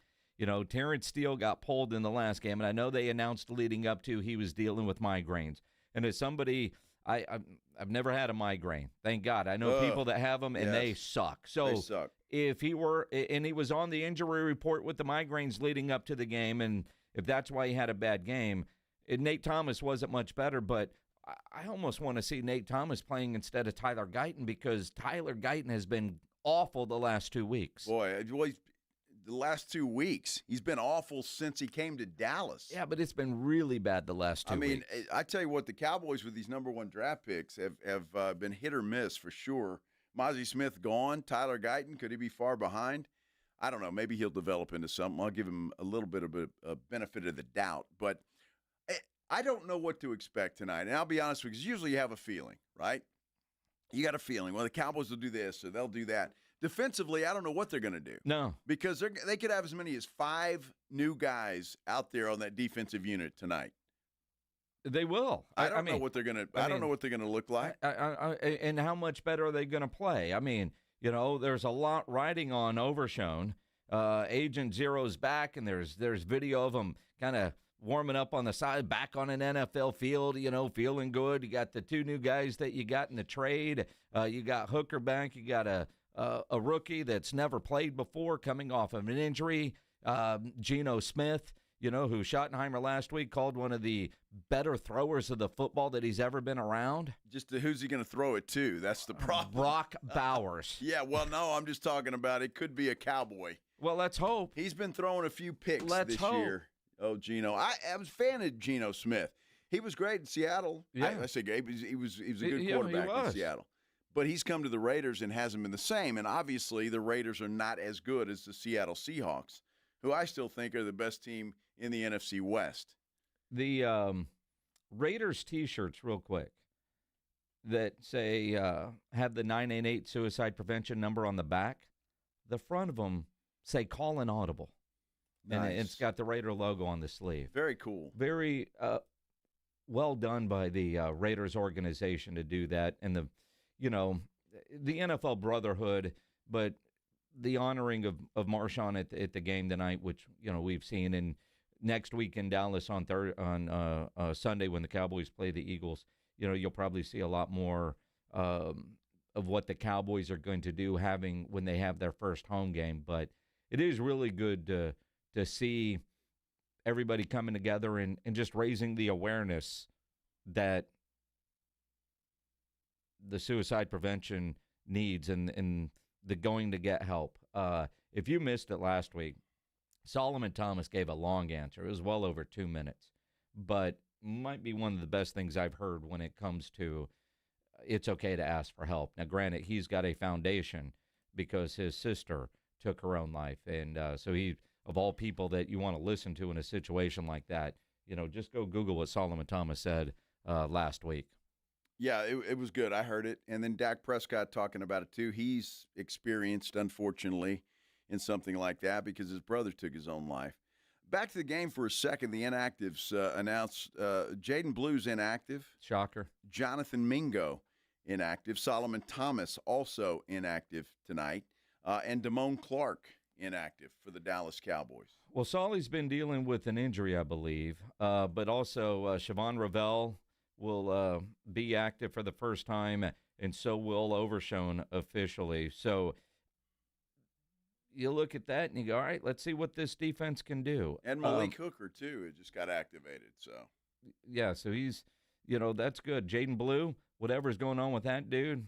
Terrence Steele got pulled in the last game, and I know they announced leading up to he was dealing with migraines. And as somebody, I've never had a migraine, thank God. I know people that have them, and they suck. So they suck. If he were, and he was on the injury report with the migraines leading up to the game, and if that's why he had a bad game, Nate Thomas wasn't much better, but I almost want to see Nate Thomas playing instead of Tyler Guyton because Tyler Guyton has been awful the last 2 weeks. Boy, the last 2 weeks. He's been awful since he came to Dallas. Yeah, but it's been really bad the last 2 weeks. I mean, I tell you what, the Cowboys with these number 1 draft picks have been hit or miss for sure. Mozzie Smith gone. Tyler Guyton, could he be far behind? I don't know. Maybe he'll develop into something. I'll give him a little bit of a benefit of the doubt. But I don't know what to expect tonight. And I'll be honest with you, because usually you have a feeling, right? You got a feeling. Well, the Cowboys will do this or they'll do that. Defensively, I don't know what they're going to do. No. Because they could have as many as 5 new guys out there on that defensive unit tonight. They will. I don't know what they're going to I don't know what they're going to look like. And how much better are they going to play? I mean, there's a lot riding on Overshown. Agent Zero's back, and there's video of him kind of warming up on the side, back on an NFL field, feeling good. You got the 2 new guys that you got in the trade. You got Hooker back. You got a rookie that's never played before coming off of an injury. Geno Smith, who Schottenheimer last week called one of the better throwers of the football that he's ever been around. Just who's he going to throw it to? That's the problem. Brock Bowers. Yeah, well, no, I'm just talking about it could be a Cowboy. Well, let's hope. He's been throwing a few picks this year. Oh, Geno. I was a fan of Geno Smith. He was great in Seattle. Yeah. I say great. He was a good quarterback in Seattle. But he's come to the Raiders and hasn't been the same. And obviously the Raiders are not as good as the Seattle Seahawks, who I still think are the best team in the NFC West. The Raiders T-shirts, real quick, that say have the 988 suicide prevention number on the back. The front of them say call an audible. Nice. And it's got the Raider logo on the sleeve. Very cool. Very well done by the Raiders organization to do that. And the NFL brotherhood, but the honoring of Marshawn at the game tonight, which, we've seen. And next week in Dallas on Sunday when the Cowboys play the Eagles, you'll probably see a lot more of what the Cowboys are going to do when they have their first home game. But it is really good to see everybody coming together and just raising the awareness that the suicide prevention needs and the going to get help. If you missed it last week, Solomon Thomas gave a long answer. It was well over 2 minutes, but might be one of the best things I've heard when it comes to it's okay to ask for help. Now, granted, he's got a foundation because his sister took her own life, and so he, of all people that you want to listen to in a situation like that, just go Google what Solomon Thomas said last week. Yeah, it was good. I heard it. And then Dak Prescott talking about it, too. He's experienced, unfortunately, in something like that because his brother took his own life. Back to the game for a second. The inactives announced Jaden Blue's inactive. Shocker. Jonathan Mingo inactive. Solomon Thomas also inactive tonight. And Damone Clark inactive for the Dallas Cowboys. Well, Solly's been dealing with an injury, I believe. But also Siobhan Ravel will be active for the first time, and so will Overshone officially. So you look at that and you go, all right, let's see what this defense can do. And Malik Hooker, too, it just got activated. So yeah, so he's, that's good. Jaden Blue, whatever's going on with that dude,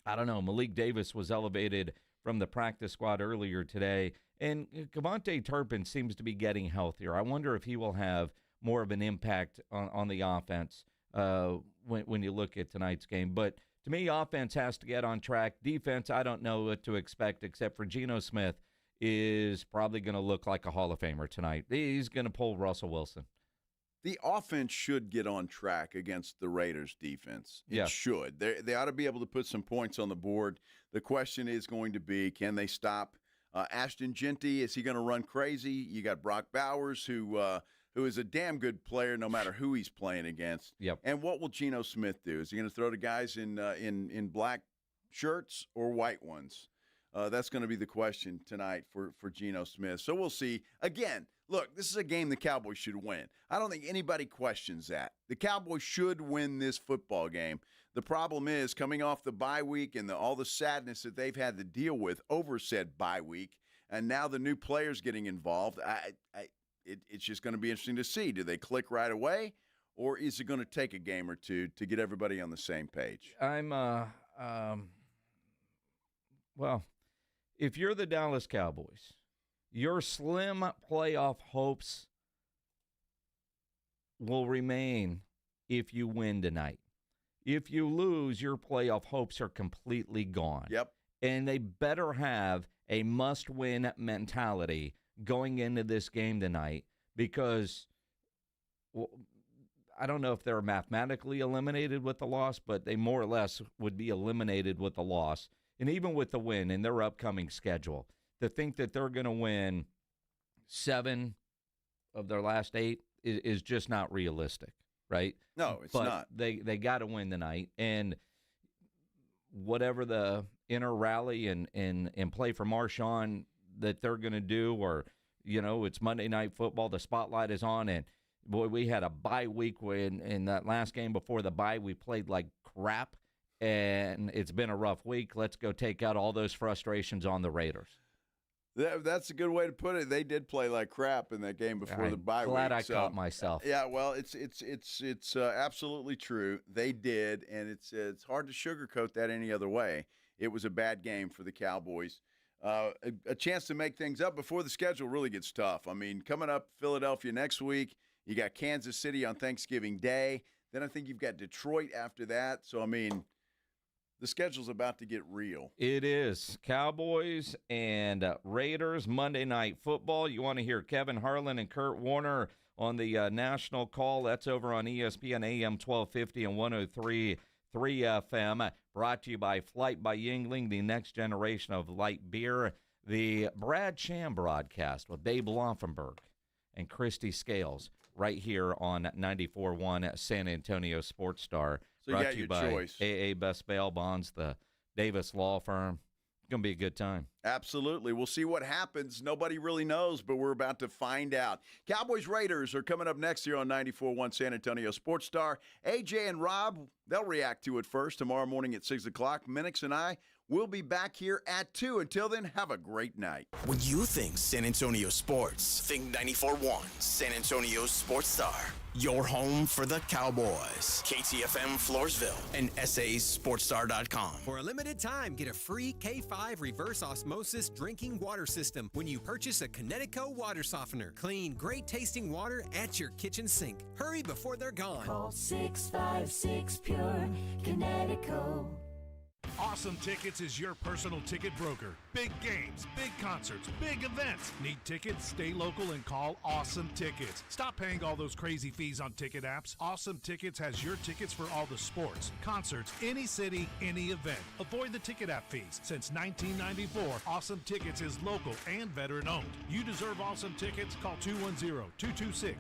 I don't know. Malik Davis was elevated from the practice squad earlier today, and Kavontae Turpin seems to be getting healthier. I wonder if he will have more of an impact on the offense when you look at tonight's game. But to me, offense has to get on track. Defense, I don't know what to expect except for Geno Smith is probably going to look like a Hall of Famer tonight. He's going to pull Russell Wilson. The offense should get on track against the Raiders' defense. It should. They ought to be able to put some points on the board. The question is going to be, can they stop Ashton Genty? Is he going to run crazy? You got Brock Bowers, who is a damn good player no matter who he's playing against. Yep. And what will Geno Smith do? Is he going to throw to guys in black shirts or white ones? That's going to be the question tonight for Geno Smith. So we'll see. Again, look, this is a game the Cowboys should win. I don't think anybody questions that. The Cowboys should win this football game. The problem is coming off the bye week and all the sadness that they've had to deal with over said bye week, and now the new players getting involved, it's just going to be interesting to see. Do they click right away, or is it going to take a game or two to get everybody on the same page? Well, if you're the Dallas Cowboys, your slim playoff hopes will remain if you win tonight. If you lose, your playoff hopes are completely gone. Yep. And they better have a must-win mentality going into this game tonight because I don't know if they're mathematically eliminated with the loss, but they more or less would be eliminated with the loss. And even with the win in their upcoming schedule, to think that they're going to win 7 of their last 8 is just not realistic, right? No, it's not. They got to win tonight, and whatever the inner rally and play for Marshawn that they're going to do, or it's Monday Night Football, the spotlight is on, and boy, we had a bye week when in that last game before the bye we played like crap. And it's been a rough week. Let's go take out all those frustrations on the Raiders. That's a good way to put it. They did play like crap in that game before the bye week. Glad I caught myself. Yeah, well, it's absolutely true. They did, and it's hard to sugarcoat that any other way. It was a bad game for the Cowboys. A chance to make things up before the schedule really gets tough. I mean, coming up Philadelphia next week, you got Kansas City on Thanksgiving Day. Then I think you've got Detroit after that. So, I mean, the schedule's about to get real. It is. Cowboys and Raiders, Monday Night Football. You want to hear Kevin Harlan and Kurt Warner on the national call. That's over on ESPN AM 1250 and 103.3 FM. Brought to you by Flight by Yingling, the next generation of light beer. The Brad Sham broadcast with Babe Laufenberg and Christy Scales right here on 94.1 San Antonio Sports Star. So you got your choice. AA Best Bail Bonds, the Davis Law Firm. going to be a good time. Absolutely. We'll see what happens. Nobody really knows, but we're about to find out. Cowboys Raiders are coming up next here on 94.1 San Antonio Sports Star. AJ and Rob, they'll react to it first tomorrow morning at 6 o'clock. Minix and I will be back here at 2. Until then, have a great night. When you think San Antonio sports, think 94.1 San Antonio Sports Star. Your home for the Cowboys. KTFM Floresville and SASportsStar.com. For a limited time, get a free K5 reverse osmosis drinking water system when you purchase a Connecticut water softener. Clean, great tasting water at your kitchen sink. Hurry before they're gone. Call 656-PURE Connecticut. Awesome Tickets is your personal ticket broker. Big games, big concerts, big events. Need tickets? Stay local and call Awesome Tickets. Stop paying all those crazy fees on ticket apps. Awesome Tickets has your tickets for all the sports, concerts, any city, any event. Avoid the ticket app fees. Since 1994, Awesome Tickets is local and veteran owned. You deserve Awesome Tickets. Call 210-226